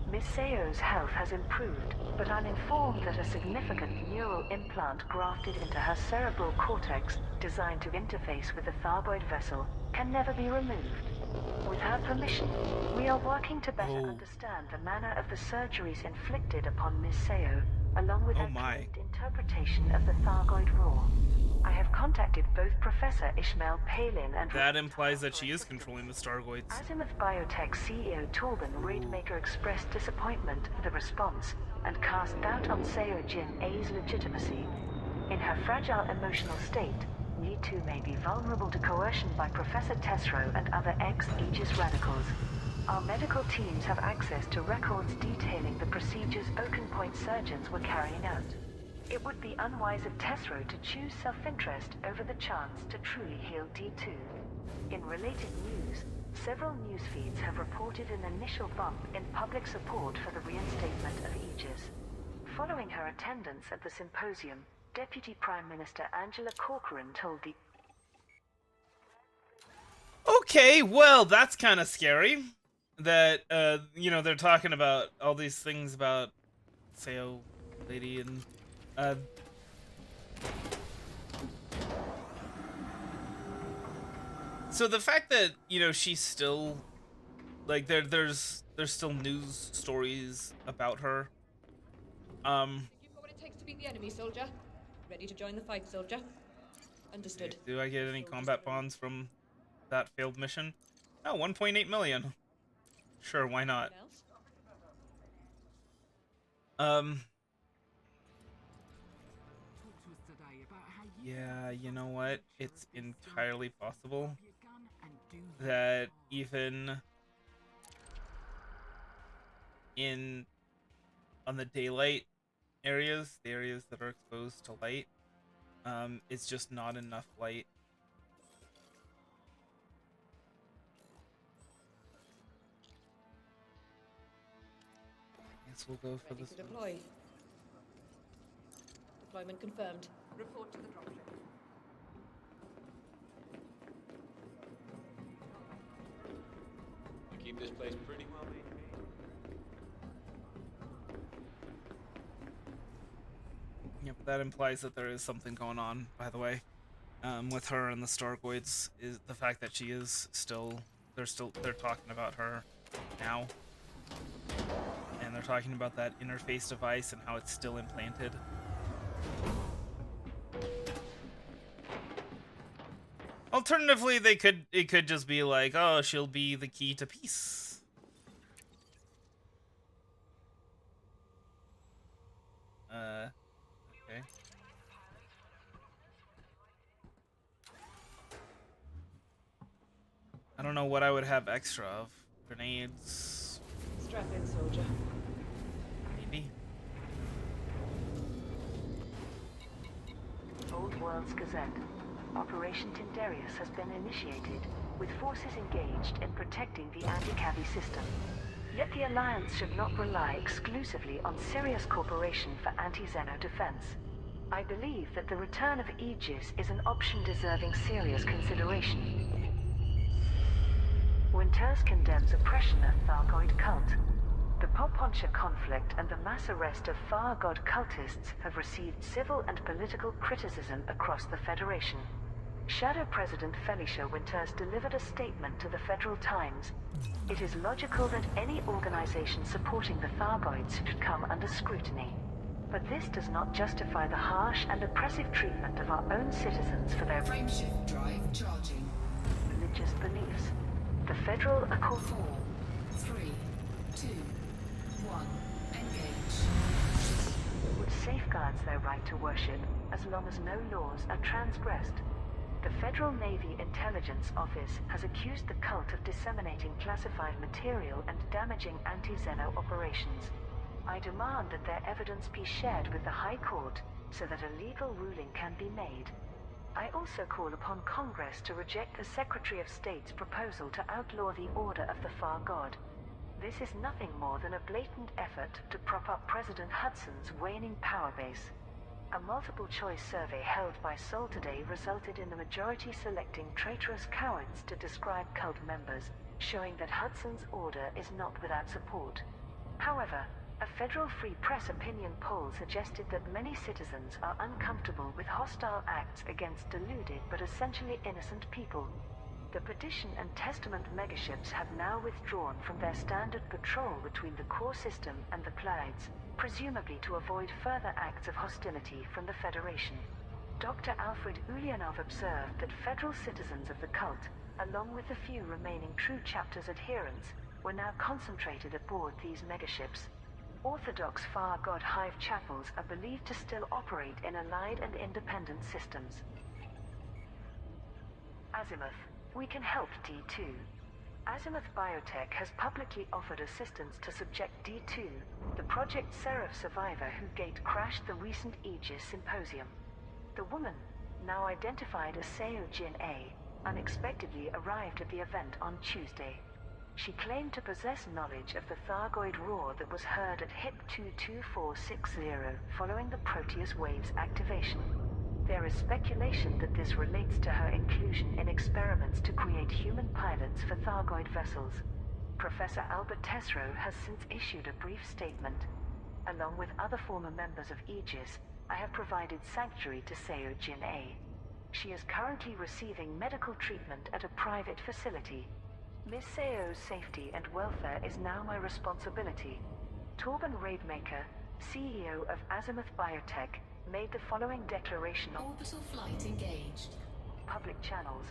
Miss Seo's health has improved, but I'm informed that a significant neural implant grafted into her cerebral cortex, designed to interface with the Thargoid vessel, can never be removed. With her permission, we are working to better understand the manner of the surgeries inflicted upon Miss Seo, along with her trained interpretation of the Thargoid Raw. I have contacted both Professor Ishmael Palin and... That implies that she is controlling the Stargoids. Azimuth Biotech CEO Torben Raidmaker expressed disappointment with the response and cast doubt on Seojin A's legitimacy. In her fragile emotional state, Yi2 may be vulnerable to coercion by Professor Tesro and other ex-Aegis radicals. Our medical teams have access to records detailing the procedures Oaken Point surgeons were carrying out. It would be unwise of Tesro to choose self-interest over the chance to truly heal D2. In related news, several news feeds have reported an initial bump in public support for the reinstatement of Aegis. Following her attendance at the symposium, Deputy Prime Minister Angela Corcoran told the... Okay, well, that's kind of scary. That, you know, they're talking about all these things about Seo lady and, so the fact that, you know, she's still, like, there's still news stories about her. You've got what it takes to beat the enemy, soldier. Ready to join the fight, soldier. Understood. Do I get any combat bonds from that failed mission? Oh, 1.8 million. Sure, why not? Yeah, you know what? It's entirely possible that even on the daylight areas, the areas that are exposed to light, it's just not enough light. I guess we'll go for this one. Deploy. Deployment confirmed. Report to the dropship. We keep this place pretty well maintained. Yep, that implies that there is something going on, by the way, with her and the Stargoids. Is the fact that she is still, they're talking about her now, and they're talking about that interface device and how it's still implanted. Alternatively, it could just be like, oh, she'll be the key to peace. Okay. I don't know what I would have extra of. Grenades. Strap in, soldier. Maybe. Old World's Gazette. Operation Tindarius has been initiated, with forces engaged in protecting the Andy-Cavi system. Yet the Alliance should not rely exclusively on Sirius Corporation for anti-Xeno defense. I believe that the return of Aegis is an option deserving serious consideration. Winters condemns oppression of Thargoid cult. The Poponcha conflict and the mass arrest of Thargod cultists have received civil and political criticism across the Federation. Shadow President Felicia Winters delivered a statement to the Federal Times. It is logical that any organization supporting the Thargoids should come under scrutiny. But this does not justify the harsh and oppressive treatment of our own citizens for their Frameshift drive charging. religious beliefs. The Federal Accord 4, 3, 2, 1. Engage. which safeguards their right to worship as long as no laws are transgressed. The Federal Navy Intelligence Office has accused the cult of disseminating classified material and damaging anti-Xeno operations. I demand that their evidence be shared with the High Court so that a legal ruling can be made. I also call upon Congress to reject the Secretary of State's proposal to outlaw the Order of the Far God. This is nothing more than a blatant effort to prop up President Hudson's waning power base. A multiple-choice survey held by Sol today resulted in the majority selecting traitorous cowards to describe cult members, showing that Hudson's order is not without support. However, a federal free press opinion poll suggested that many citizens are uncomfortable with hostile acts against deluded but essentially innocent people. The Petition and Testament megaships have now withdrawn from their standard patrol between the core system and the Pleiades, presumably to avoid further acts of hostility from the Federation. Dr. Alfred Ulyanov observed that federal citizens of the cult, along with the few remaining True Chapter's adherents, were now concentrated aboard these megaships. Orthodox Far God Hive chapels are believed to still operate in allied and independent systems. Azimuth, we can help D2. Azimuth Biotech has publicly offered assistance to subject D2, the Project Seraph survivor who gate-crashed the recent Aegis symposium. The woman, now identified as Seo Jin A, unexpectedly arrived at the event on Tuesday. She claimed to possess knowledge of the Thargoid roar that was heard at HIP 22460 following the Proteus wave's activation. There is speculation that this relates to her inclusion in experiments to create human pilots for Thargoid vessels. Professor Albert Tesreau has since issued a brief statement. Along with other former members of Aegis, I have provided sanctuary to Seo Jin A. She is currently receiving medical treatment at a private facility. Miss Seo's safety and welfare is now my responsibility. Torben Raidmaker, CEO of Azimuth Biotech, made the following declaration on Orbital flight engaged. public channels.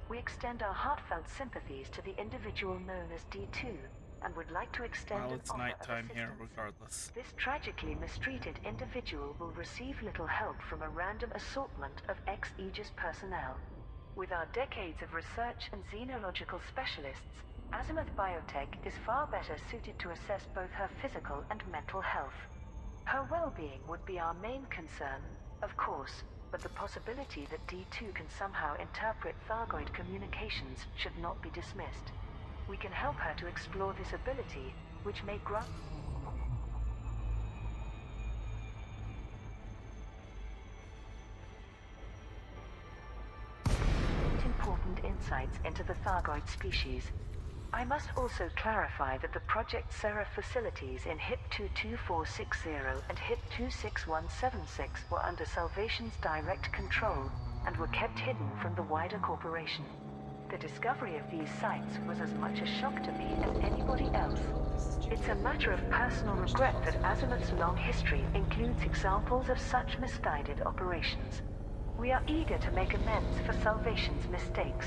We extend our heartfelt sympathies to the individual known as D2 and would like to extend Well, an it's offer of nighttime here assistance. regardless. This tragically mistreated individual will receive little help from a random assortment of ex-Aegis personnel. With our decades of research and xenological specialists, Azimuth Biotech is far better suited to assess both her physical and mental health. Her well-being would be our main concern, of course, but the possibility that D2 can somehow interpret Thargoid communications should not be dismissed. We can help her to explore this ability, which may grant important insights into the Thargoid species. I must also clarify that the Project Seraph facilities in HIP 22460 and HIP 26176 were under Salvation's direct control and were kept hidden from the wider corporation. The discovery of these sites was as much a shock to me as anybody else. It's a matter of personal regret that Azimuth's long history includes examples of such misguided operations. We are eager to make amends for Salvation's mistakes.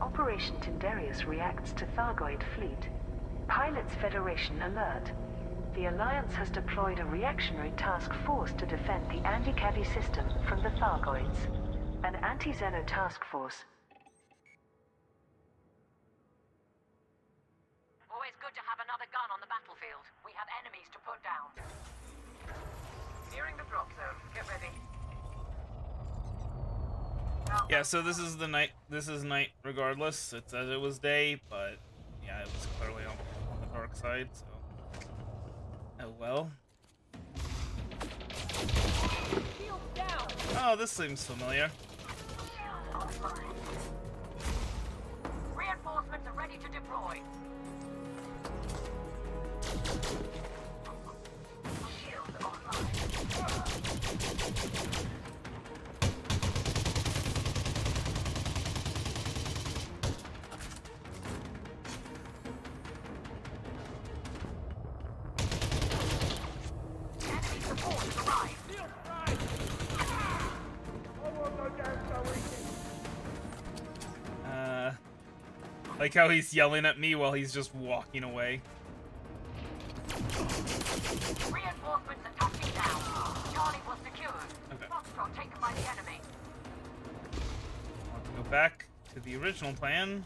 Operation Tindarius reacts to Thargoid fleet. Pilots Federation alert. The Alliance has deployed a reactionary task force to defend the Andikavi system from the Thargoids. An anti-Xeno task force. Always good to have another gun on the battlefield. We have enemies to put down. Nearing the drop zone. Get ready. Yeah, so this is the night. This is night regardless. It says it was day, but yeah, it was clearly on the dark side. So, oh well. Oh, this seems familiar. Reinforcements are ready to deploy. Shields online. Enemy support has arrived. Like how he's yelling at me while he's just walking away. Reinforcements are touching down. Charlie was secured. Okay. Foxtrot taken by the enemy. Go back to the original plan.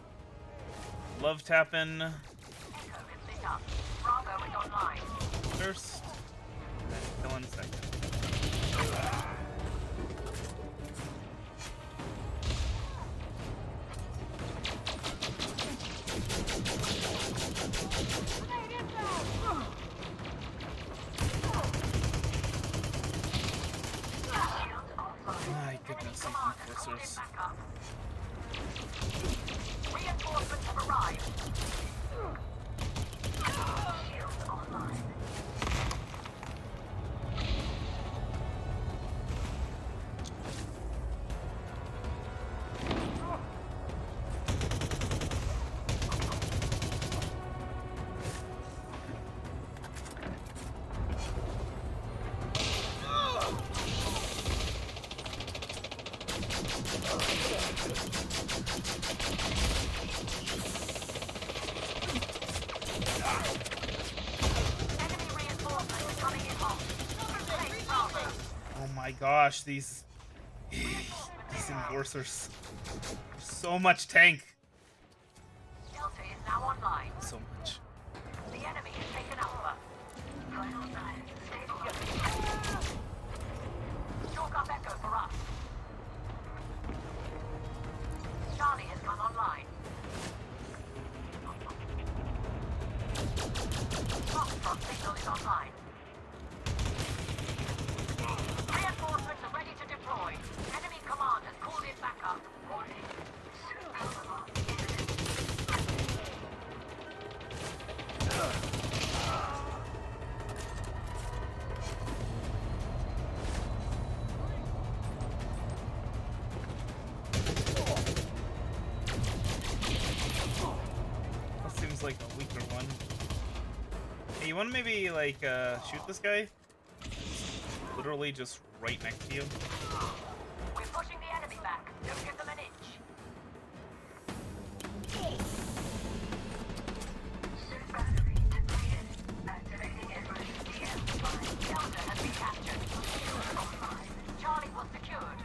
Love tapping Echo is lit up. Bravo is online. first, then killing second. My goodness, these enforcers. Backup. Reinforcements have arrived. Shields online. Enemy reinforcements are coming in hot. Take Bravo. Oh my gosh, these enforcers. So much tank. Delta is now online. So much. The enemy has taken Alpha. Final sign. Stabilize. Chalk up Echo for us. Charlie has come online. Foxtrot signal is online. Reinforcements are ready to deploy. Enemy command has called in backup. Warning. That seems like a weaker one. Hey, you want to maybe like shoot this guy? Literally just right next to you. We're pushing the enemy back. Don't give them an inch. Delta has been captured. Charlie was secured.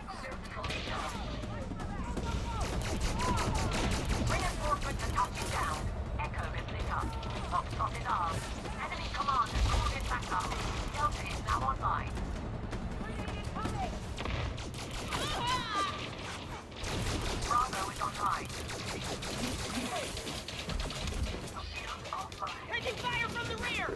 Reinforcements are touching down. Echo is lit up. Foxtrot is ours. Enemy command has called in backup. Delta is now online. Bravo is online. Taking fire from the rear!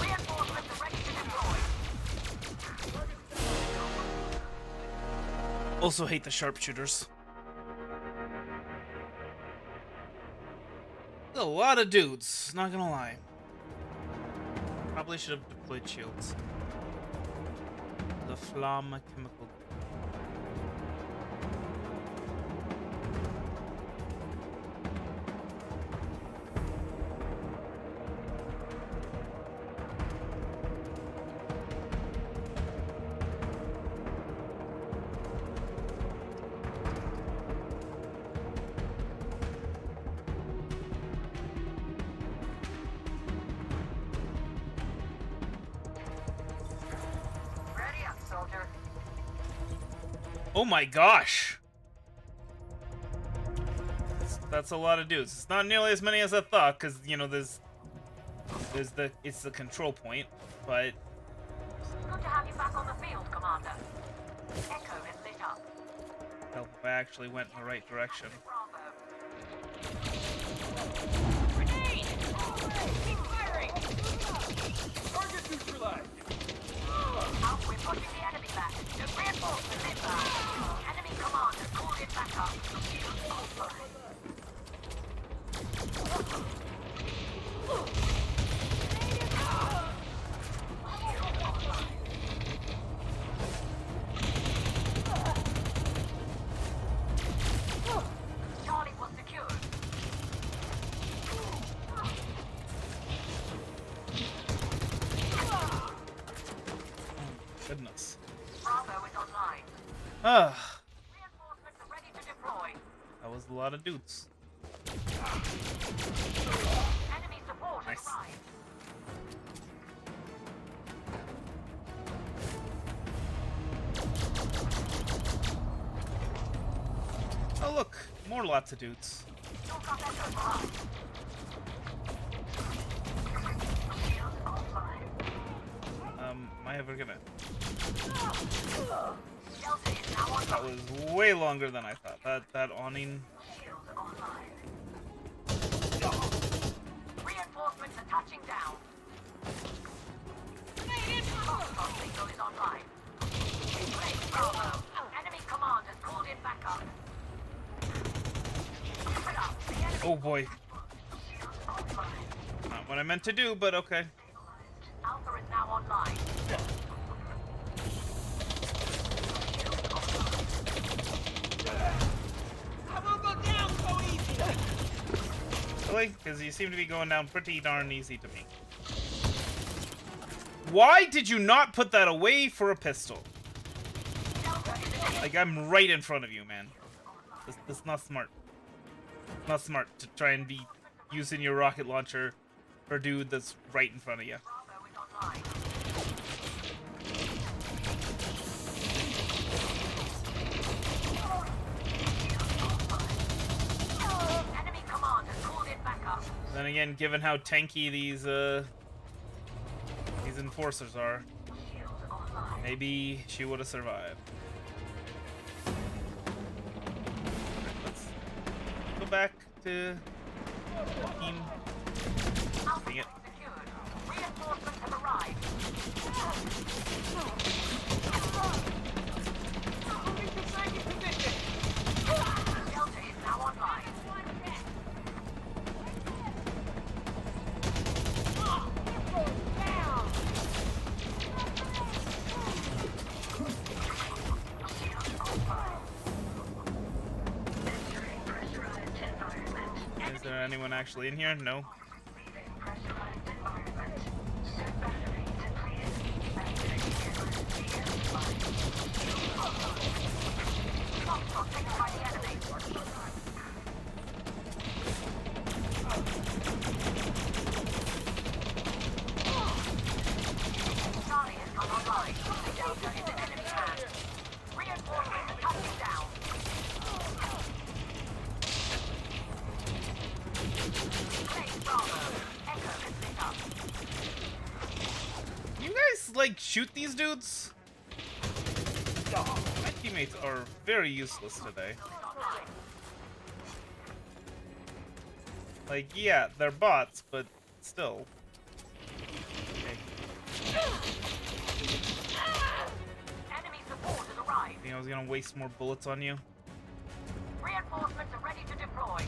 Reinforcements are ready to deploy. Also hate the sharpshooters. A lot of dudes, not gonna lie. Probably should have deployed shields. The Flamme chemical. Ready up, soldier. Oh my gosh! That's a lot of dudes. It's not nearly as many as I thought, because you know it's the control point, but Good to have you back on the field, Commander. Echo is help if I actually went in the right direction. Grenade! Keep firing! Target neutralized! We're pushing the enemy back. The reinforcements inbound. Enemy commander called in back up. Shields offline. Charlie was secured. Goodness. Bravo is online. Ah, Reinforcements are ready to deploy. that was a lot of dudes. Enemy support has Nice. arrived. Oh look, more lots of dudes. Look up Echo's arrived. Shields offline. Am I ever gonna? Delta is now online. That was way longer than I thought. That awning. Shields online. Reinforcements are touching down. Foxtrot signal is online. Replace Bravo. Enemy commanders called in backup. Keep it up. The enemy Oh boy, shields offline. not what I meant to do, but okay. Alpha is now online. I won't go down so easy! Really? Because you seem to be going down pretty darn easy to me. Why did you not put that away for a pistol? Like, I'm right in front of you, man. That's not smart. It's not smart to try and be using your rocket launcher for a dude that's right in front of you. Bravo is online. Enemy commanders called in backup. Then again, given how tanky these enforcers are, Shields online. maybe she would have survived. Let's go back to the team. Alpha Dang it. secured. Reinforcements have arrived. Moving to striking position! Delta is now online. Is there anyone actually in here? No. Foxtrot taken by the enemy. Charlie has come online. Delta is in enemy hands. Reinforcements are touching down. Place Bravo. Echo has lit up. You guys, like, shoot these dudes? My teammates are very useless today. Like, yeah, they're bots, but still. Okay. Enemy support has arrived. Think I was gonna waste more bullets on you? Reinforcements are ready to deploy.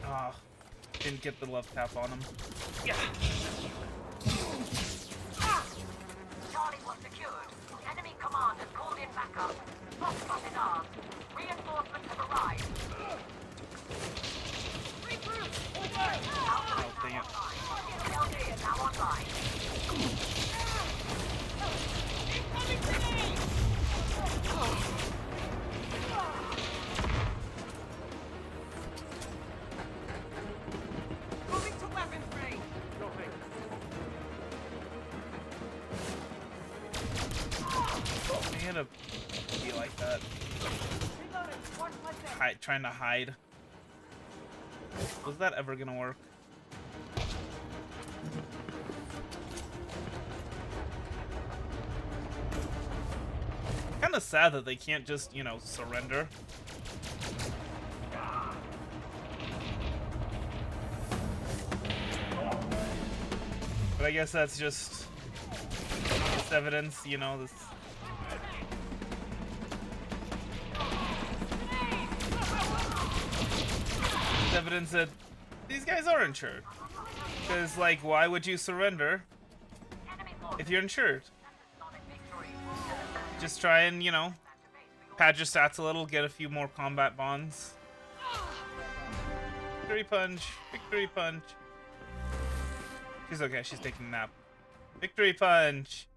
Ah, didn't get the love tap on him. Charlie was secured. Enemy commanders called in backup. Foxtrot is ours. Reinforcements have arrived. Oh, dang it. Delta is now online. Incoming grenade! Moving to weapons range! that. Trying to hide. Was that ever gonna work? Kind of sad that they can't just, you know, surrender. But I guess that's just this evidence, you know, this. Evidence that these guys are insured. Because, like, why would you surrender if you're insured? Just try and, you know, pad your stats a little, get a few more combat bonds. Victory punch, victory punch. She's okay, she's taking a nap. Victory punch,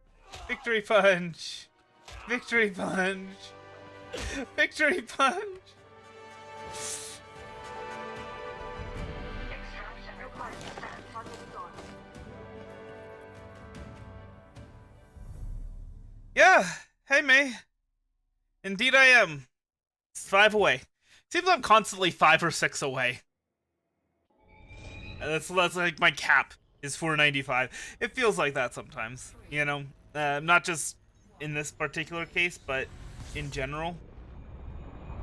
victory punch, victory punch, victory punch. Yeah, hey May. Indeed I am. It's 5 away. Seems I'm constantly 5 or 6 away. That's like my cap is 495. It feels like that sometimes, you know? Not just in this particular case, but in general.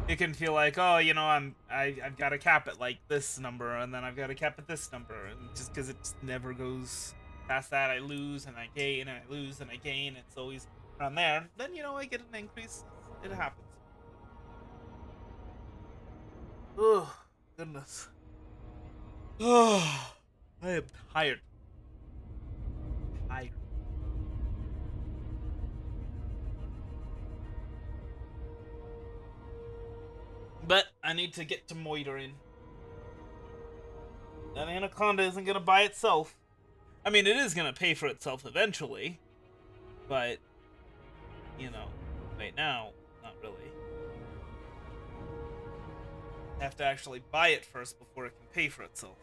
It can feel like, oh, you know, I've got a cap at like this number, and then I've got a cap at this number, and just because it just never goes past that, I lose and I gain, and I lose and I gain. It's always around there. Then, you know, I get an increase. It happens. Oh, goodness. Oh, I am tired. Tired. But I need to get to moitering. That anaconda isn't gonna buy itself. I mean, it is gonna pay for itself eventually, but you know, right now, not really. Have to actually buy it first before it can pay for itself.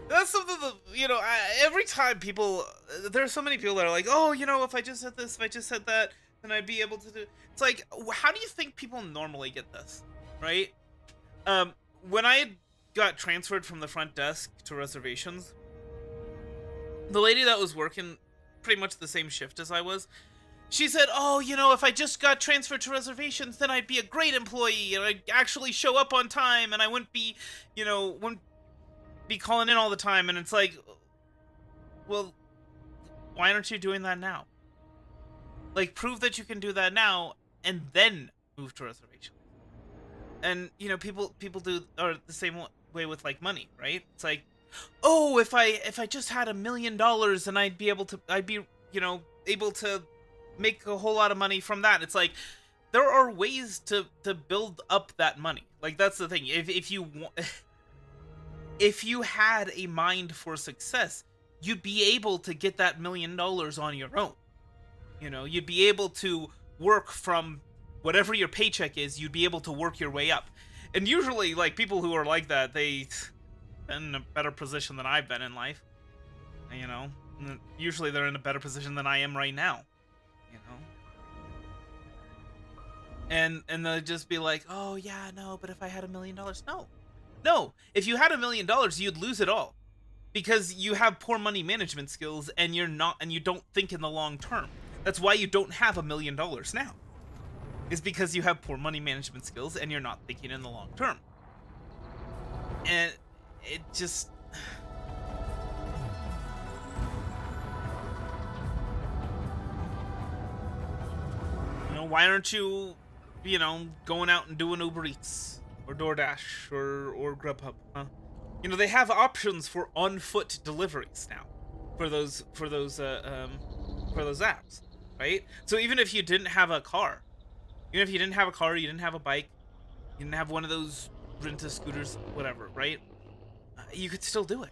That's something that, you know, every time people, there are so many people that are like, oh, you know, if I just said this, if I just said that, then I'd be able to do. It's like, how do you think people normally get this, right? When I got transferred from the front desk to reservations, the lady that was working pretty much the same shift as I was, she said, oh, you know, if I just got transferred to reservations, then I'd be a great employee, and I'd actually show up on time, and I wouldn't be, you know, wouldn't be calling in all the time. And it's like, well, why aren't you doing that now? Like, prove that you can do that now, and then move to reservations. And, you know, people do are the same way with, like, money, right? It's like, oh, if I just had $1 million, then I'd be, you know, able to make a whole lot of money from that. It's like, there are ways to build up that money. Like, that's the thing. If you had a mind for success, you'd be able to get that $1 million on your own. You know, you'd be able to work from whatever your paycheck is, you'd be able to work your way up. And usually, like, people who are like that, they've been in a better position than I've been in life. You know, usually they're in a better position than I am right now. You know? And they'll just be like, oh, yeah, no, but if I had $1 million, no. If you had $1 million, you'd lose it all. Because you have poor money management skills, and you don't think in the long term. That's why you don't have $1 million now. Is because you have poor money management skills, and you're not thinking in the long term. And it just... You know, why aren't you, you know, going out and doing Uber Eats? Or DoorDash, or Grubhub, huh? You know, they have options for on-foot deliveries now. For those apps, right? So even if you didn't have a car, you didn't have a bike, you didn't have one of those rent-a-scooters, whatever, right? You could still do it.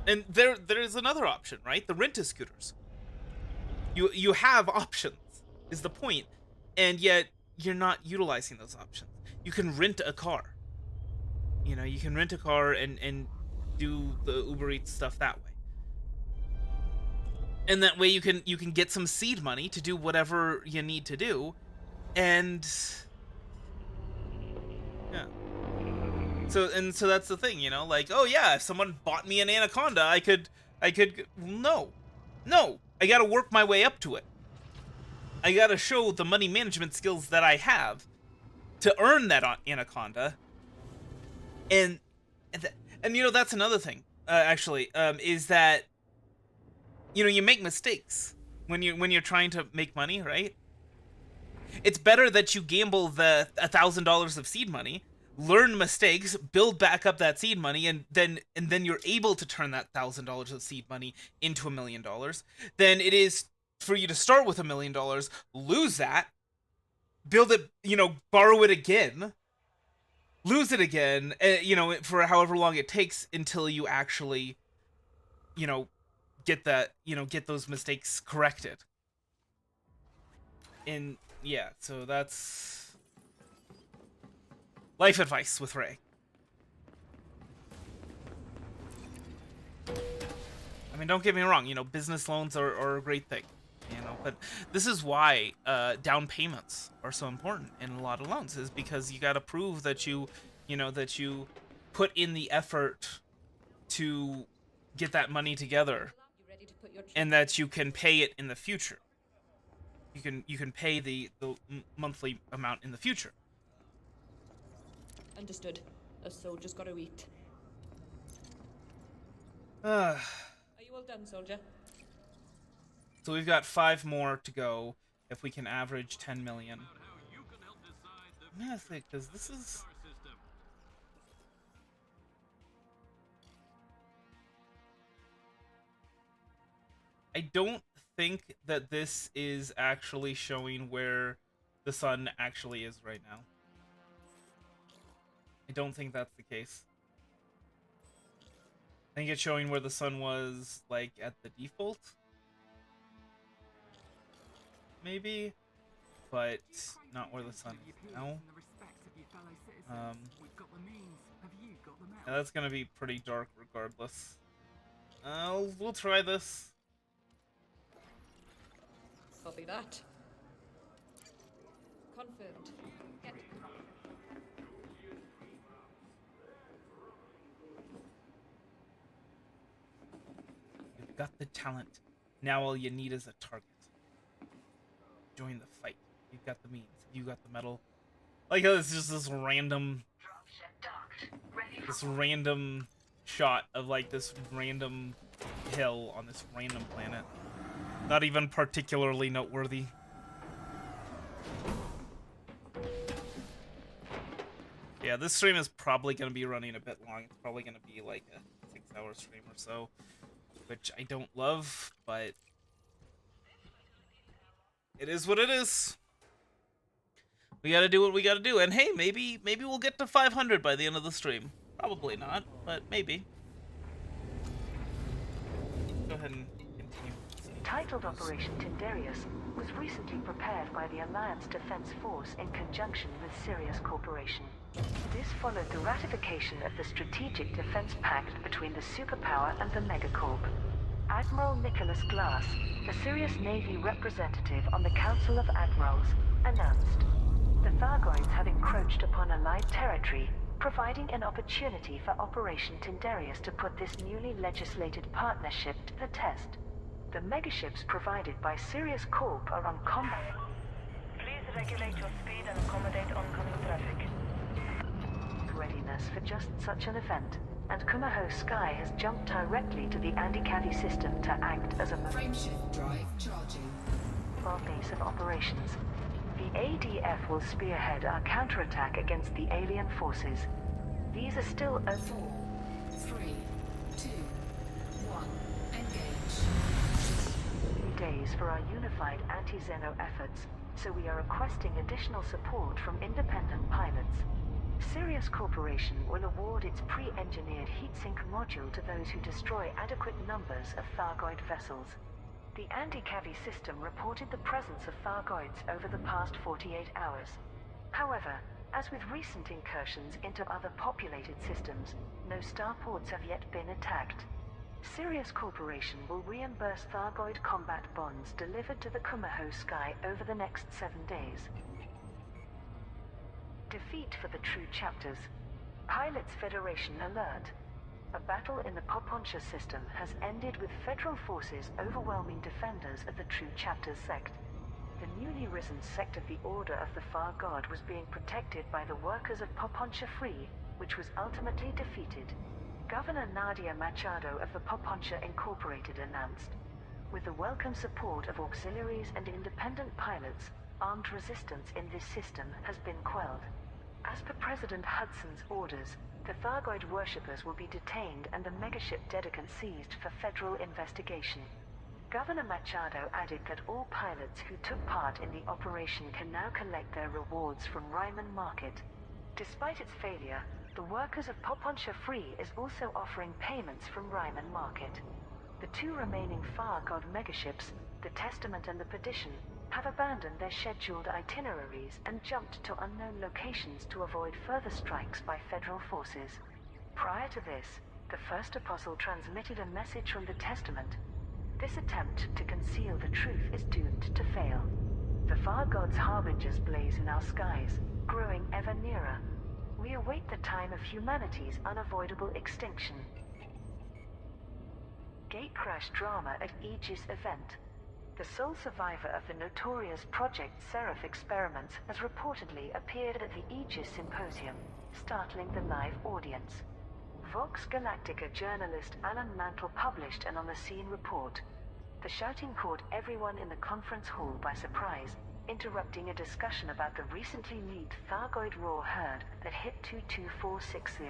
And there's another option, right? The rent-a-scooters. You have options, is the point, and yet you're not utilizing those options. You can rent a car. You know, you can rent a car and do the Uber Eats stuff that way. and that way you can get some seed money to do whatever you need to do, and yeah. So that's the thing, you know, like, oh yeah, if someone bought me an anaconda, I could no, I gotta work my way up to it. I gotta show the money management skills that I have to earn that anaconda, and and you know, that's another thing, actually, is that, you know, you make mistakes when you're trying to make money, right? It's better that you gamble the $1,000 of seed money, learn mistakes, build back up that seed money, and then you're able to turn that $1,000 of seed money into $1,000,000, than it is for you to start with $1,000,000, lose that, build it, you know, borrow it again, lose it again, you know, for however long it takes until you actually, you know, get that, you know, get those mistakes corrected. And yeah, so that's life advice with Ray. I mean, don't get me wrong, you know, business loans are a great thing, you know, but this is why down payments are so important in a lot of loans, is because you got to prove that you know, that you put in the effort to get that money together, You ready to put your and that you can pay it in the future. You can pay the monthly amount in the future. Understood. A soldier's got to eat. Uh, Are you all done, soldier? so we've got 5 more to go if we can average 10 million. Yeah, because this is... I don't think that this is actually showing where the sun actually is right now. I don't think that's the case. I think it's showing where the sun was, like, at the default. Maybe, but not where the sun is now. Yeah, that's gonna be pretty dark regardless. We'll try this. Copy that. Confirmed. Get You've got the talent. Now all you need is a target. Join the fight. You've got the means. You got the metal. Like how it's just this random shot of like this random hill on this random planet. Not even particularly noteworthy. Yeah, this stream is probably going to be running a bit long. It's probably going to be like a 6-hour stream or so, which I don't love, but it is what it is. We got to do what we got to do, and hey, maybe we'll get to 500 by the end of the stream. Probably not, but maybe. Go ahead and continue. Titled Operation Tindarius was recently prepared by the Alliance Defense Force in conjunction with Sirius Corporation. This followed the ratification of the Strategic Defense Pact between the superpower and the Megacorp. Admiral Nicholas Glass, the Sirius Navy representative on the Council of Admirals, announced the Thargoids have encroached upon Allied territory, providing an opportunity for Operation Tindarius to put this newly legislated partnership to the test. The megaships provided by Sirius Corp are on combat. Please regulate your speed and accommodate oncoming traffic. Readiness for just such an event, and Kumaho Sky has jumped directly to the Andikavi system to act as a Frameshift drive charging. our base of operations. The ADF will spearhead our counterattack against the alien forces. These are still 4, 3, 2, 1. Engage. days for our unified anti-Xeno efforts, so we are requesting additional support from independent pilots. Sirius Corporation will award its pre-engineered heat-sink module to those who destroy adequate numbers of Thargoid vessels. The Andikavi system reported the presence of Thargoids over the past 48 hours. However, as with recent incursions into other populated systems, no starports have yet been attacked. Sirius Corporation will reimburse Thargoid combat bonds delivered to the Kumaho sky over the next 7 days. Defeat for the True Chapters. Pilots Federation alert. A battle in the Poponcha system has ended with Federal forces overwhelming defenders of the True Chapters sect. The newly risen sect of the Order of the Far God was being protected by the workers of Poponcha Free, which was ultimately defeated. Governor Nadia Machado of the Poponcha Incorporated announced, with the welcome support of auxiliaries and independent pilots, armed resistance in this system has been quelled. As per President Hudson's orders, the Thargoid worshippers will be detained and the megaship Dedicant seized for federal investigation. Governor Machado added that all pilots who took part in the operation can now collect their rewards from Ryman Market. Despite its failure, the workers of Poponcha Free is also offering payments from Ryman Market. The two remaining Far God megaships, the Testament and the Perdition, have abandoned their scheduled itineraries and jumped to unknown locations to avoid further strikes by federal forces. Prior to this, the First Apostle transmitted a message from the Testament. This attempt to conceal the truth is doomed to fail. The Far God's harbingers blaze in our skies, growing ever nearer. We await the time of humanity's unavoidable extinction. Gate crash drama at Aegis event. The sole survivor of the notorious Project Seraph experiments has reportedly appeared at the Aegis Symposium, startling the live audience. Vox Galactica journalist Alan Mantle published an on-the-scene report. The shouting caught everyone in the conference hall by surprise, interrupting a discussion about the recently leaked Thargoid raw herd that hit 22460.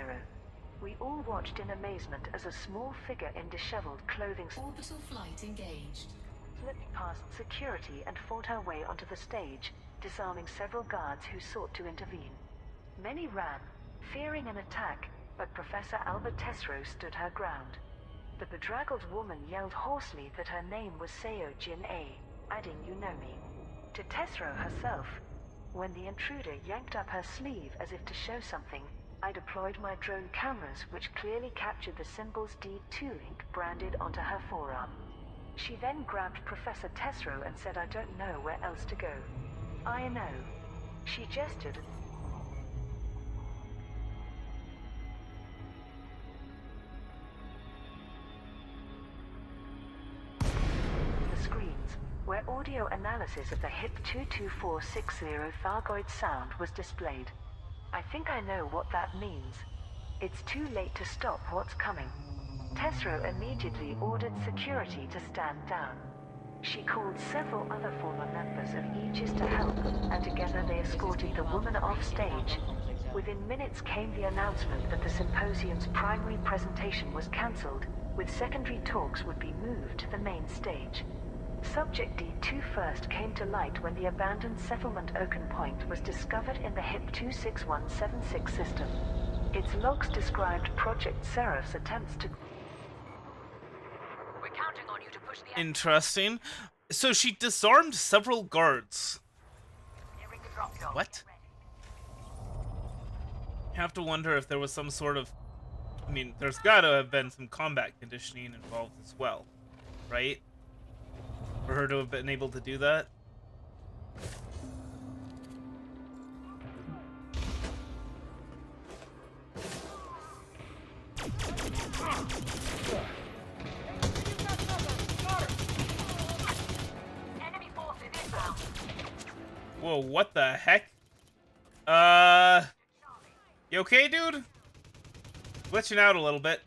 We all watched in amazement as a small figure in disheveled clothing Orbital flight engaged. slipped past security and fought her way onto the stage, disarming several guards who sought to intervene. Many ran, fearing an attack, but Professor Albert Tesro stood her ground. The bedraggled woman yelled hoarsely that her name was Seo Jin-A, adding, "You know me," to Tesro herself. When the intruder yanked up her sleeve as if to show something, I deployed my drone cameras, which clearly captured the symbols D2 ink branded onto her forearm. She then grabbed Professor Tesro and said, "I don't know where else to go." "I know." She gestured. The screens, where audio analysis of the HIP 22460 Thargoid sound was displayed. I think I know what that means. It's too late to stop what's coming. Tesro immediately ordered security to stand down. She called several other former members of Aegis to help, and together they escorted the woman off stage. Within minutes came the announcement that the symposium's primary presentation was cancelled, with secondary talks would be moved to the main stage. Subject D2 first came to light when the abandoned settlement Oaken Point was discovered in the HIP 26176 system. Its logs described Project Seraph's attempts to... We're counting on you to push the Interesting. So she disarmed several guards. Nearing the drop zone. What? Have to wonder if there was some sort of... I mean, there's got to have been some combat conditioning involved as well, right? For her to have been able to do that. Enemy forces inbound. Whoa, what the heck? You okay, dude? Glitching out a little bit.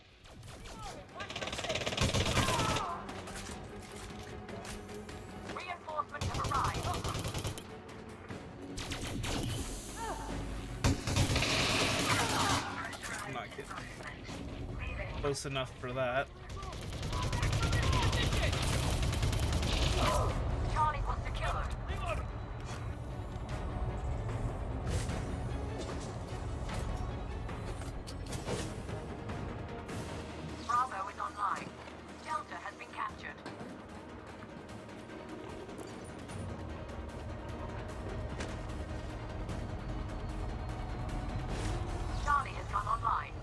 Reinforcements have arrived. I'm not getting close enough for that. Charlie was secured. Bravo is online. Delta has been captured. Charlie has gone online.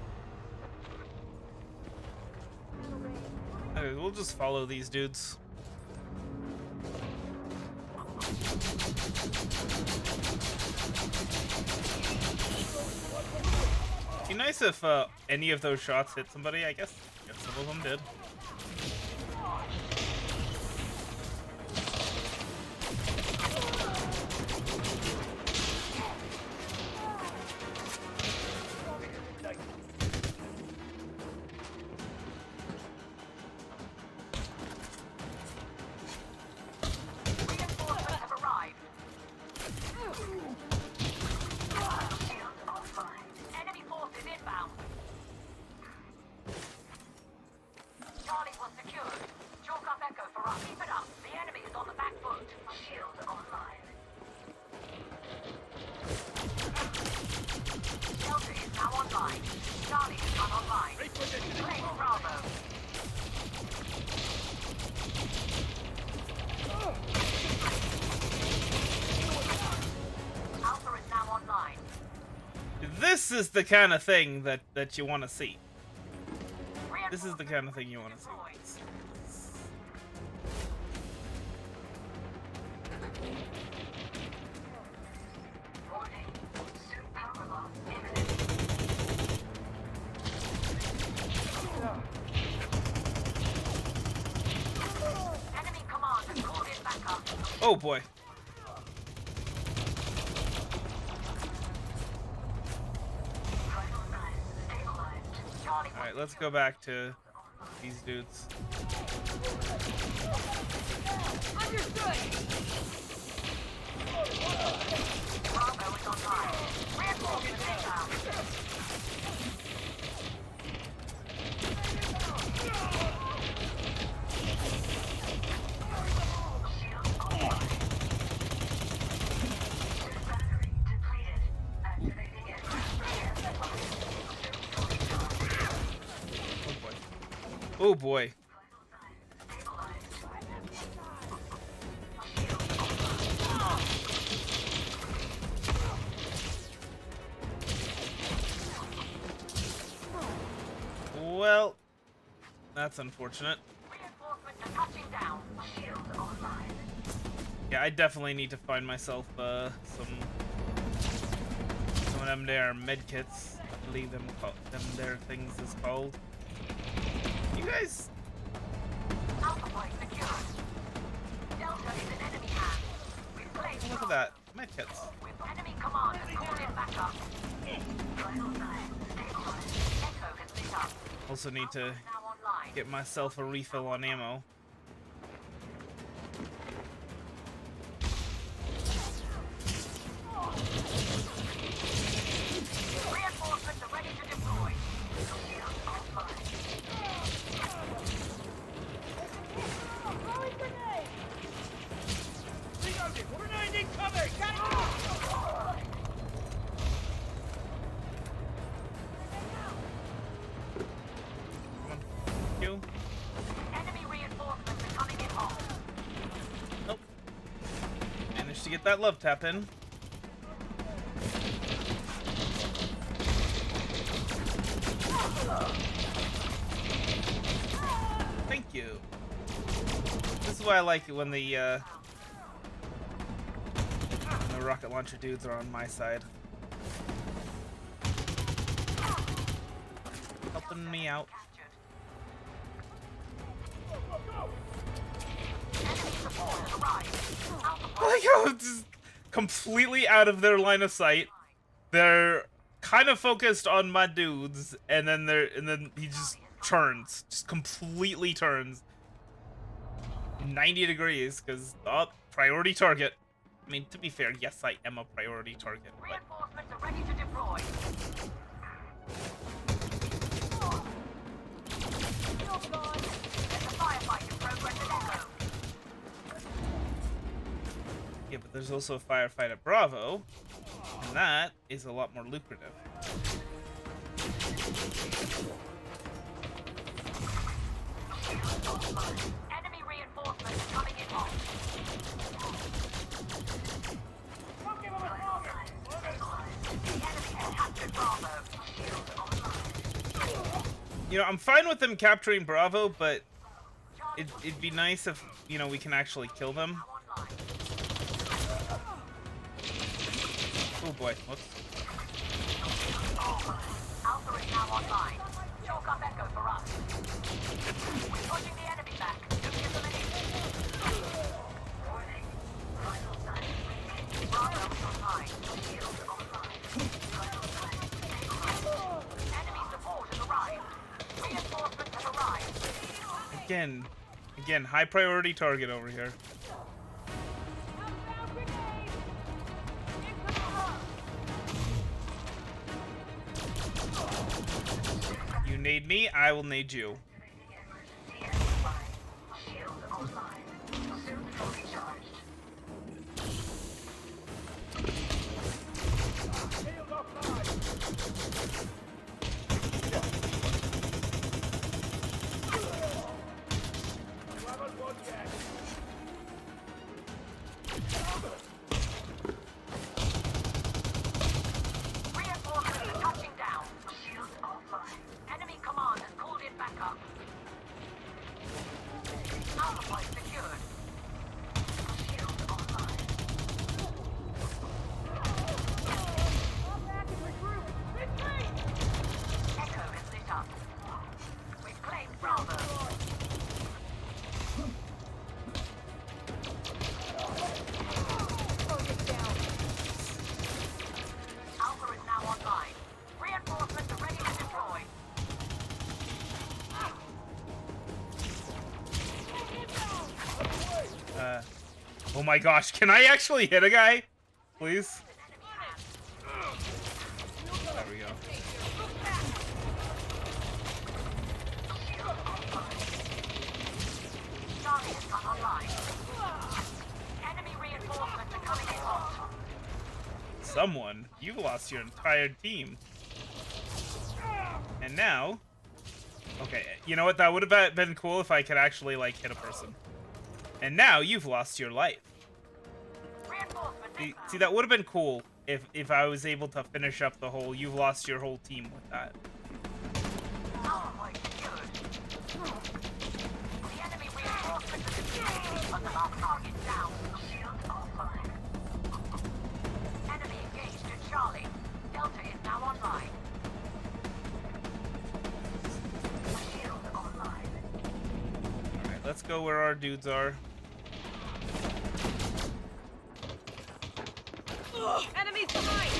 just follow these dudes. Be nice if any of those shots hit somebody. I guess some of them did. Reinforcements have arrived. Shields online. Enemy forces inbound. Charlie was secured. Chalk up Echo for us. Keep it up. The enemy is on the back foot. Shields online. Delta is now online. Charlie is not online. Claim Bravo. Alpha is now online. This is the kind of thing that you want to see. This is the kind of thing you want to see. Warning. Suit power loss imminent. Enemy command has called in backup. Oh boy. Vital signs stabilized. Charlie All right, let's go back to these dudes. Bravo is online. Reinforcements inbound. Shields online. Suit battery depleted. Activating it. Oh boy. Oh boy. Vital signs stabilized. Well, that's unfortunate. Reinforcements are touching down. Shields online. Yeah, I definitely need to find myself some of them there med kits. I believe them their things is called. You guys, Alpha point secured. Delta is in enemy hands. We've placed look at that med kits. with enemy command has called in backup. Vital signs stabilized. Echo has lit up. Also need to Now online. get myself a refill on ammo. Reinforcements are ready to deploy. Shields online. Come on. You. Enemy reinforcements are coming in hot. Nope. Managed to get that love tap in. Thank you. This is why I like it when the rocket launcher dudes are on my side. Helping me out. Captured. Enemy support has arrived. Alpha I like how it's just completely out of their line of sight. They're kind of focused on my dudes, and then he just turns, just completely turns 90 degrees because priority target. I mean, to be fair, yes, I am a priority target, but Reinforcements are ready to deploy. There's a firefight in progress at Echo. yeah, but there's also a firefight at Bravo, and that is a lot more lucrative. Enemy reinforcements coming in hot. The enemy has captured Bravo. Shields online. You know, I'm fine with them capturing Bravo, but it'd be nice if, you know, we can actually kill them. Oh boy, whoops. Alpha is now online. Chalk up Echo for us. We're pushing the enemy back. Don't give them any. Warning. Vital signs weak. Bravo is online. Shield online. Vital signs stabilized. Enemy support has arrived. Reinforcements have arrived. Again, high priority target over here. You nade me, I will nade you. Shield online. Soon fully charged. Reinforcements are touching down. Shield offline. Enemy command has called in backup. Alpha point secured. Shield online. Echo is lit up. We've claimed Bravo. Alpha is now online. Reinforcements are ready to deploy. Oh my gosh, can I actually hit a guy? Please? There we go. Charlie has come online. Enemy reinforcements are coming in hot. Someone, you've lost your entire team. And now... Okay, you know what? That would have been cool if I could actually, like, hit a person. And now you've lost your life. Reinforcements See, that would have been cool if I was able to finish up the whole you've lost your whole team with that. Alpha point secured. The enemy reinforcements are deployed. Put the last target down. Shield offline. Enemy engaged at Charlie. Delta is now online. Shield online. Alright, let's go where our dudes are. Enemies behind!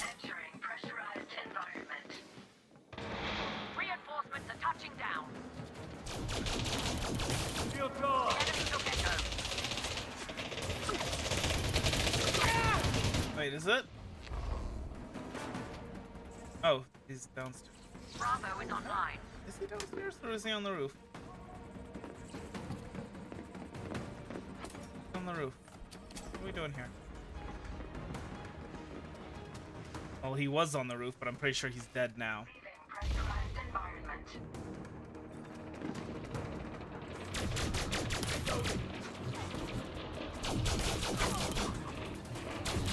Entering pressurized environment. Reinforcements are touching down. Shield charge. Enemy took Echo. Wait, is it? Oh, he's downstairs. Bravo is online. Is he downstairs or is he on the roof? On the roof. What are we doing here? Well, he was on the roof, but I'm pretty sure he's dead now. Pressurized environment.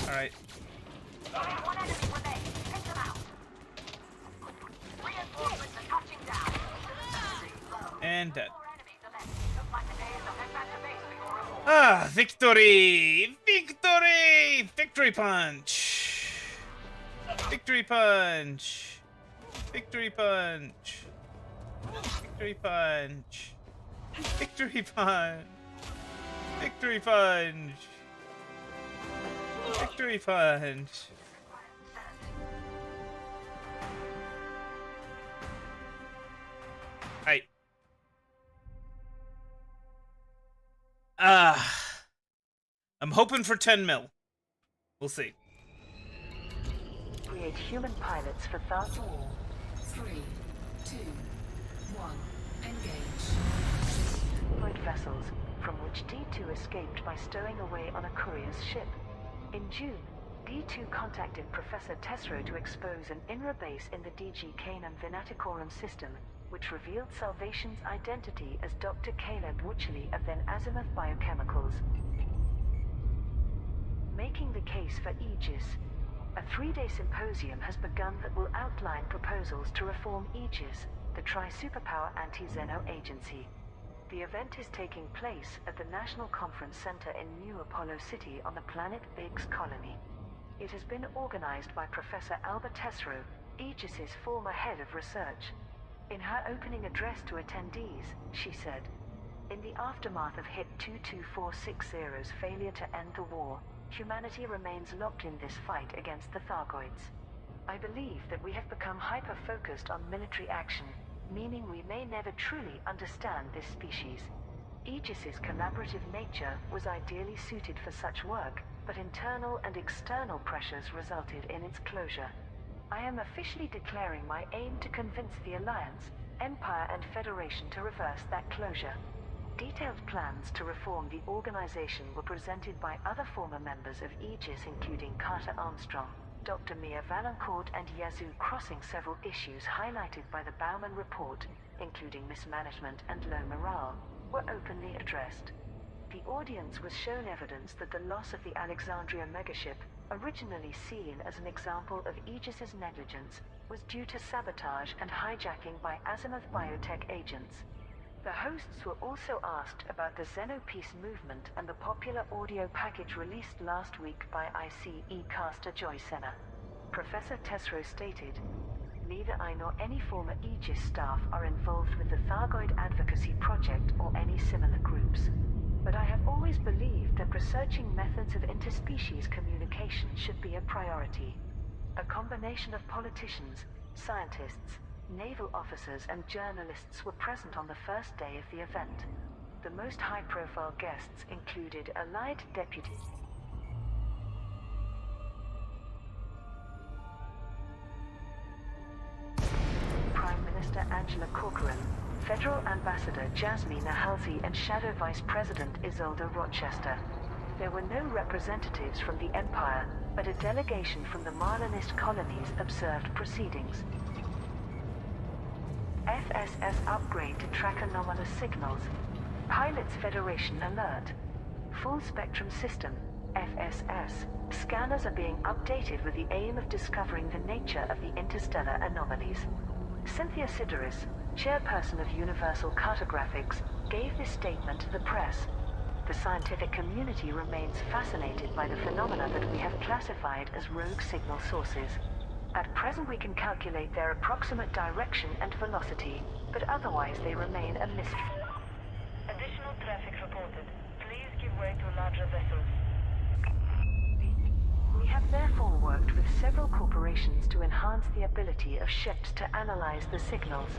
Alright. One enemy remains. Pick them out. Reinforcements are touching down. And dead. Four enemies are left. Looks like the day is to head back to base for your reward. Ah, victory! Victory! Victory punch! Victory punch! Victory punch! Victory punch! Victory punch! Victory punch! Victory punch! Right. I'm hoping for 10 mil. We'll see. Create human pilots for 4, 3, 2, 1. Engage. Deployed vessels, from which D2 escaped by stowing away on a courier's ship. In June, D2 contacted Professor Tesro to expose an INRA base in the DG Canaan Venaticorum system, which revealed Salvation's identity as Dr. Caleb Witchley of Then Azimuth Biochemicals. Making the case for Aegis, A 3-day symposium has begun that will outline proposals to reform Aegis, the tri-superpower anti-Xeno agency. The event is taking place at the National Conference Center in New Apollo City on the planet Biggs colony. It has been organized by Professor Alba Tesreau, Aegis's former head of research. In her opening address to attendees, she said, "In the aftermath of HIT 22460's failure to end the war, humanity remains locked in this fight against the Thargoids. I believe that we have become hyper-focused on military action, meaning we may never truly understand this species. Aegis's collaborative nature was ideally suited for such work, but internal and external pressures resulted in its closure. I am officially declaring my aim to convince the Alliance, Empire and Federation to reverse that closure." Detailed plans to reform the organization were presented by other former members of Aegis, including Carter Armstrong, Dr. Mia Valancourt and Yazoo, crossing several issues highlighted by the Bauman report, including mismanagement and low morale, were openly addressed. The audience was shown evidence that the loss of the Alexandria megaship, originally seen as an example of Aegis's negligence, was due to sabotage and hijacking by Azimuth biotech agents. The hosts were also asked about the Xenopeace movement and the popular audio package released last week by ICE caster Joy Senna. Professor Tesreau stated, "Neither I nor any former Aegis staff are involved with the Thargoid Advocacy Project or any similar groups. But I have always believed that researching methods of interspecies communication should be a priority. A combination of politicians, scientists, naval officers and journalists were present on the first day of the event. The most high-profile guests included Allied Deputy Prime Minister Angela Corcoran, Federal Ambassador Jasmina Halsey and Shadow Vice President Isolde Rochester. There were no representatives from the Empire, but a delegation from the Marlinist colonies observed proceedings. FSS upgrade to track anomalous signals. Pilots Federation alert. Full Spectrum System, FSS. Scanners are being updated with the aim of discovering the nature of the interstellar anomalies. Cynthia Sideris, chairperson of Universal Cartographics, gave this statement to the press. The scientific community remains fascinated by the phenomena that we have classified as rogue signal sources. At present we can calculate their approximate direction and velocity, but otherwise they remain a mystery. Additional traffic reported. Please give way to larger vessels. We have therefore worked with several corporations to enhance the ability of ships to analyze the signals.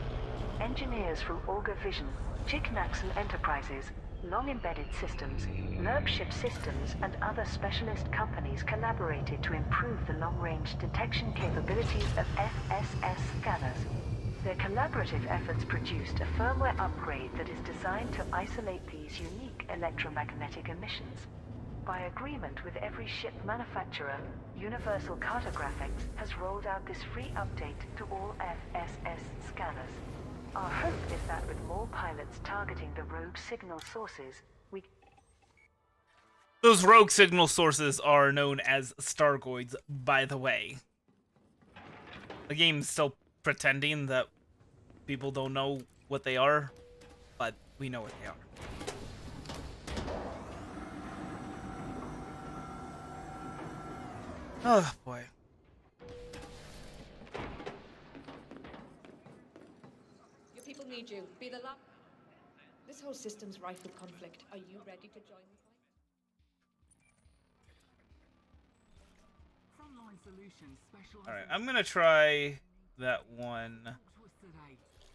Engineers from Auger Vision, Chick-Naxon Enterprises, Long Embedded Systems, Lerp Ship Systems and other specialist companies collaborated to improve the long-range detection capabilities of FSS scanners. Their collaborative efforts produced a firmware upgrade that is designed to isolate these unique electromagnetic emissions. By agreement with every ship manufacturer, Universal Cartographics has rolled out this free update to all FSS scanners. Our hope is that with more pilots targeting the rogue signal sources, we... Those rogue signal sources are known as Stargoids, by the way. The game's still pretending that people don't know what they are, but we know what they are. Oh, boy. Your people need you. Be the last. This whole system's rife with conflict. Are you ready to join the fight? Alright, I'm gonna try that one.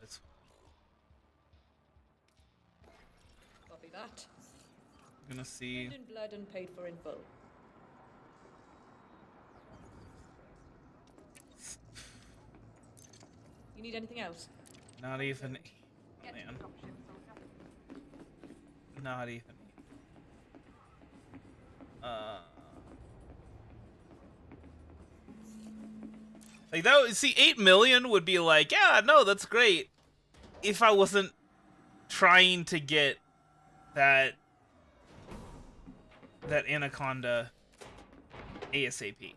This Copy that. I'm gonna see. In blood and paid for in full. You need anything else? Not even. Man. Not even. Like that would, see 8 million would be like, yeah, no, that's great. If I wasn't trying to get that Anaconda ASAP.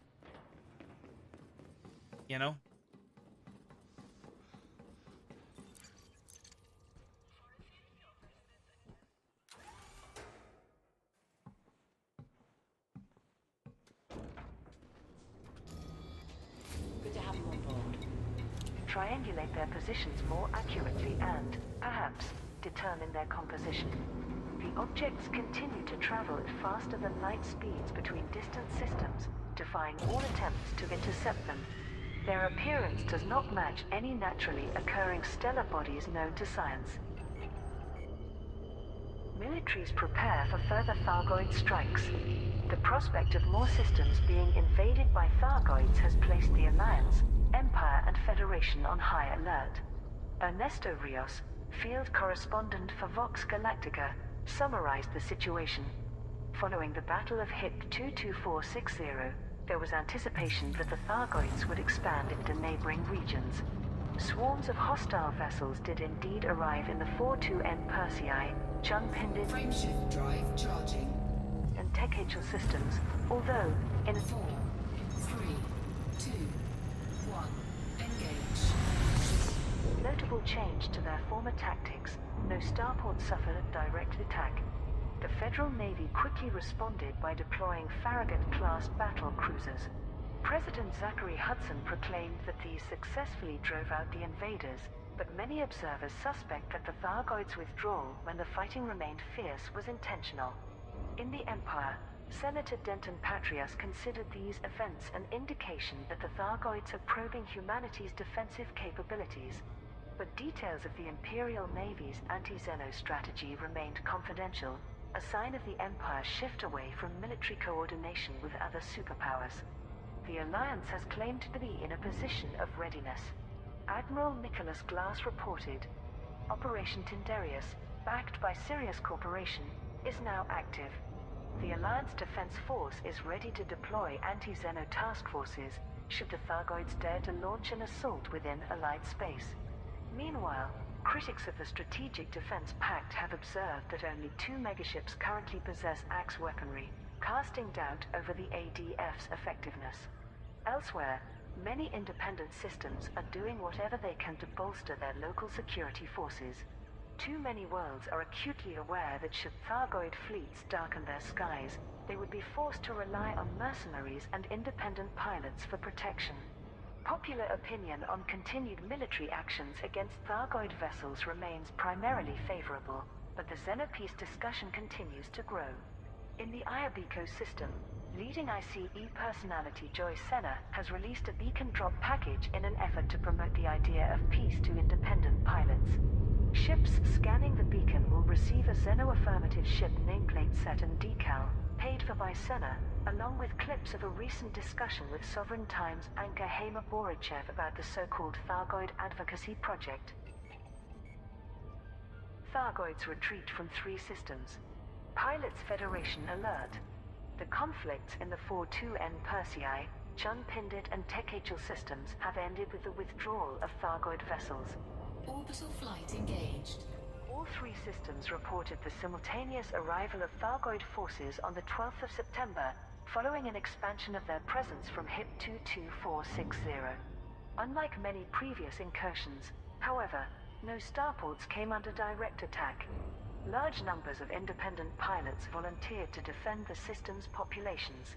you know? Good to have you on board. Triangulate their positions more accurately and, perhaps, determine their composition. The objects continue to travel at faster than light speeds between distant systems, defying all attempts to intercept them. Their appearance does not match any naturally occurring stellar bodies known to science. Militaries prepare for further Thargoid strikes. The prospect of more systems being invaded by Thargoids has placed the Alliance, Empire and Federation on high alert. Ernesto Rios, field correspondent for Vox Galactica, summarized the situation. Following the Battle of HIP 22460, there was anticipation that the Thargoids would expand into neighboring regions. Swarms of hostile vessels did indeed arrive in the 42N Persei, Chunpindit, Frameshift drive charging. and Tekachel systems, although in 4, 3, 2, 1. Engage. notable change to their former tactics, no starport suffered a direct attack. The Federal Navy quickly responded by deploying Farragut-class battle cruisers. President Zachary Hudson proclaimed that these successfully drove out the invaders, but many observers suspect that the Thargoids' withdrawal when the fighting remained fierce was intentional. In the Empire, Senator Denton Patrias considered these events an indication that the Thargoids are probing humanity's defensive capabilities, but details of the Imperial Navy's anti-Xeno strategy remained confidential, a sign of the Empire's shift away from military coordination with other superpowers. The Alliance has claimed to be in a position of readiness. Admiral Nicholas Glass reported, Operation Tindarius, backed by Sirius Corporation, is now active. The Alliance Defense Force is ready to deploy anti-Xeno task forces should the Thargoids dare to launch an assault within Allied space. Meanwhile, critics of the Strategic Defense Pact have observed that only 2 megaships currently possess axe weaponry, casting doubt over the ADF's effectiveness. Elsewhere, many independent systems are doing whatever they can to bolster their local security forces. Too many worlds are acutely aware that should Thargoid fleets darken their skies, they would be forced to rely on mercenaries and independent pilots for protection. Popular opinion on continued military actions against Thargoid vessels remains primarily favorable, but the Xenopeace discussion continues to grow. In the Ayabico system, leading ICE personality Joy Senna has released a beacon drop package in an effort to promote the idea of peace to independent pilots. Ships scanning the beacon will receive a Xeno-affirmative ship nameplate set and decal, paid for by Senna, along with clips of a recent discussion with Sovereign Times anchor Haima Borichev about the so-called Thargoid Advocacy Project. Thargoids retreat from 3 systems. Pilots Federation alert. The conflicts in the 42N Persei, Chunpindit and Tekachel systems have ended with the withdrawal of Thargoid vessels. Orbital flight engaged. All 3 systems reported the simultaneous arrival of Thargoid forces on the 12th of September, following an expansion of their presence from HIP 22460. Unlike many previous incursions, however, no starports came under direct attack. Large numbers of independent pilots volunteered to defend the system's populations.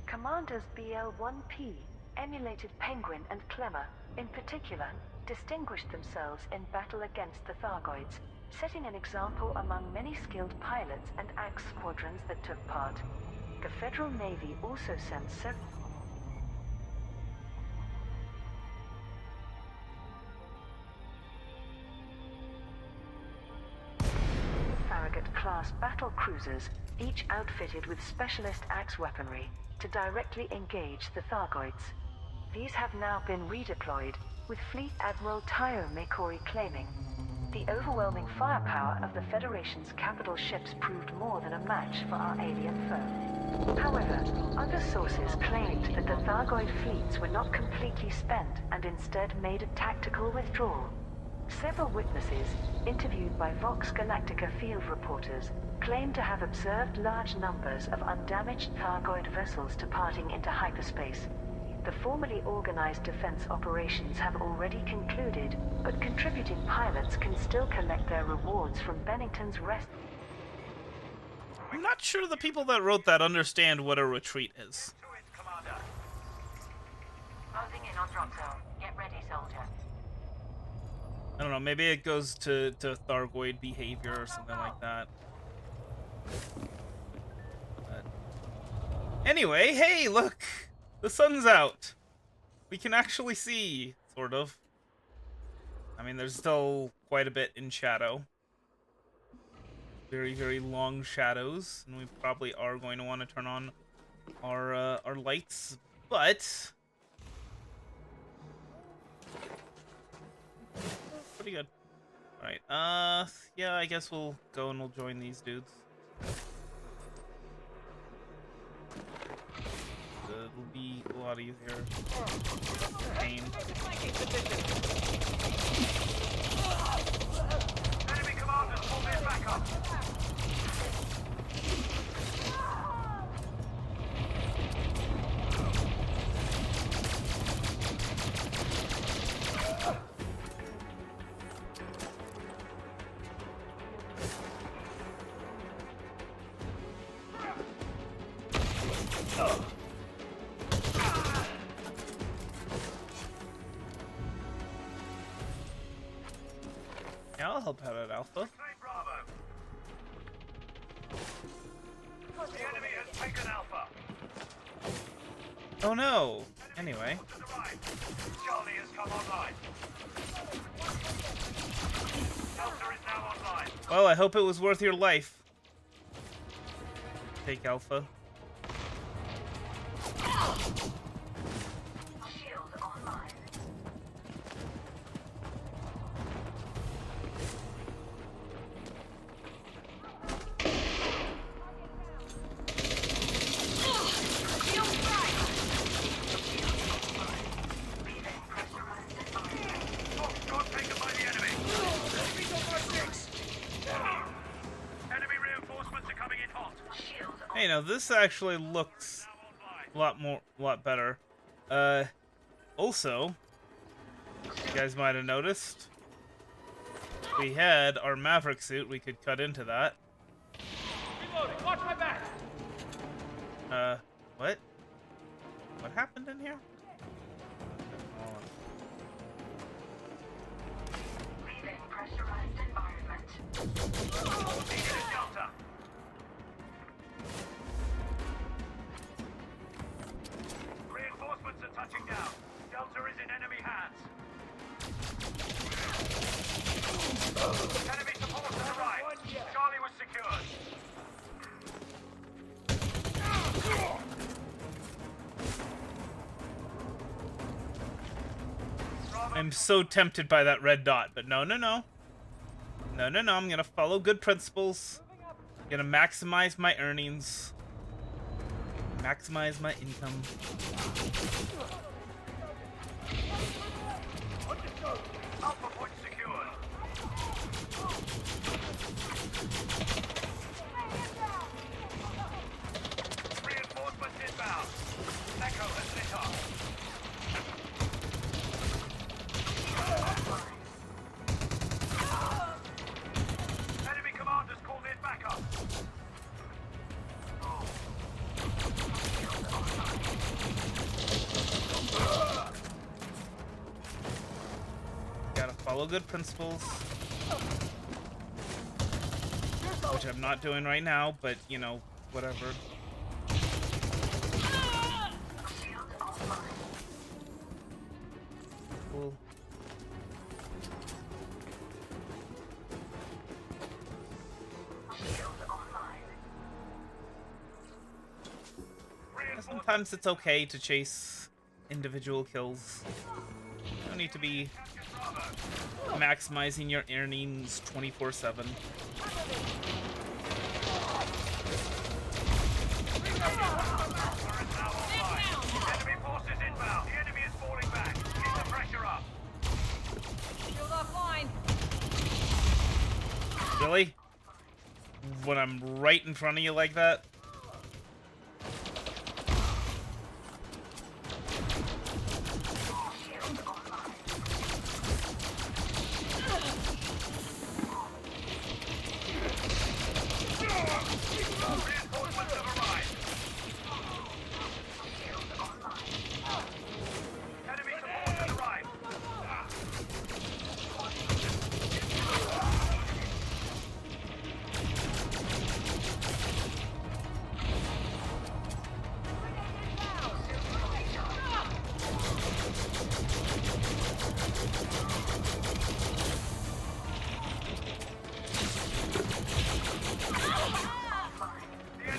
Commanders BL-1P, emulated Penguin and Clemmer, in particular, distinguished themselves in battle against the Thargoids, setting an example among many skilled pilots and axe squadrons that took part. The Federal Navy also sent several Farragut-class battle cruisers, each outfitted with specialist axe weaponry, to directly engage the Thargoids. These have now been redeployed, with Fleet Admiral Tayo Mekori claiming, the overwhelming firepower of the Federation's capital ships proved more than a match for our alien foe. However, other sources claimed that the Thargoid fleets were not completely spent and instead made a tactical withdrawal. Several witnesses, interviewed by Vox Galactica field reporters, claimed to have observed large numbers of undamaged Thargoid vessels departing into hyperspace. The formally organized defense operations have already concluded, but contributing pilots can still collect their rewards from Bennington's rest. I'm not sure the people that wrote that understand what a retreat is. To it, Commander. Closing in on drop zone. Get ready, soldier. I don't know, maybe it goes to Thargoid behavior or something like that. But anyway, hey, look! The sun's out! We can actually see, sort of. I mean, there's still quite a bit in shadow. Very, very long shadows, and we probably are going to want to turn on our lights, but pretty good. All right, yeah, I guess we'll go and we'll join these dudes. It'll be a lot easier. Pain. Enemy commanders, pull their back up. Yeah, I'll help out at Alpha. Claim Bravo. The enemy has taken Alpha. Oh no! Anyway. To the right. Charlie has come online. Delta is now online. Well, I hope it was worth your life. Take Alpha. Shield online. Got taken by the enemy. Enemy reinforcements are coming in hot. Hey, now this actually looks a lot better. Also, you guys might have noticed, if we had our Maverick suit, we could cut into that. Reloading. Watch my back. What? What happened in here? Hold on. Leaving pressurized environment. Needed a Delta. Reinforcements are touching down. Delta is in enemy hands. Enemy support to the right. Charlie was secured. I'm so tempted by that red dot, but no, no, no. No, no, no, I'm gonna follow good principles. I'm gonna maximize my earnings. Maximize my income. Alpha point secured. Reinforcements inbound. Echo has lit up. Enemy commanders called in backup. Gotta follow good principles. Which I'm not doing right now, but, you know, whatever. Cool. Sometimes it's okay to chase individual kills. You don't need to be maximizing your earnings 24/7. Enemy forces inbound. The enemy is falling back. Keep the pressure up. Shield offline. Really? When I'm right in front of you like that?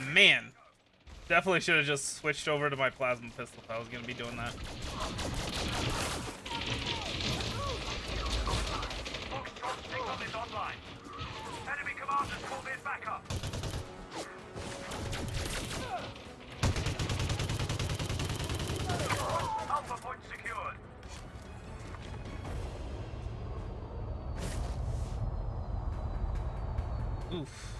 man. Definitely should have just switched over to my plasma pistol if I was going to be doing that. Foxtrot signal is online. Enemy commanders called in backup. Alpha point secured. Oof.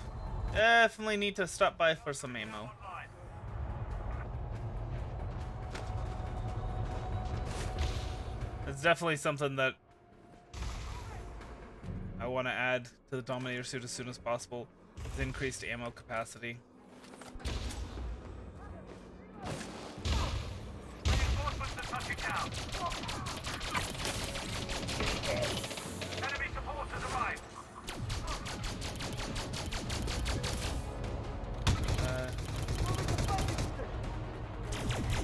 Definitely need to stop by for some ammo. Online. It's definitely something that I want to add to the Dominator suit as soon as possible. Is increased ammo capacity. Reinforcements are touching down. Enemy support has arrived.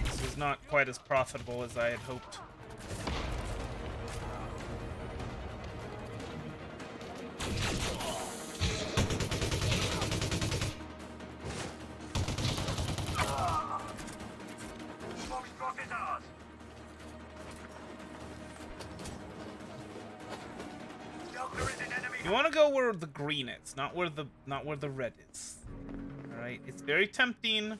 This is not quite as profitable as I had hoped. Foxtrot is ours. Delta is in enemy. You want to go where the green is, not where the red is. All right, it's very tempting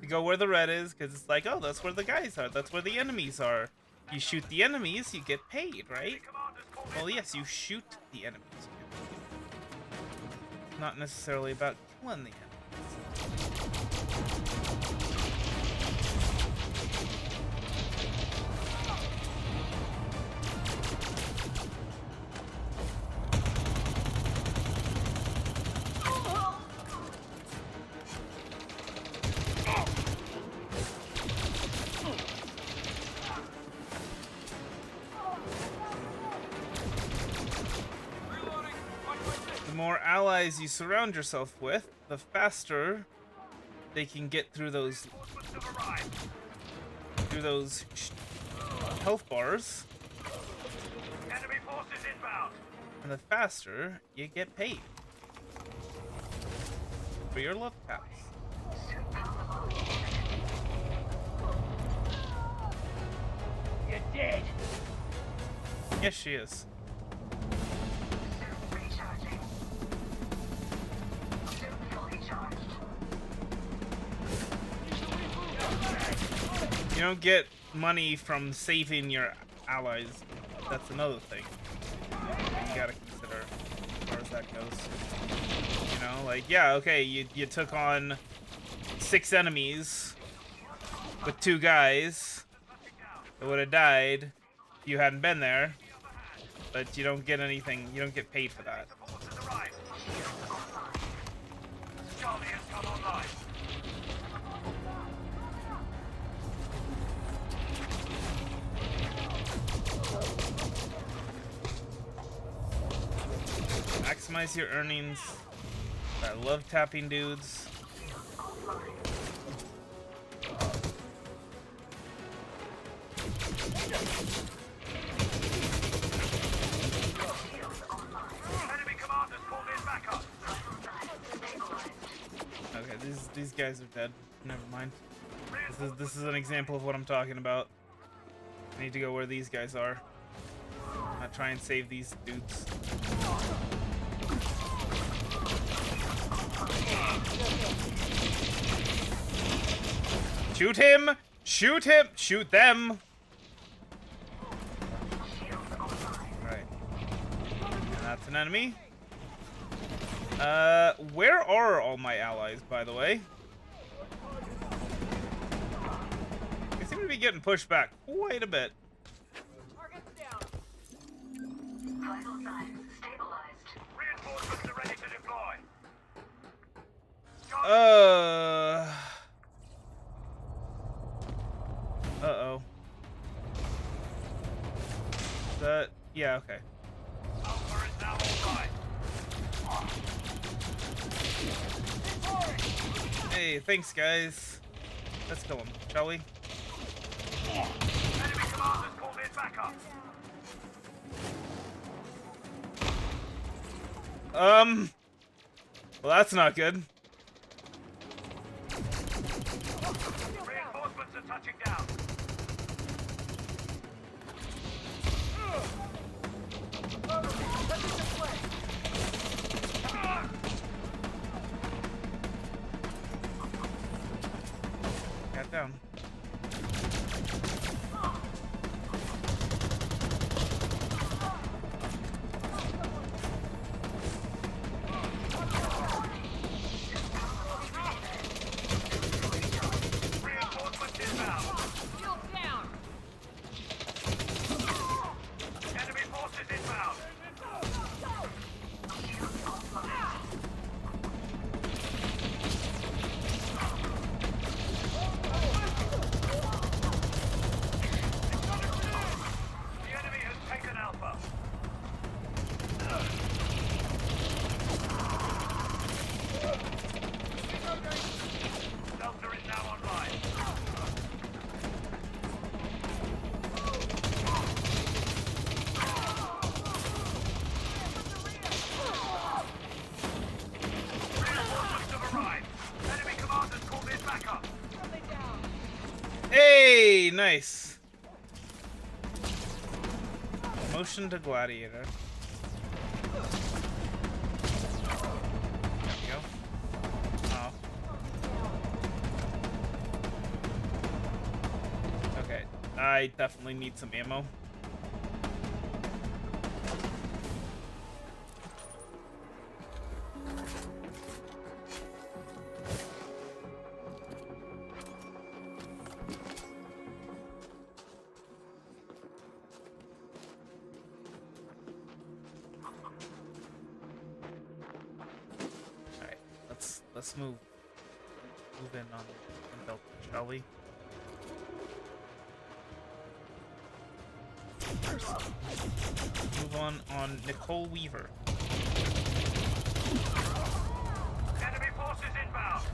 to go where the red is because it's like, oh, that's where the guys are. That's where the enemies are. You shoot the enemies, you get paid, right? Commanders called in. Well, yes, you shoot the enemies. Not necessarily about killing the enemies. The more allies you surround yourself with, the faster they can get through those Reinforcements have arrived. health bars, Enemy forces inbound. and the faster you get paid for your love taps. You're dead. Yes, she is. Recharging. Suit fully charged. You don't get money from saving your allies. That's another thing you gotta consider as far as that goes. You know, like, yeah, okay, you took on 6 enemies with 2 guys that would have died if you hadn't been there, but you don't get anything, you don't get paid for that. Support has arrived. Charlie has come online. Maximize your earnings. I love tapping dudes. Enemy commanders called in backup. Okay, these guys are dead. Never mind. This is an example of what I'm talking about. I need to go where these guys are. Not try and save these dudes. Shoot him! Shoot him! Shoot them! Right. And that's an enemy. Where are all my allies, by the way? They seem to be getting pushed back quite a bit. Vital signs stabilized. Reinforcements are ready to deploy. Uh-oh. Yeah, okay. Alpha is now online. Hey, thanks, guys. Let's kill him, shall we? Enemy commanders called in backup. Well, that's not good. touching down. Got down. Reinforcements inbound. Shield down. Enemy forces inbound. The enemy has taken Alpha. Delta is now online. Reinforcements have arrived. Enemy commanders called in backup. Hey, nice. Motion to gladiator. There we go. Oh. Okay, I definitely need some ammo. Alright, let's move in on Delta, shall we? First, move on Nicole Weaver. Enemy forces inbound.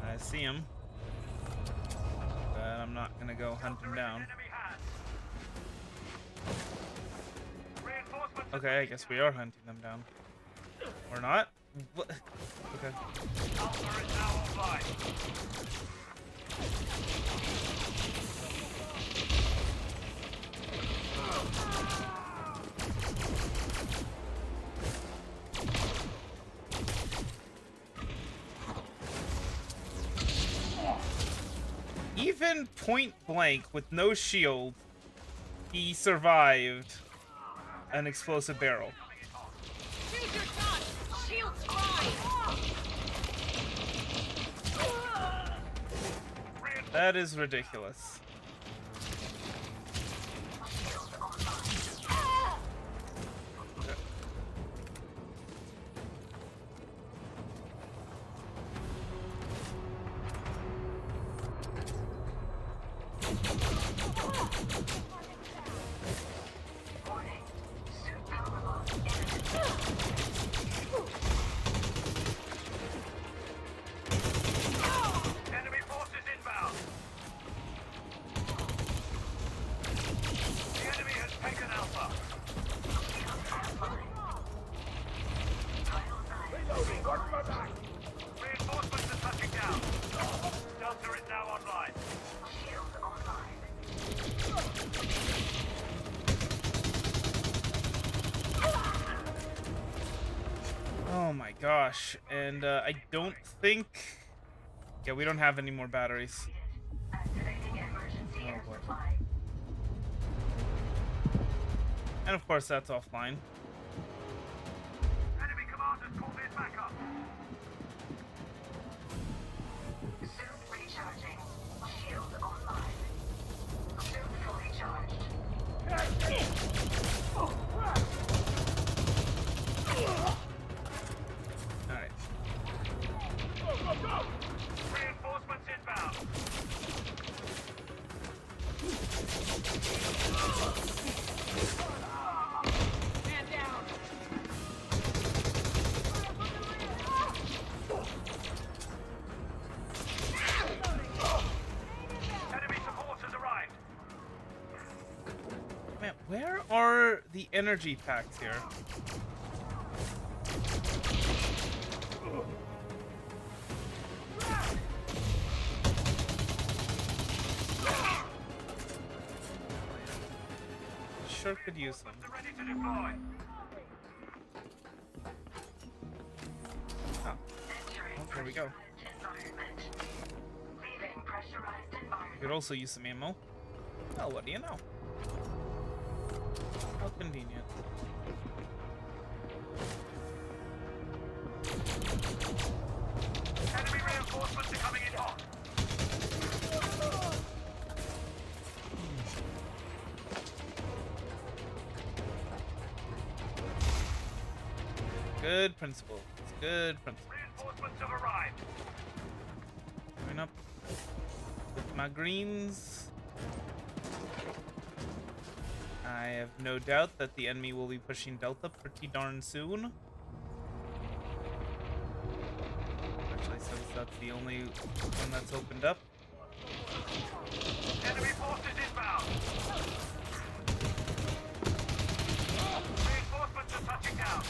I see him, but I'm not gonna go hunt him down. Enemy hands. Reinforcements. Okay, I guess we are hunting them down. Or not? What? Okay. Alpha is now online. Even point blank with no shield, he survived an explosive barrel. Shoot your gun. Shields prime. That is ridiculous. Okay. Enemy forces inbound. The enemy has taken Alpha. Reinforcements are touching down. Delta is now online. Oh my gosh. And I don't think... Yeah, we don't have any more batteries. Oh boy. And of course that's offline. Enemy commanders called in backup. Suit recharging. Shield online. Suit fully charged. Alright. Reinforcements inbound. Man down. Enemy support has arrived. Man, where are the energy packs here? sure could use them. They're ready to deploy. Oh, here we go. Leaving pressurized environment. Could also use some ammo. Well, what do you know? How convenient. Enemy reinforcements are coming in hot. Good principles. Good principles. Reinforcements have arrived. Going up with my greens. I have no doubt that the enemy will be pushing Delta pretty darn soon. Actually, since that's the only one that's opened up. Enemy forces inbound. Reinforcements are touching down.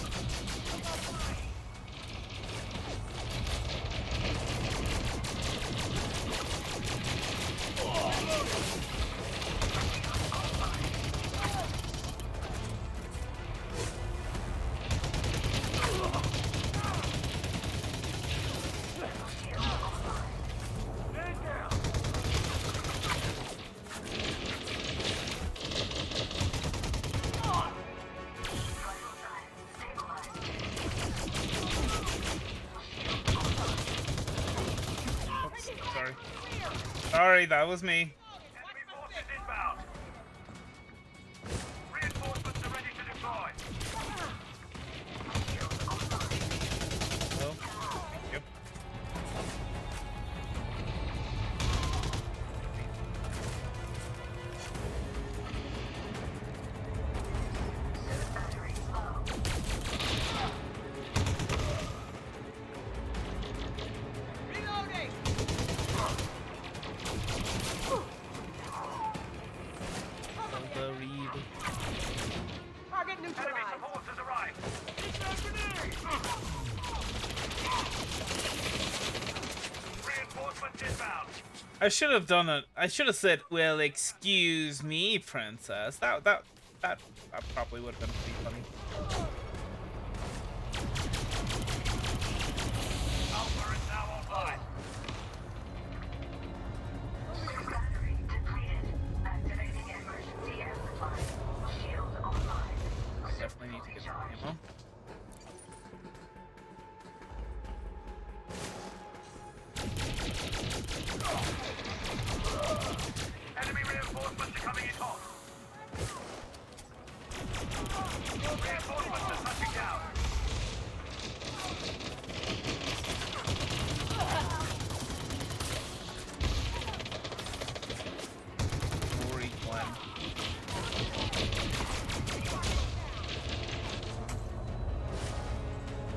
Oops, sorry. Sorry, that was me. Enemy forces inbound. Reinforcements are ready to deploy. Hello? Thank you. Delta read. Enemy support has arrived. Reinforcements inbound. I should have done it. I should have said, "Well, excuse me, princess." That probably would have been pretty funny. Alpha is now online. Battery depleted. Activating emergency air supply. Shield online. Definitely need to get some ammo. Enemy reinforcements are coming in hot. Reinforcements are touching down. Glory Glen.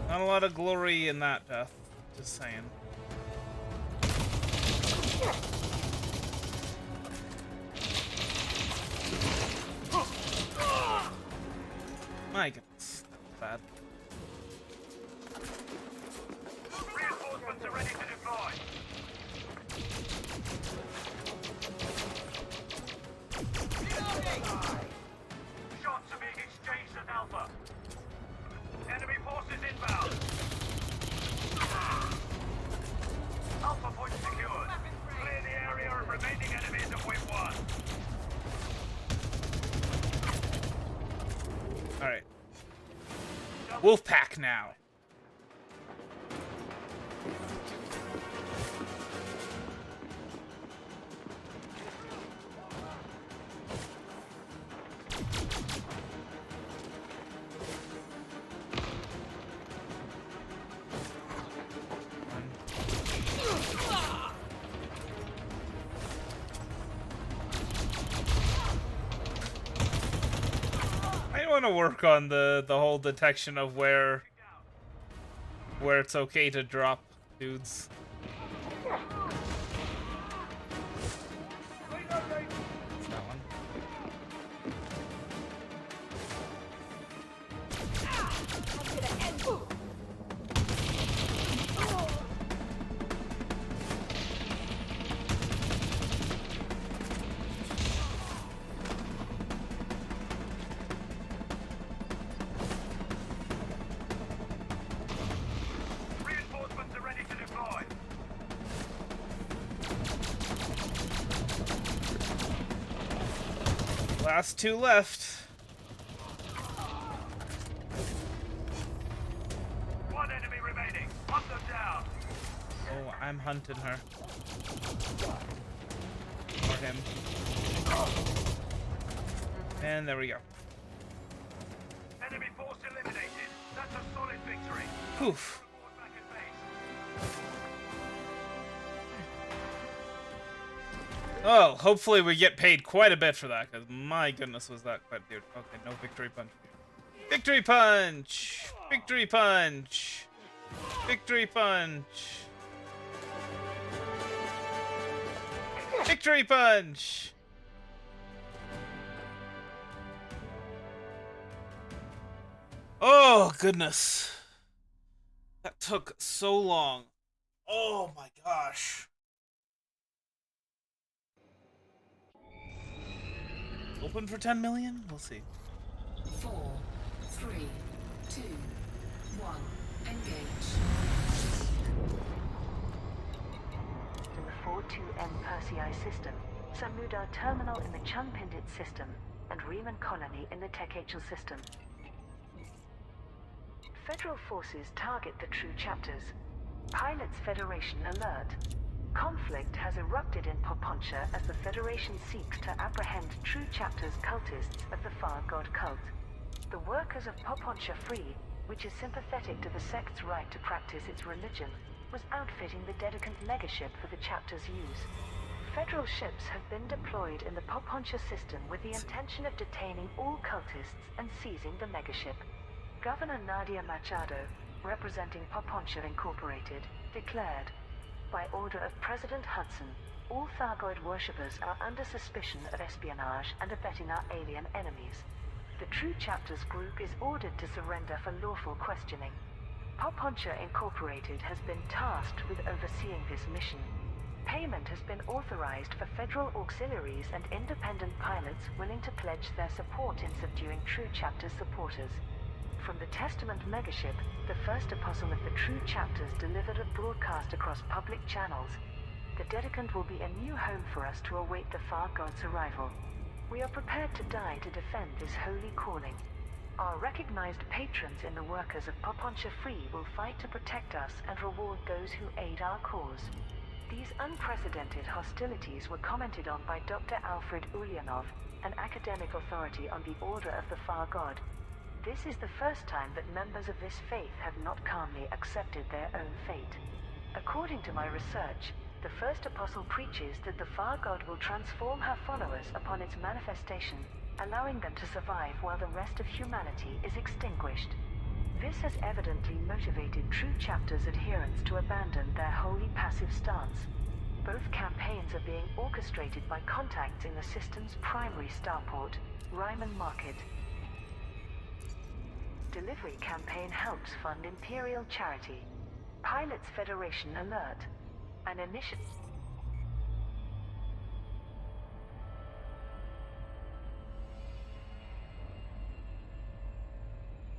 Not a lot of glory in that death. Just saying. My goodness, that was bad. Reinforcements are ready to deploy. Shots are being exchanged at Alpha. Enemy forces inbound. Alpha point secured. Clear the area of remaining enemies and win one. All right, Wolfpack now. I want to work on the whole detection of where it's okay to drop dudes. It's that one. Last two left. One enemy remaining. Hunt them down. Oh, I'm hunting her. Or him. And there we go. Enemy force eliminated. That's a solid victory. Poof. Report back at base. Oh, hopefully we get paid quite a bit for that, because my goodness was that quite dude. Okay, no victory punch. Victory punch! Victory punch! Victory punch! Victory punch! Oh, goodness. That took so long. Oh my gosh. Open for 10 million? We'll see. 4, 3, 2, 1. Engage. In the 42M Persei system, Samudar terminal in the Chunpindit system, and Riemann colony in the Tekachel system. Federal forces target the True Chapters. Pilots Federation alert. Conflict has erupted in Poponcha as the Federation seeks to apprehend True Chapters cultists of the Far God cult. The workers of Poponcha Free, which is sympathetic to the sect's right to practice its religion, was outfitting the Dedicant megaship for the chapter's use. Federal ships have been deployed in the Poponcha system with the intention of detaining all cultists and seizing the megaship. Governor Nadia Machado, representing Poponcha Incorporated, declared, by order of President Hudson, all Thargoid worshippers are under suspicion of espionage and abetting our alien enemies. The True Chapters group is ordered to surrender for lawful questioning. Poponcha Incorporated has been tasked with overseeing this mission. Payment has been authorized for federal auxiliaries and independent pilots willing to pledge their support in subduing True Chapters supporters. From the Testament megaship, the first apostle of the True Chapters delivered a broadcast across public channels. The Dedicant will be a new home for us to await the Far God's arrival. We are prepared to die to defend this holy calling. Our recognized patrons in the workers of Poponcha Free will fight to protect us and reward those who aid our cause. These unprecedented hostilities were commented on by Dr. Alfred Ulyanov, an academic authority on the Order of the Far God. This is the first time that members of this faith have not calmly accepted their own fate. According to my research, the first apostle preaches that the Far God will transform her followers upon its manifestation, allowing them to survive while the rest of humanity is extinguished. This has evidently motivated True Chapters adherents to abandon their wholly passive stance. Both campaigns are being orchestrated by contacts in the system's primary starport, Ryman Market. Delivery campaign helps fund Imperial charity. Pilots Federation alert. An initiative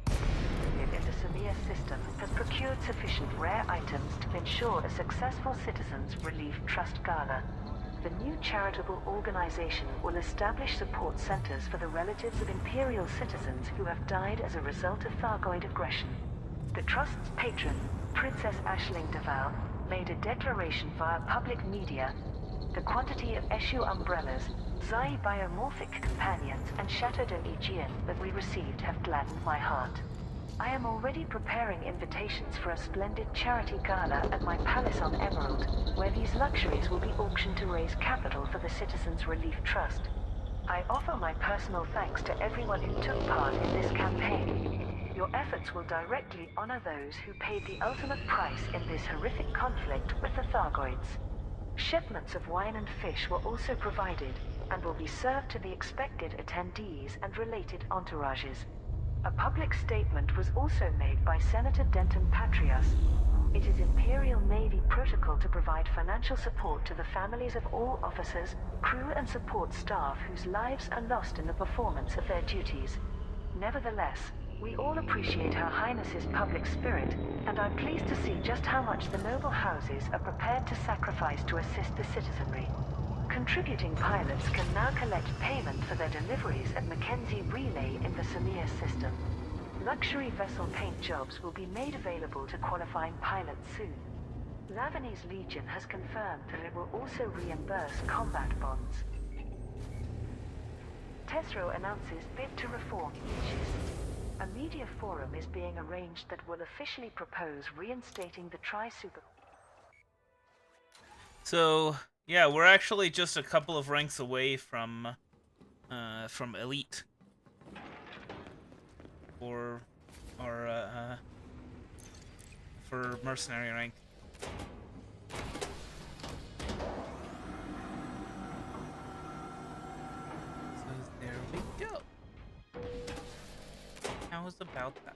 in the Samia system has procured sufficient rare items to ensure a successful Citizens Relief Trust Gala. The new charitable organization will establish support centers for the relatives of Imperial citizens who have died as a result of Thargoid aggression. The Trust's patron, Princess Aisling Deval, made a declaration via public media. The quantity of Eshu umbrellas, Zai biomorphic companions, and Chateau de Aegean that we received have gladdened my heart. I am already preparing invitations for a splendid charity gala at my palace on Emerald, where these luxuries will be auctioned to raise capital for the Citizens Relief Trust. I offer my personal thanks to everyone who took part in this campaign. Your efforts will directly honor those who paid the ultimate price in this horrific conflict with the Thargoids. Shipments of wine and fish were also provided, and will be served to the expected attendees and related entourages. A public statement was also made by Senator Denton Patrias. It is Imperial Navy protocol to provide financial support to the families of all officers, crew and support staff whose lives are lost in the performance of their duties. Nevertheless, we all appreciate Her Highness's public spirit, and are pleased to see just how much the noble houses are prepared to sacrifice to assist the citizenry. Contributing pilots can now collect payment for their deliveries at Mackenzie Relay in the Samir system. Luxury vessel paint jobs will be made available to qualifying pilots soon. Lavanese Legion has confirmed that it will also reimburse combat bonds. Tesro announces bid to reform Aegis. A media forum is being arranged that will officially propose reinstating the Tri-Super... So, yeah, we're actually just a couple of ranks away from elite. Or for mercenary rank. So there we go. How is about that?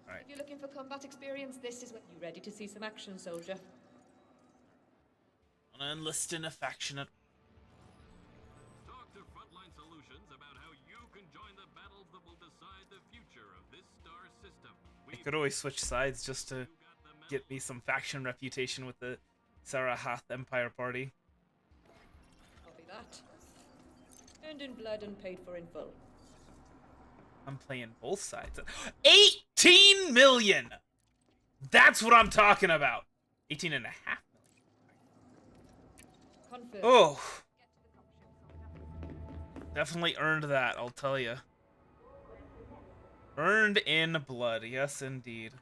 Alright. If you're looking for combat experience, this is what you ready to see some action, soldier. Wanna enlist in a faction at Talk to Frontline Solutions about how you can join the battles that will decide the future of this star system. I could always switch sides just to get me some faction reputation with the Sarahath Empire party. Copy that. Earned in blood and paid for in full. I'm playing both sides. 18 million! That's what I'm talking about! 18 and a half million. Confirm. Oh! Definitely earned that, I'll tell you. Earned in blood, yes indeed.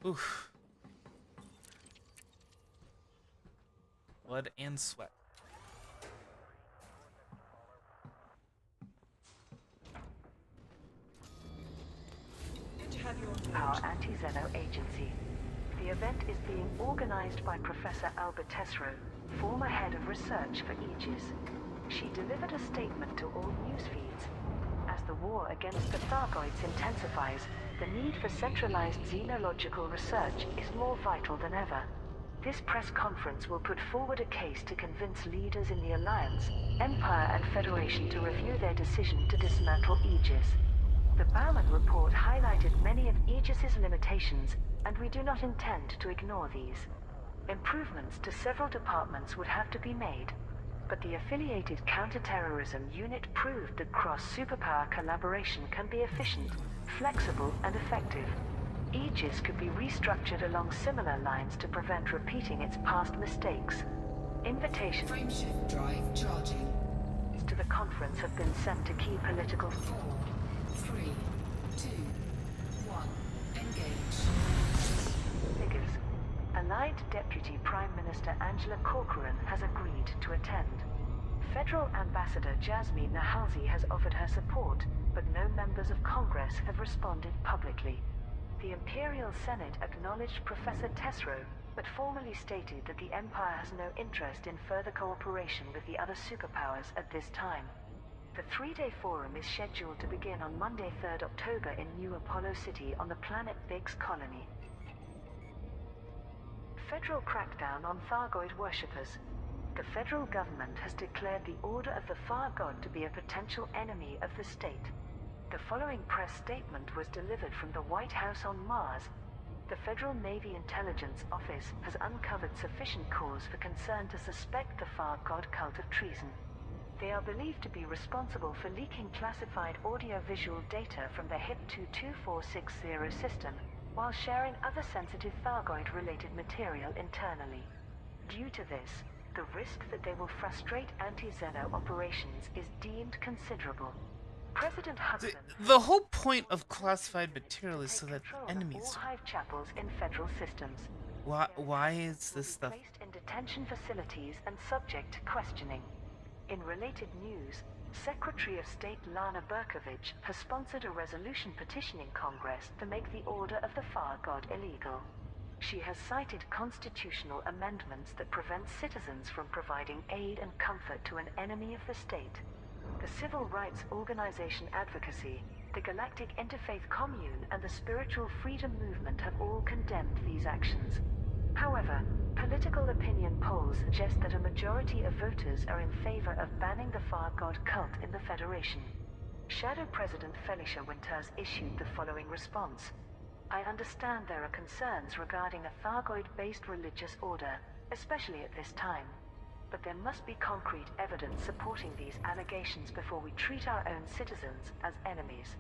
Oof. Blood and sweat. Good to have you on Our board. anti-Zeno agency. The event is being organized by Professor Albert Tesro, former head of research for Aegis. She delivered a statement to all news feeds. As the war against the Thargoids intensifies, the need for centralized xenological research is more vital than ever. This press conference will put forward a case to convince leaders in the Alliance, Empire and Federation to review their decision to dismantle Aegis. The Bauman report highlighted many of Aegis's limitations, and we do not intend to ignore these. Improvements to several departments would have to be made, but the affiliated counterterrorism unit proved that cross-superpower collaboration can be efficient, flexible, and effective. Aegis could be restructured along similar lines to prevent repeating its past mistakes. Invitations Frameshift drive charging. to the conference have been sent to key political 4, 3, 2, 1. Engage. figures. Allied Deputy Prime Minister Angela Corcoran has agreed to attend. Federal Ambassador Jasmine Nahalzi has offered her support, but no members of Congress have responded publicly. The Imperial Senate acknowledged Professor Tesro, but formally stated that the Empire has no interest in further cooperation with the other superpowers at this time. The three-day forum is scheduled to begin on Monday, 3rd October in New Apollo City on the planet Biggs colony. Federal crackdown on Thargoid worshippers. The federal government has declared the Order of the Far God to be a potential enemy of the state. The following press statement was delivered from the White House on Mars. The Federal Navy Intelligence Office has uncovered sufficient cause for concern to suspect the Far God cult of treason. They are believed to be responsible for leaking classified audio-visual data from the HIP 22460 system, while sharing other sensitive Thargoid-related material internally. Due to this, the risk that they will frustrate anti-Zeno operations is deemed considerable. President Hudson... The whole point of classified material is so that all enemies... hive chapels in federal systems. Why is this stuff... Placed in detention facilities and subject to questioning. In related news, Secretary of State Lana Berkovich has sponsored a resolution petitioning Congress to make the Order of the Far God illegal. She has cited constitutional amendments that prevent citizens from providing aid and comfort to an enemy of the state. The Civil Rights Organization Advocacy, the Galactic Interfaith Commune, and the Spiritual Freedom Movement have all condemned these actions. However, political opinion polls suggest that a majority of voters are in favor of banning the Far God cult in the Federation. Shadow President Felicia Winters issued the following response. I understand there are concerns regarding a Thargoid-based religious order, especially at this time. But there must be concrete evidence supporting these allegations before we treat our own citizens as enemies.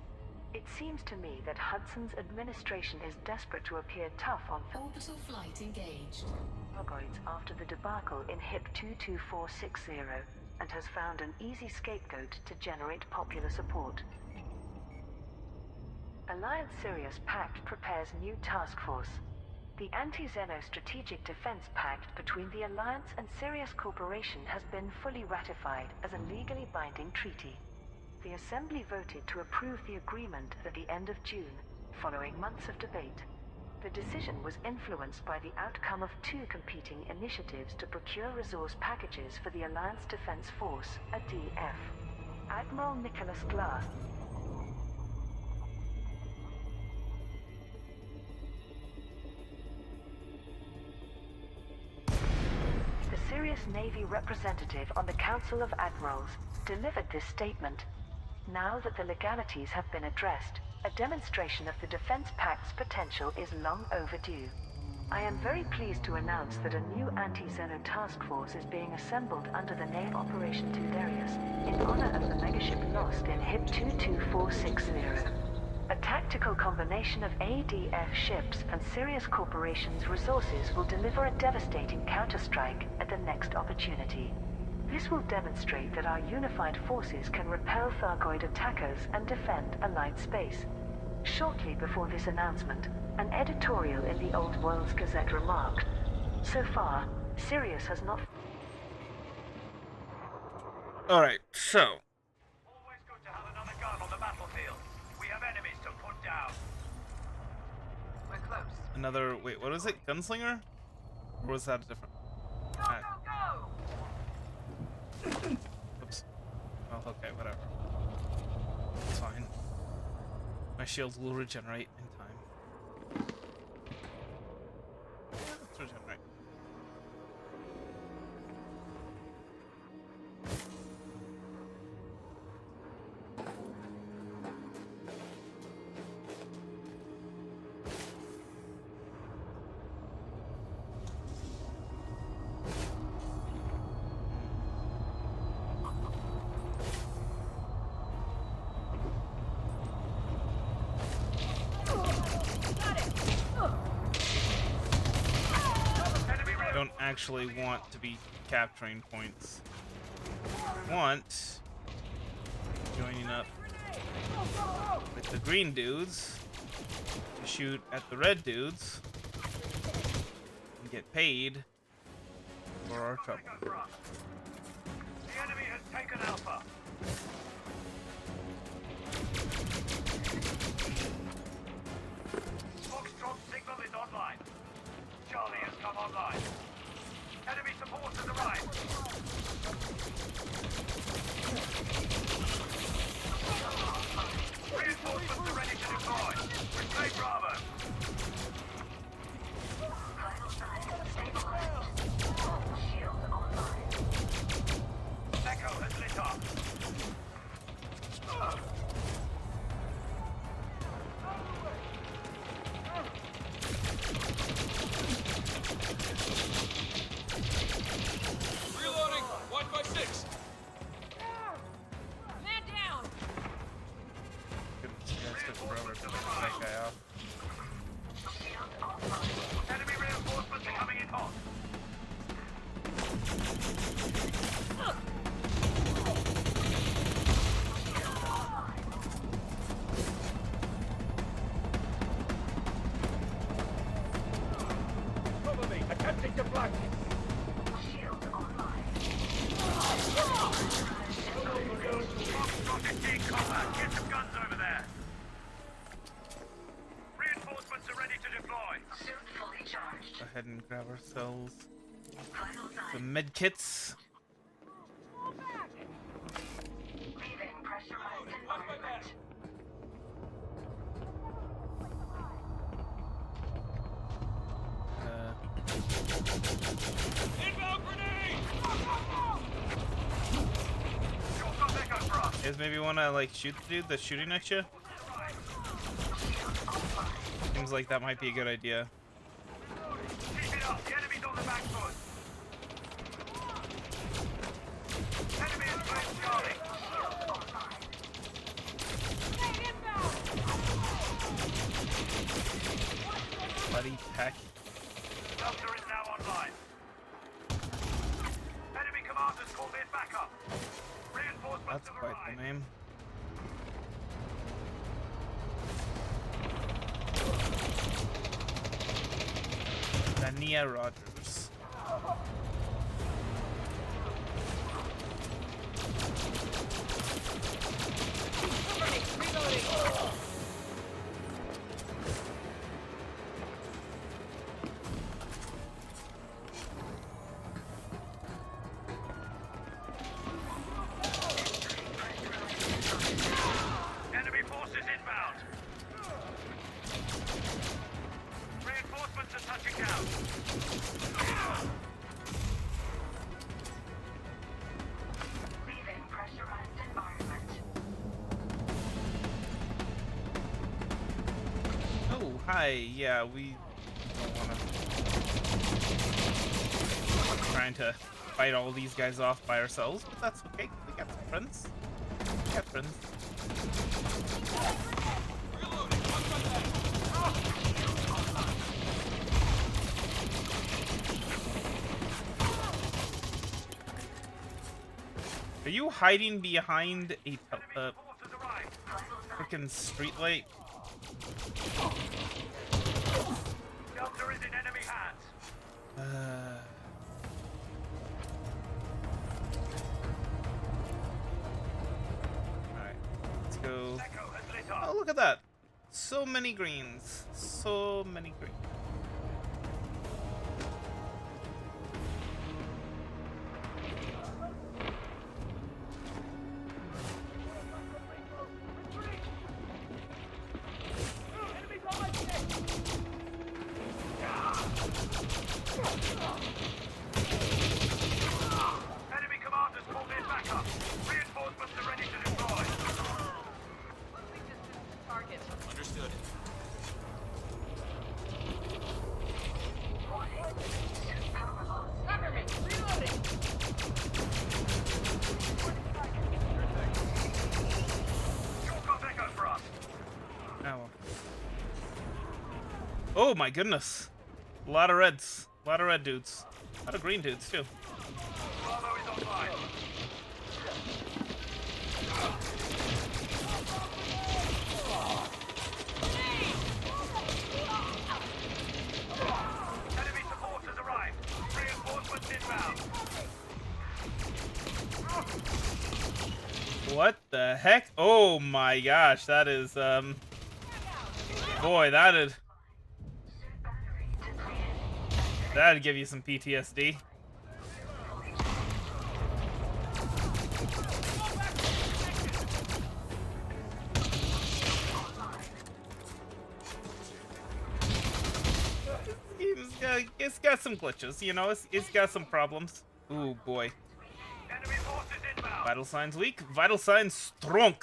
It seems to me that Hudson's administration is desperate to appear tough on Orbital flight engaged. Thargoids after the debacle in HIP 22460 and has found an easy scapegoat to generate popular support. Alliance Sirius Pact prepares new task force. The Anti-Xeno Strategic Defense Pact between the Alliance and Sirius Corporation has been fully ratified as a legally binding treaty. The Assembly voted to approve the agreement at the end of June, following months of debate. The decision was influenced by the outcome of two competing initiatives to procure resource packages for the Alliance Defense Force, ADF. Admiral Nicholas Glass the Sirius Navy representative on the Council of Admirals, delivered this statement. Now that the legalities have been addressed, a demonstration of the Defense Pact's potential is long overdue. I am very pleased to announce that a new anti-Xeno task force is being assembled under the name Operation Tindarius, in honor of the megaship lost in HIP 22460. A tactical combination of ADF ships and Sirius Corporation's resources will deliver a devastating counterstrike at the next opportunity. This will demonstrate that our unified forces can repel Thargoid attackers and defend Allied space. Shortly before this announcement, an editorial in the Old Worlds Gazette remarked, so far, Sirius has not... Alright, so. Always good to have another gun on the battlefield. We have enemies to put down. We're close. Another, wait, what is it? Gunslinger? Or was that a different? Go, Ah, go, go! oops. Well, okay, whatever. It's fine. My shield will regenerate in time. Yeah, let's regenerate. I don't actually want to be capturing points. I want joining up with the green dudes to shoot at the red dudes and get paid for our trouble. The enemy has taken Alpha. Foxtrot signal is online. Charlie has come online. Enemy support has arrived. Reinforcements are ready to deploy. Retain Bravo. Echo has lit up. Reloading! Wi-Fi 6! Man down! Goodness, you guys took forever to finish that guy off. Enemy reinforcements are coming in hot. Cover me. Attempting to flank. Foxtrot is in combat. Get some guns over there. Reinforcements are ready to deploy. Go ahead and grab ourselves some med kits. guys maybe want to like shoot the dude that's shooting at you? Seems like that might be a good idea. Keep it up. The enemy's on the back foot. Enemy is playing Charlie. Bloody heck. Delta is now online. Enemy commanders called in backup. Reinforcements That's have quite arrived. the name. Dania Rogers. Enemy forces inbound. Reinforcements are touching down. Leaving pressurized environment. Oh, hi. Yeah, we don't want to trying to fight all these guys off by ourselves, but that's okay. We got some friends. We got friends. Are you hiding behind a Forces arrived. freaking streetlight? Delta is in enemy hands. Alright, let's go. Echo has lit up. Oh, look at that. So many greens. So many greens. Enemy commanders called in backup. Reinforcements are ready to deploy. Understood. Short off Echo for us. Oh, well. Oh my goodness. A lot of reds. A lot of red dudes. A lot of green dudes too. Bravo is online. Enemy supporters arrived. Reinforcements inbound. What the heck? Oh my gosh, that is boy, that'd give you some PTSD. It's got some glitches, you know, it's got some problems. Ooh boy. Enemy forces inbound. Vital signs weak, vital signs strong.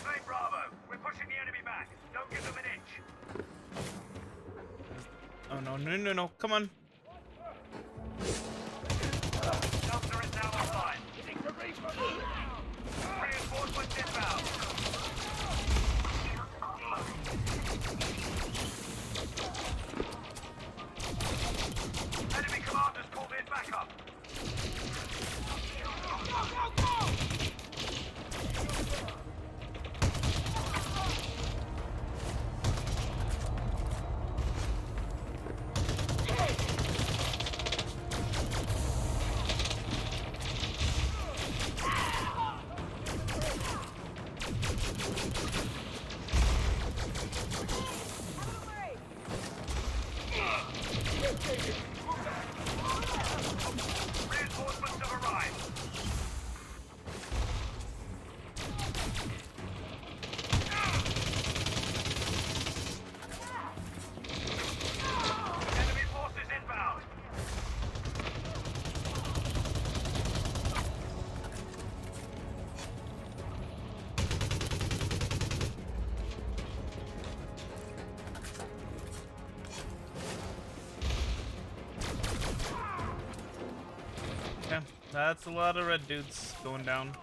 Claim Bravo. We're pushing the enemy back. Don't give them an inch. Oh no, no, no, no, come on. Delta is now online. Reinforcements inbound. Enemy commanders called in backup. That's a lot of red dudes going down.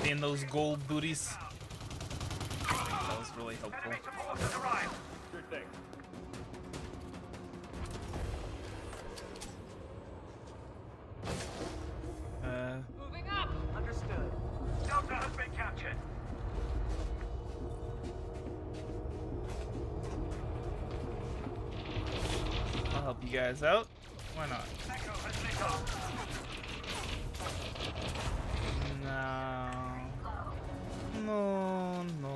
Seeing those gold booties. I think that was really helpful. Enemy support has arrived. Good thing. Moving up! Understood. Delta has been captured. I'll help you guys out. Why not? Echo has lit up. No. No, no.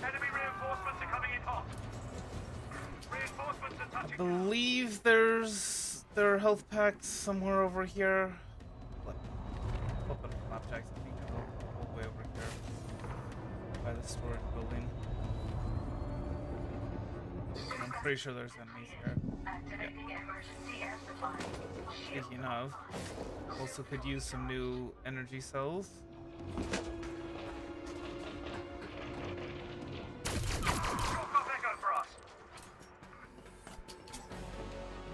Enemy reinforcements are coming in hot. Reinforcements are I touching. believe there are health packs somewhere over here. Open flapjacks, I think they're all the way over here by the storage building. I'm pretty sure there's enemies here. Speaking of, also could use some new energy cells. Drop off Echo for us.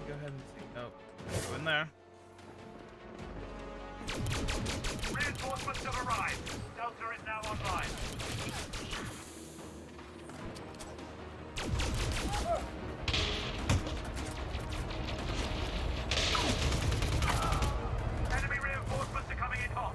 Go ahead and see. Nope. Go in there. Reinforcements have arrived. Delta is now online. Enemy reinforcements are coming in hot.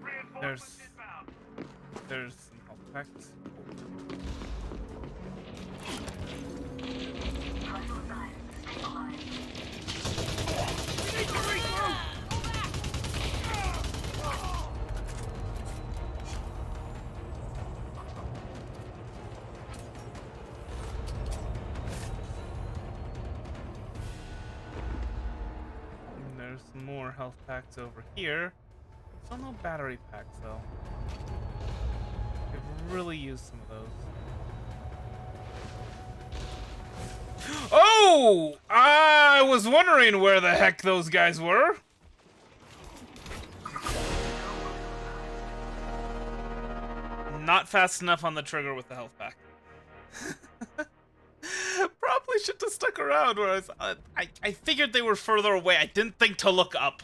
Reinforcements inbound. There's some health packs. And there's some more health packs over here. Still no battery packs though. Could really use some of those. Oh! I was wondering where the heck those guys were. Not fast enough on the trigger with the health pack. Probably should have stuck around where I figured they were further away. I didn't think to look up.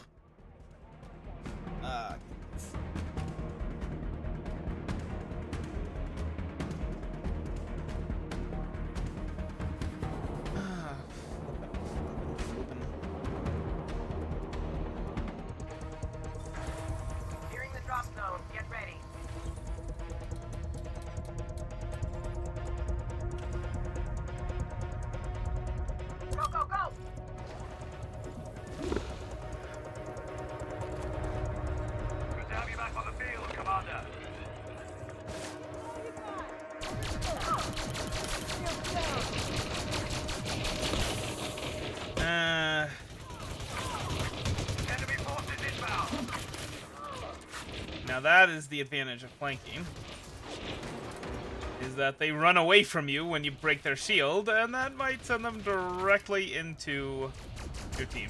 Nearing the drop zone. Get ready. Go, go, go! Good to have you back on the field, Commander. Enemy forces inbound. Now that is the advantage of flanking. Is that they run away from you when you break their shield, and that might send them directly into your team.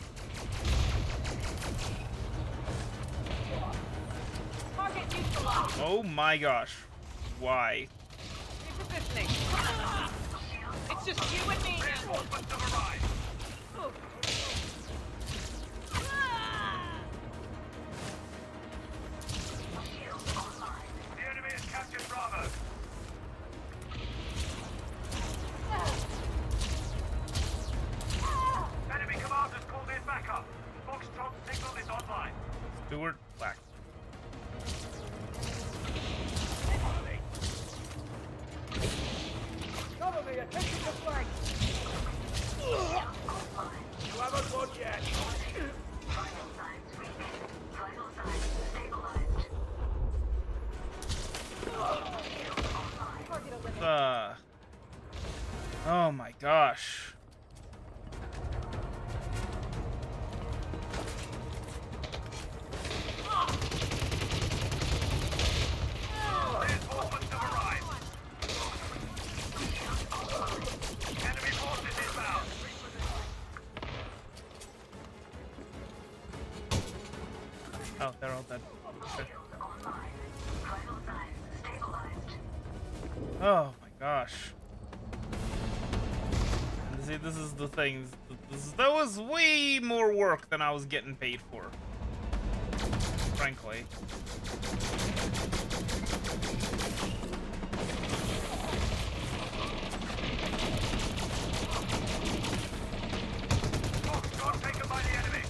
Target neutralized. Oh my gosh. Why? Repositioning. It's just you and me now. Reinforcements have arrived. The enemy has captured Bravo. Enemy commanders called in backup. Foxtrot signal is online. Stuart Black. area. Taking the flank. You haven't won yet. Vital signs reading. Vital signs stabilized. Shield online. Oh my gosh. Reinforcements have arrived. Enemy forces inbound. Oh, they're all dead. Okay. Shield online. Vital signs stabilized. Oh my gosh. And see, this is the thing. That was way more work than I was getting paid for. Frankly. Got taken by the enemy.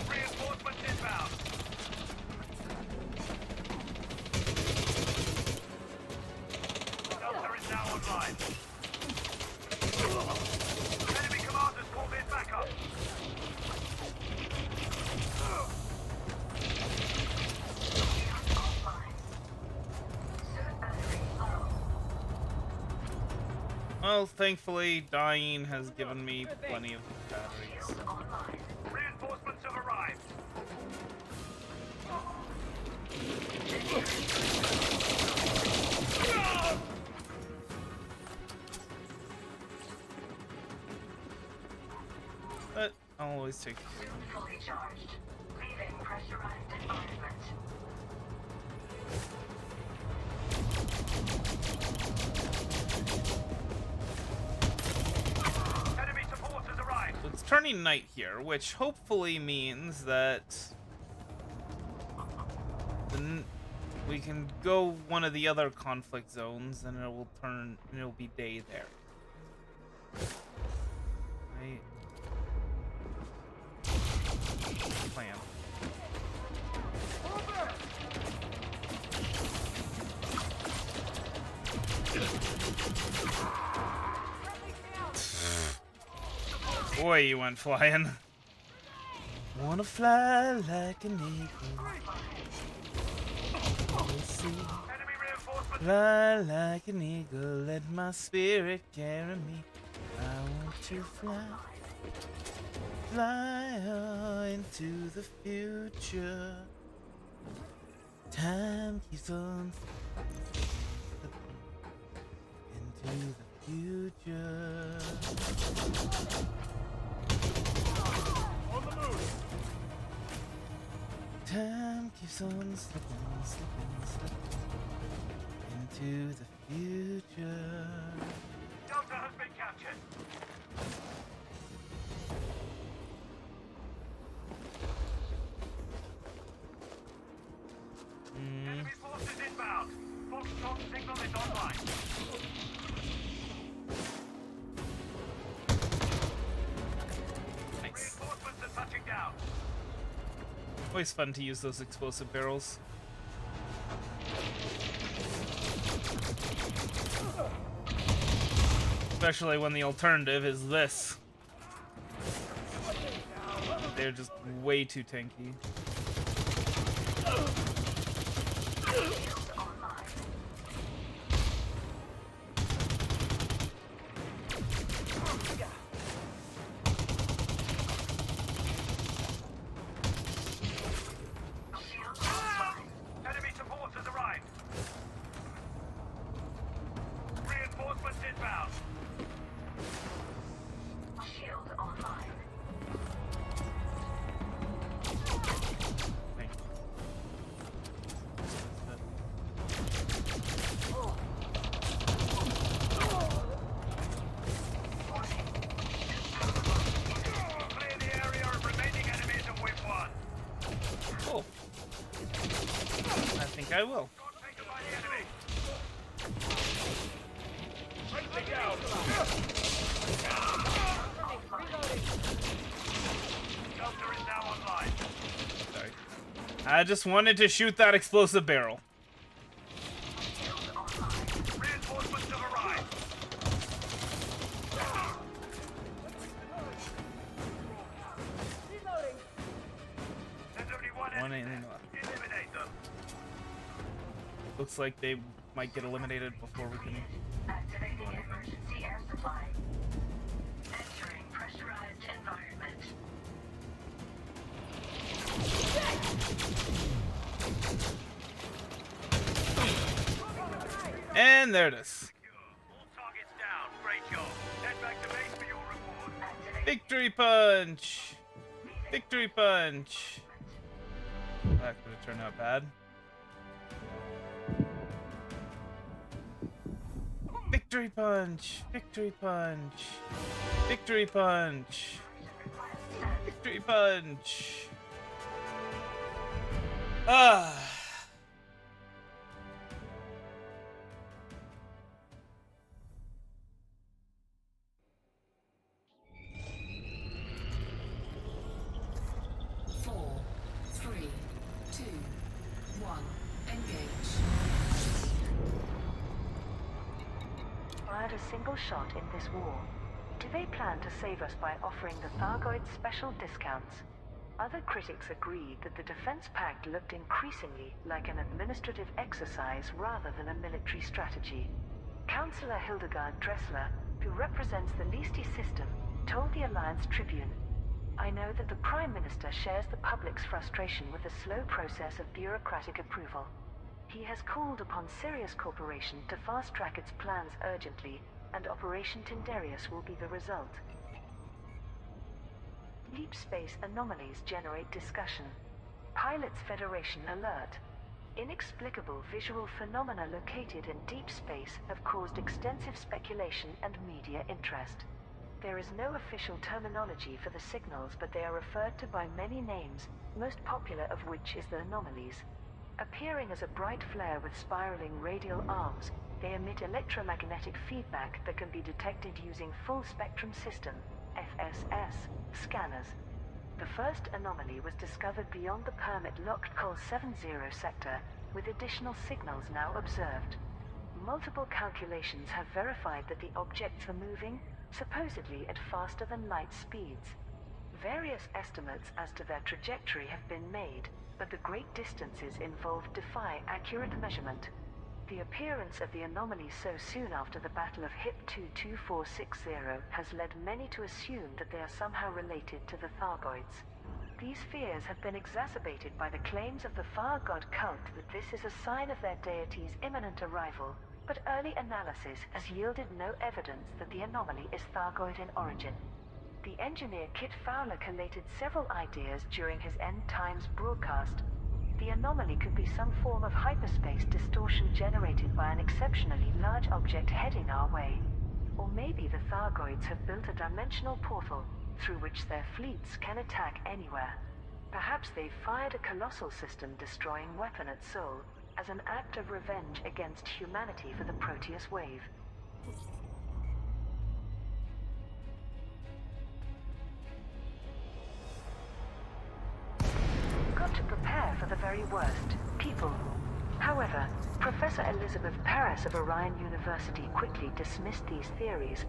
Reinforcements inbound. Delta is now online. Enemy commanders called in backup. Online. Suit battery low. Well, thankfully, dying has given me plenty of batteries. Shield online. Reinforcements have arrived. But I'll always take it. Suit fully charged. Leaving pressurized environment. Enemy support has arrived. So it's turning night here, which hopefully means that we can go one of the other conflict zones, and it will turn. And it'll be day there. Right. Plan. Boy, you went flying. Wanna fly like an eagle. Let's see. Enemy reinforcements. Fly like an eagle, let my spirit carry me. I want to fly, fly into the future. Time keeps on slipping into the future. On the move. Time keeps on slipping, slipping, slipping into the future. Delta has been captured. Enemy forces inbound. Foxtrot signal is online. Nice. Reinforcements are touching down. Always fun to use those explosive barrels. Especially when the alternative is this. They're just way too tanky. Shield online. Shield online. Enemy support has arrived. Reinforcements inbound. Shield online. Thank you. Clear the area of remaining enemies and win one. Cool. I think I will. Got taken by the enemy. Racing down. Delta is now online. Sorry. I just wanted to shoot that explosive barrel. Reinforcements have arrived. want anything left. Eliminate them. Looks like they might get eliminated before we can do Activating anything. emergency air supply. Entering pressurized environment. And there it is. All targets down. Great job. Head back to base for your report. Victory punch! Victory punch! That could have turned out bad. Victory punch! Victory punch! Victory punch! Victory punch! Ah! Four, three, two, one. Engage. Fired a single shot in this war. Do they plan to save us by offering the Thargoids special discounts? Other critics agreed that the defense pact looked increasingly like an administrative exercise rather than a military strategy. Councillor Hildegard Dressler, who represents the Leasty system, told the Alliance Tribune, "I know that the Prime Minister shares the public's frustration with the slow process of bureaucratic approval. He has called upon Sirius Corporation to fast-track its plans urgently, and Operation Tindarius will be the result." Deep space anomalies generate discussion. Pilots Federation alert. Inexplicable visual phenomena located in deep space have caused extensive speculation and media interest. There is no official terminology for the signals, but they are referred to by many names, most popular of which is the anomalies. Appearing as a bright flare with spiraling radial arms, they emit electromagnetic feedback that can be detected using full spectrum system (FSS) scanners. The first anomaly was discovered beyond the permit-locked Col 70 sector, with additional signals now observed. Multiple calculations have verified that the objects are moving, supposedly at faster than light speeds. Various estimates as to their trajectory have been made, but the great distances involved defy accurate measurement. The appearance of the anomaly so soon after the Battle of HIP 22460 has led many to assume that they are somehow related to the Thargoids. These fears have been exacerbated by the claims of the Far God cult that this is a sign of their deity's imminent arrival, but early analysis has yielded no evidence that the anomaly is Thargoid in origin. The engineer Kit Fowler collated several ideas during his End Times broadcast. The anomaly could be some form of hyperspace distortion generated by an exceptionally large object heading our way. Or maybe the Thargoids have built a dimensional portal through which their fleets can attack anywhere. Perhaps they've fired a colossal system-destroying weapon at Sol as an act of revenge against humanity for the Proteus wave. Got to prepare for the very worst. People. However, Professor Elizabeth Paris of Orion University quickly dismissed these theories.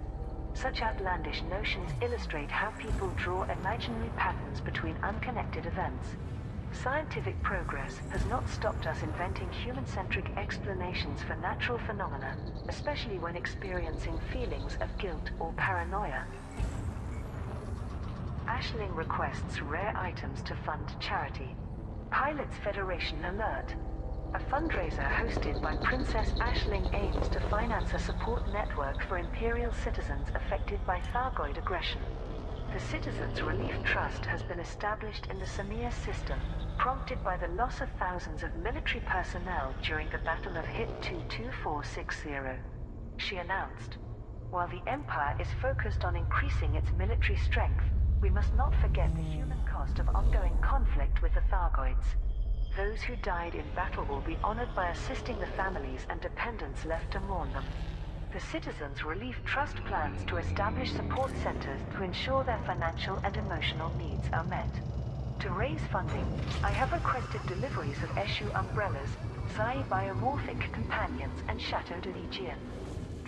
Such outlandish notions illustrate how people draw imaginary patterns between unconnected events. Scientific progress has not stopped us inventing human-centric explanations for natural phenomena, especially when experiencing feelings of guilt or paranoia. Ashling requests rare items to fund charity. Pilots Federation alert. A fundraiser hosted by Princess Ashling aims to finance a support network for Imperial citizens affected by Thargoid aggression. The Citizens Relief Trust has been established in the Samir system, prompted by the loss of thousands of military personnel during the Battle of HIP 22460. She announced, "While the Empire is focused on increasing its military strength, we must not forget the human cost of ongoing conflict with the Thargoids. Those who died in battle will be honored by assisting the families and dependents left to mourn them. The Citizens Relief Trust plans to establish support centers to ensure their financial and emotional needs are met. To raise funding, I have requested deliveries of Eshu umbrellas, Zai biomorphic companions, and Chateau de Legion.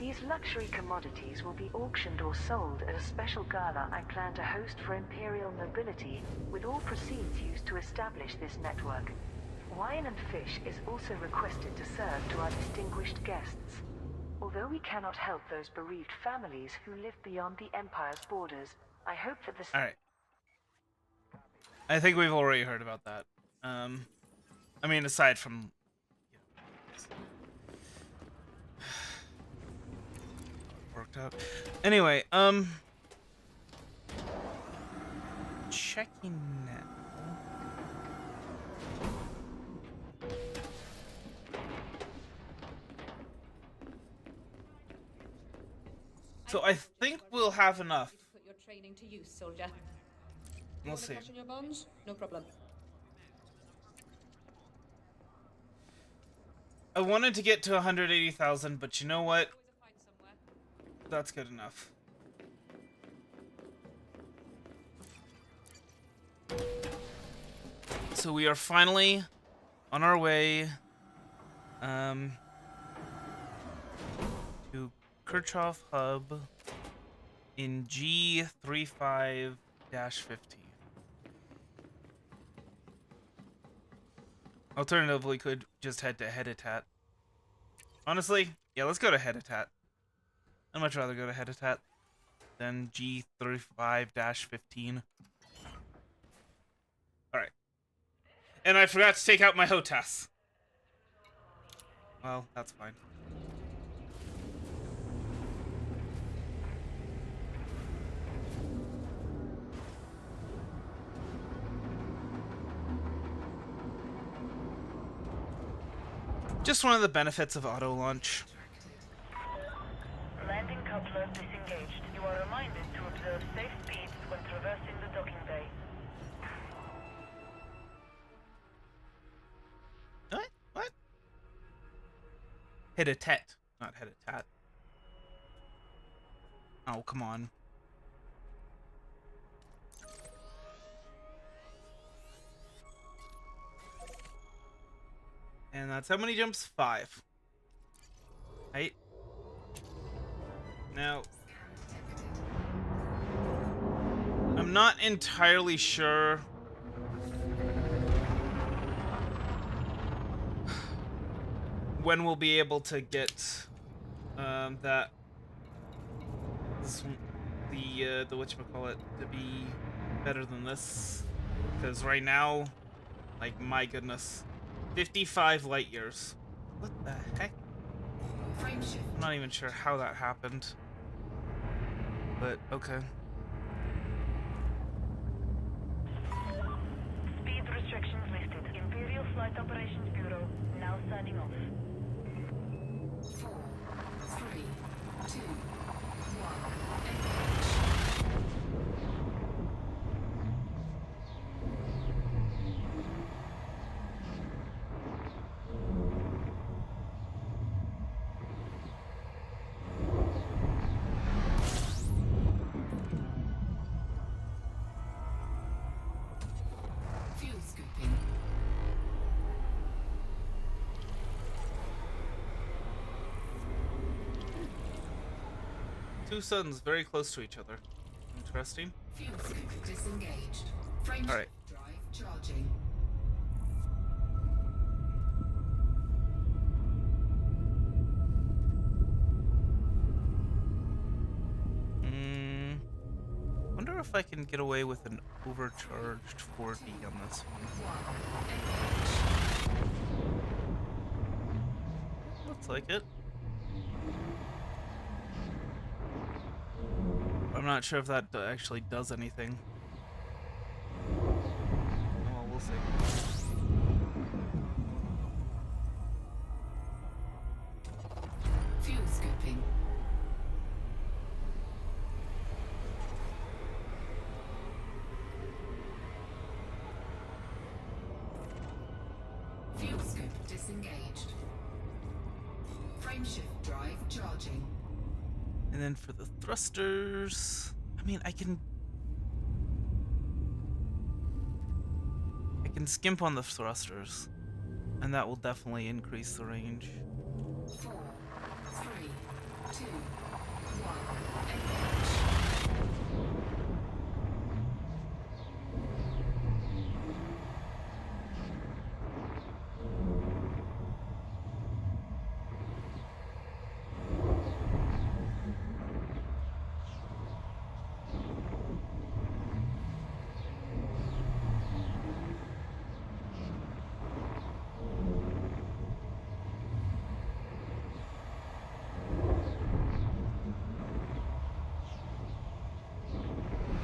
These luxury commodities will be auctioned or sold at a special gala I plan to host for Imperial nobility, with all proceeds used to establish this network. Wine and fish is also requested to serve to our distinguished guests. Although we cannot help those bereaved families who live beyond the Empire's borders, I hope that this... Alright. I think we've already heard about that. I mean, aside from... worked out. Anyway, checking now. So I think we'll have enough. Put your training to use, soldier. We'll see. Cash in your bonds? No problem. I wanted to get to 180,000, but you know what? Always a fight somewhere. That's good enough. So we are finally on our way to Kirchhoff Hub in G35-50. Alternatively, could just head to Heditat. Honestly, yeah, let's go to Heditat. I'd much rather go to Heditat than G35-15. Alright. And I forgot to take out my HOTAS. Well, that's fine. Just one of the benefits of auto launch. Landing cutthroat disengaged. You are reminded to observe safe speeds when traversing the docking bay. What? What? Hit a tet, not hit a tat. Oh, come on. And that's how many jumps? 5. Right? Now, I'm not entirely sure when we'll be able to get that the whatchamacallit to be better than this, because right now, like, my goodness, 55 light years. What the heck? I'm not even sure how that happened, but okay. Speed restrictions lifted. Imperial Flight Operations Bureau now signing off. 4, 3, 2, 1. Fuel scooping. Two suns very close to each other. Interesting. Fuel scoop disengaged. Frame All right. drive charging. Wonder if I can get away with an overcharged 4D on this one. Looks like it. I'm not sure if that actually does anything. Well, we'll see. Fuel scooping. Fuel scoop disengaged. Frameshift drive charging. And then for the thrusters, I mean, I can skimp on the thrusters, and that will definitely increase the range. 4, 3, 2, 1, engage.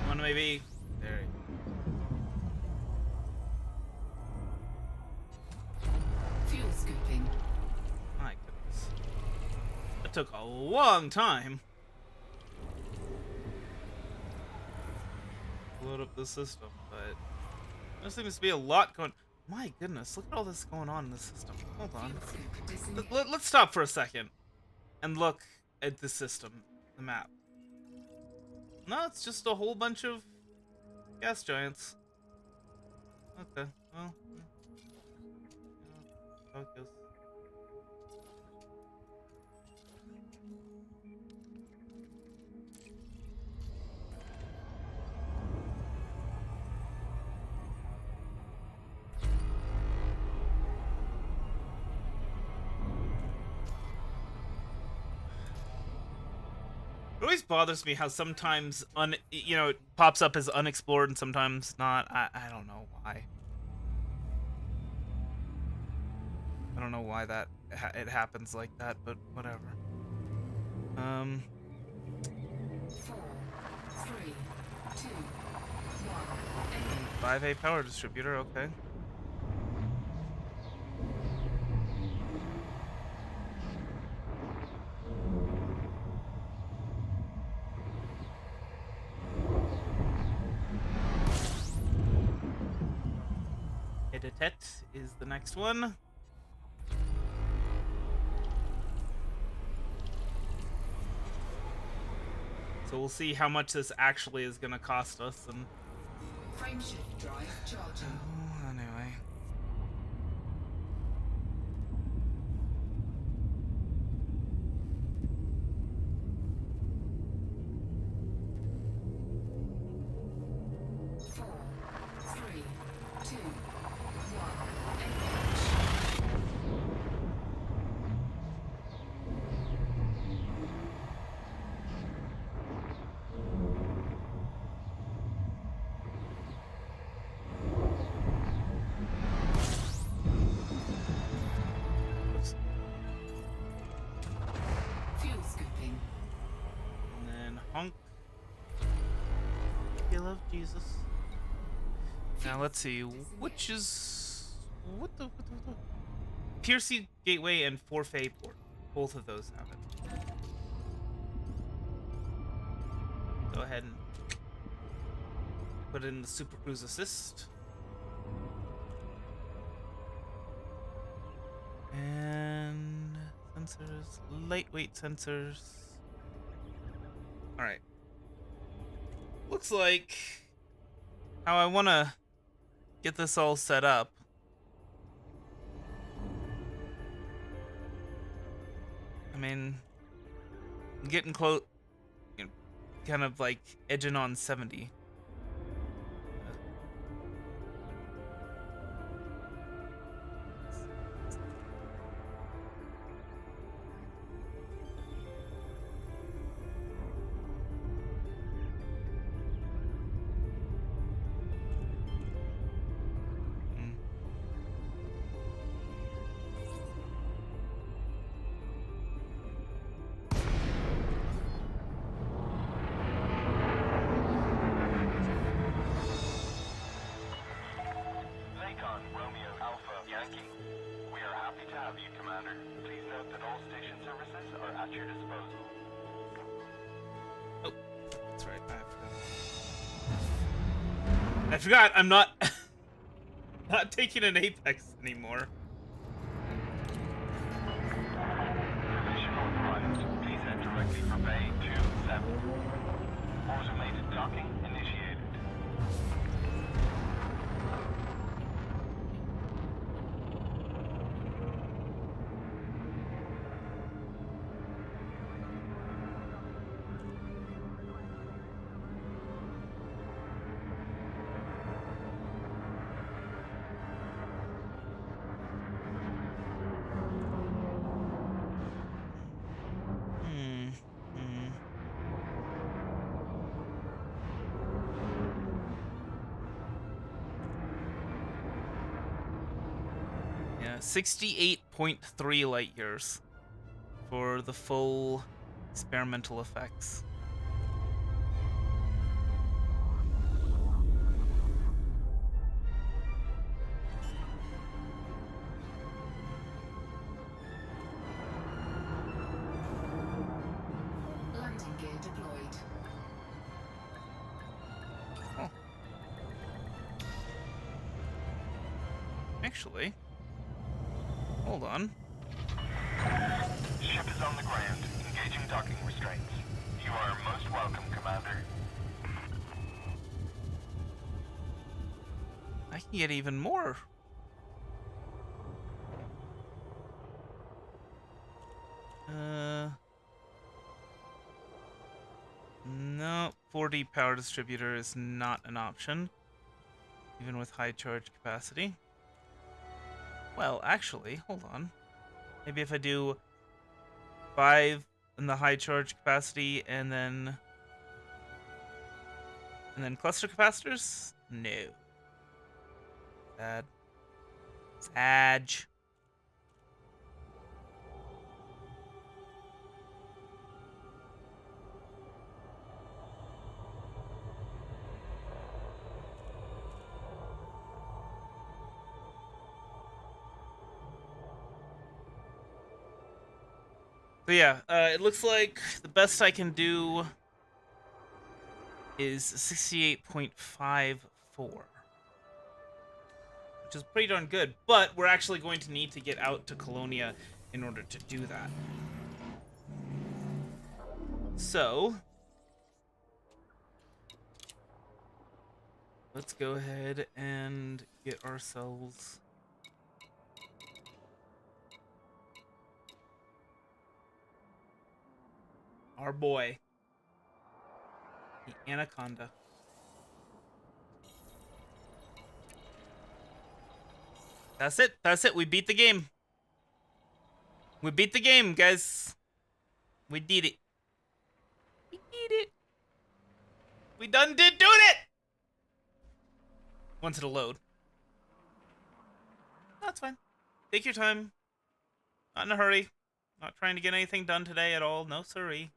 Come on, maybe. There. Fuel scooping. My goodness. That took a long time. Load up the system, but there seems to be a lot going. My goodness, look at all this going on in the system. Hold on. Let's stop for a second and look at the system, the map. No, it's just a whole bunch of gas giants. Okay, well, focus. It always bothers me how sometimes it pops up as unexplored and sometimes not. I don't know why. I don't know why it happens like that, but whatever. 4, 3, 2, 1, engage. 5A power distributor, okay. Editet is the next one. So we'll see how much this actually is going to cost us. And Frameshift drive charging. oh, anyway. Honk. You love Jesus. Now let's see, which is what the Piercy Gateway and Forfait Port. Both of those have it. Go ahead and put in the Super Cruise Assist. And sensors, lightweight sensors. All right. Looks like how I want to get this all set up. I mean, I'm getting close, kind of like edging on 70. I forgot I'm not taking an Apex anymore. Position authorized. Please head directly for Bay 27. Automated docking initiated. Yeah, 68.3 light years for the full experimental effects. Landing gear deployed. Oh. Actually, hold on. Ship is on the ground, engaging docking restraints. You are most welcome, Commander. I can get even more. No, 4D power distributor is not an option, even with high charge capacity. Well, actually, hold on. Maybe if I do 5 in the high charge capacity and then cluster capacitors? No. Sad. Sag. So yeah, it looks like the best I can do is 68.54. Which is pretty darn good, but we're actually going to need to get out to Colonia in order to do that. So, let's go ahead and get ourselves our boy, the Anaconda. That's it. That's it. We beat the game. We beat the game, guys. We did it. We did it. We done did do it! Once it'll load. That's fine. Take your time. Not in a hurry. Not trying to get anything done today at all. No siree.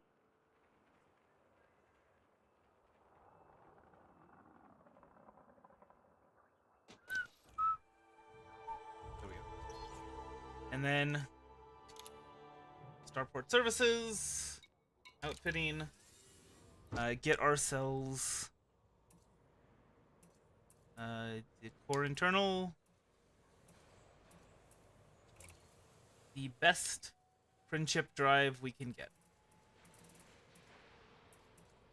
There we go. And then Starport services, outfitting, get ourselves the core internal, the best friendship drive we can get.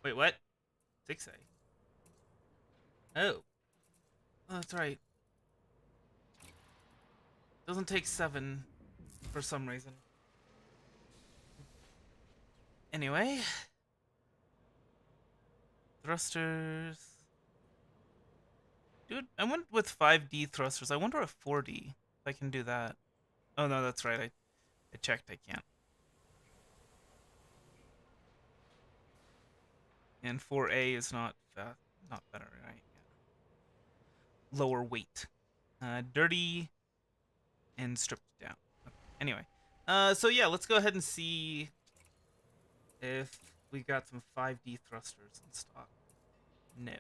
Wait, what? 6A. Oh, that's right. Doesn't take 7 for some reason. Anyway. Thrusters. Dude, I went with 5D thrusters. I wonder if 4D, if I can do that. Oh no, that's right. I checked. I can't. And 4A is not better, right? Yeah. Lower weight. Dirty and stripped down. Okay. Anyway. So yeah, let's go ahead and see if we got some 5D thrusters in stock. No.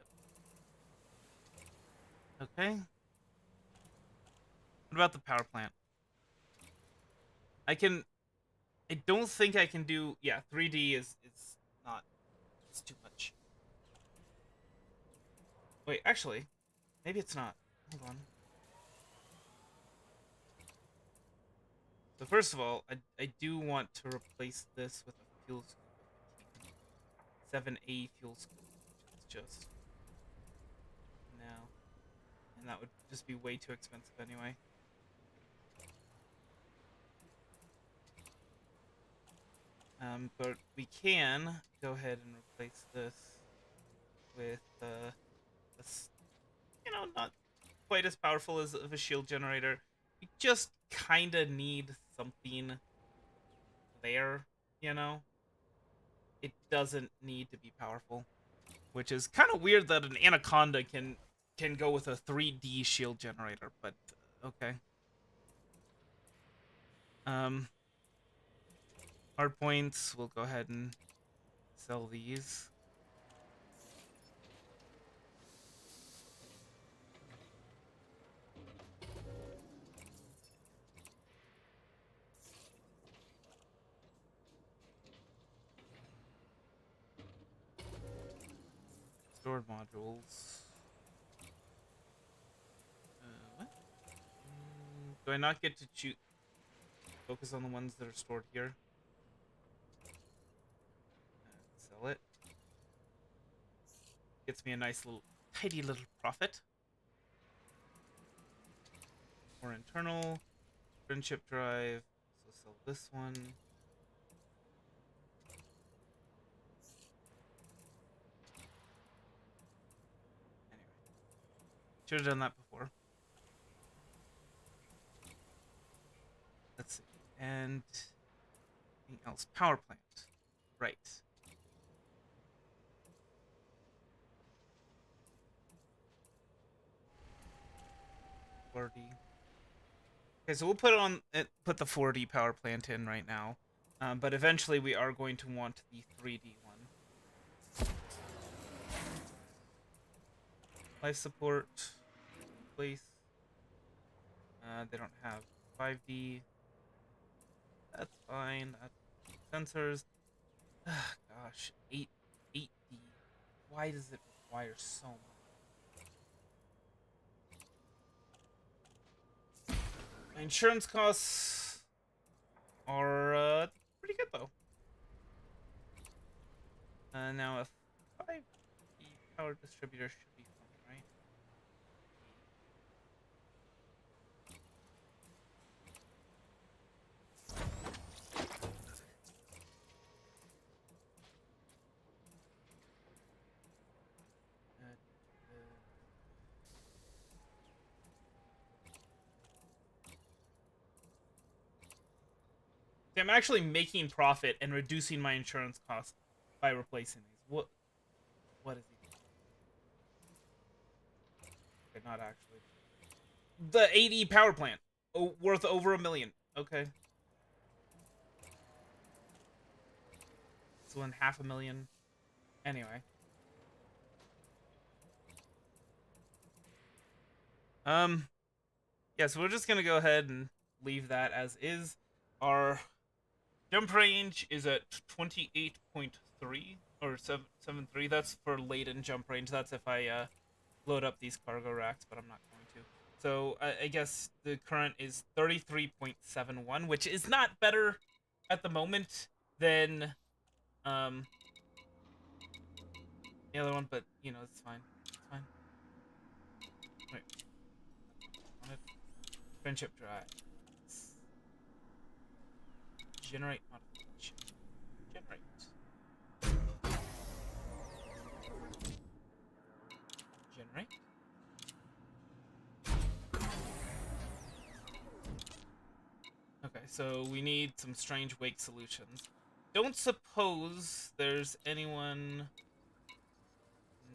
Okay. What about the power plant? I don't think I can do, yeah, 3D is not, it's too much. Wait, actually, maybe it's not. Hold on. So first of all, I do want to replace this with a fuel scoop if I can. 7A fuel scoop, which is just now. And that would just be way too expensive anyway. But we can go ahead and replace this with not quite as powerful as of a shield generator. We just kind of need something there, you know? It doesn't need to be powerful, which is kind of weird that an Anaconda can go with a 3D shield generator, but okay. Um, hard points. We'll go ahead and sell these. Stored modules. What? Do I not get to choose? Focus on the ones that are stored here. Sell it. Gets me a nice little, tidy little profit. More internal. Friendship drive. So sell this one. Anyway. Should have done that before. Let's see. And anything else? Power plant. Right. 40. Okay, so we'll put the 4D power plant in right now. But eventually we are going to want the 3D one. Life support. Place. They don't have 5D. That's fine. Sensors. Gosh, 8D. Why does it require so much? My insurance costs are pretty good though. Now a 5D power distributor should be fine, right? I'm actually making profit and reducing my insurance costs by replacing these. What is he doing? Okay, not actually. The 80 power plant. Oh, worth over $1 million. Okay. So in $500,000. Anyway. Yeah, so we're just gonna go ahead and leave that as is. Our jump range is at 28.3 or 7.3. That's for laden jump range. That's if I load up these cargo racks, but I'm not going to. So I guess the current is 33.71, which is not better at the moment than the other one, but you know, it's fine. It's fine. Wait. On it. Friendship drive. Generate modification. Generate. Generate. Okay, so we need some strange wake solutions. Don't suppose there's anyone...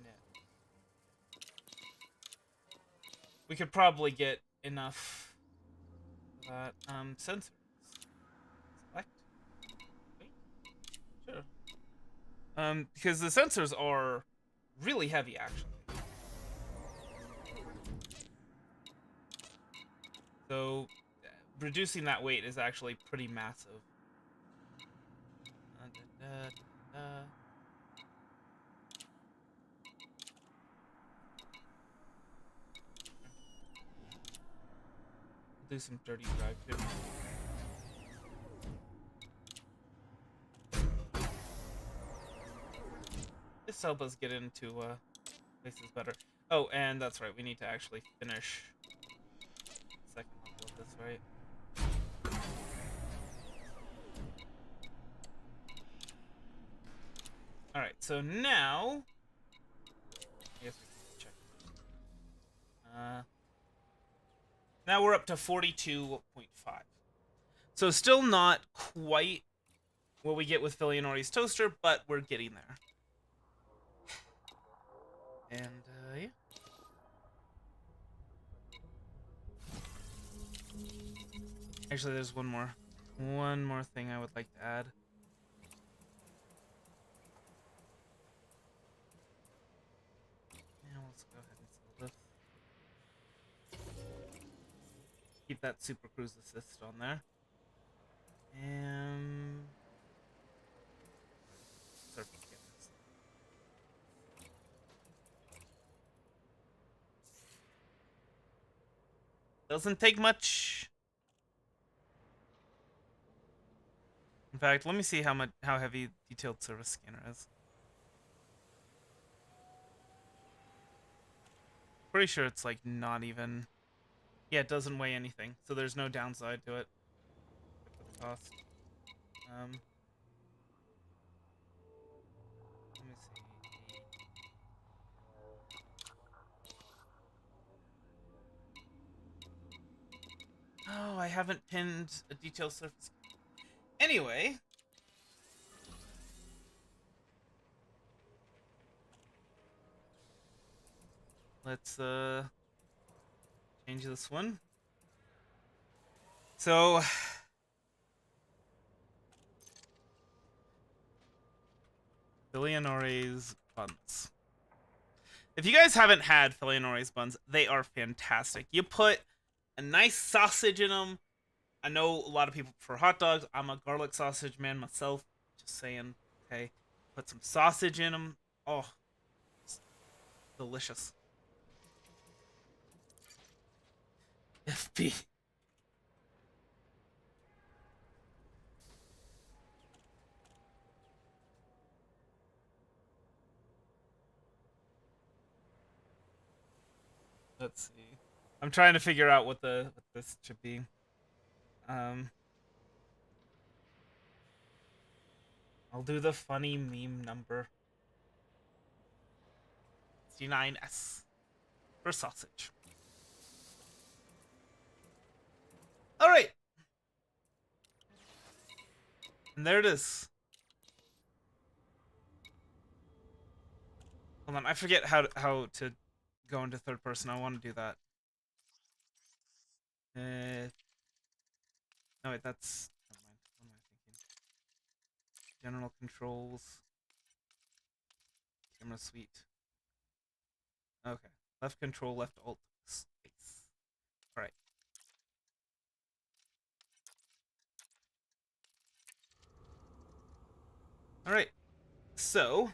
No. We could probably get enough of that. Sensors. Select. Wait. Sure. Because the sensors are really heavy, actually. So, reducing that weight is actually pretty massive. Do some dirty drive too. This help us get into places better. Oh, and that's right, we need to actually finish the second level of this, right? Alright, so now... I guess we can check. Now we're up to 42.5. So still not quite what we get with Filianori's toaster, but we're getting there. And, yeah. Actually, there's one more one more thing I would like to add. Yeah, let's go ahead and sell this. Keep that Super Cruise Assist on there. And surface scanners. Doesn't take much. In fact, let me see how heavy detailed service scanner is. Pretty sure it's like not even. Yeah, it doesn't weigh anything, so there's no downside to it. Except for the cost. Let me see. Oh, I haven't pinned a detailed surface. Anyway. Let's change this one. So Filianore's buns. If you guys haven't had Filianore's buns, they are fantastic. You put a nice sausage in them. I know a lot of people prefer hot dogs. I'm a garlic sausage man myself. Just saying. Okay. Put some sausage in them. Oh, it's delicious. FB. Let's see. I'm trying to figure out what this should be. I'll do the funny meme number. 69S for sausage. All right. And there it is. Hold on, I forget how to go into third person. I want to do that. No wait, that's never mind. What am I thinking? General controls. Camera suite. Okay. Left control, left alt, space. All right. All right. So.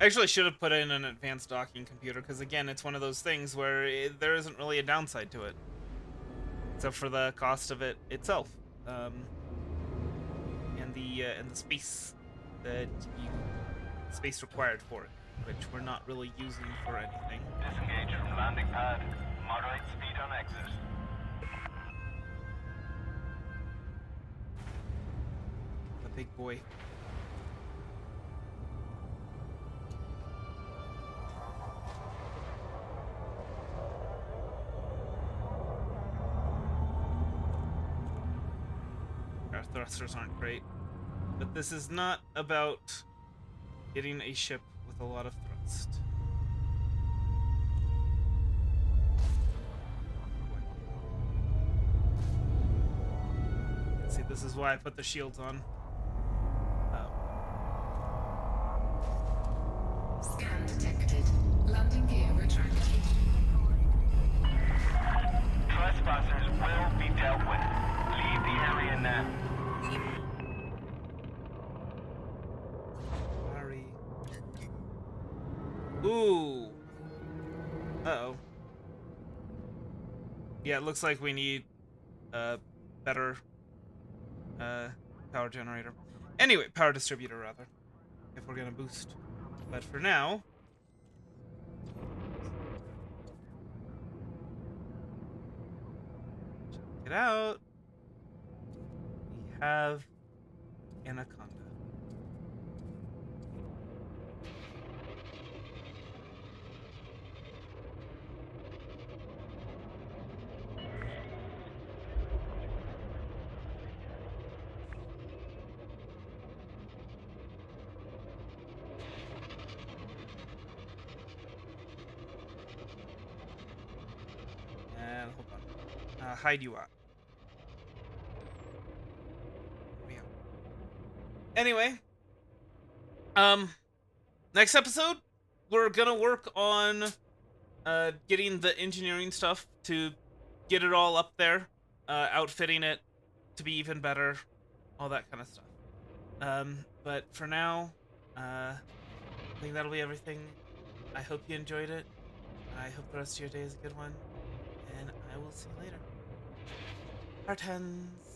I actually should have put in an advanced docking computer because again, it's one of those things where there isn't really a downside to it, except for the cost of it itself, and the space space required for it, which we're not really using for anything. Disengage from landing pad. Moderate speed on exit. The big boy. Our thrusters aren't great, but this is not about getting a ship with a lot of thrust. See, this is why I put the shields on. Scan detected. Landing gear retracted. Trespassers will be dealt with. Leave the area now. Sorry. Ooh. Uh-oh. Yeah, it looks like we need a better power generator. Anyway, power distributor rather. If we're gonna boost. But for now. Check it out. We have Anaconda. hide you at. Yeah. Anyway, next episode, we're gonna work on getting the engineering stuff to get it all up there, outfitting it to be even better, all that kind of stuff. But for now, I think that'll be everything. I hope you enjoyed it. I hope the rest of your day is a good one, and I will see you later. Heart hands.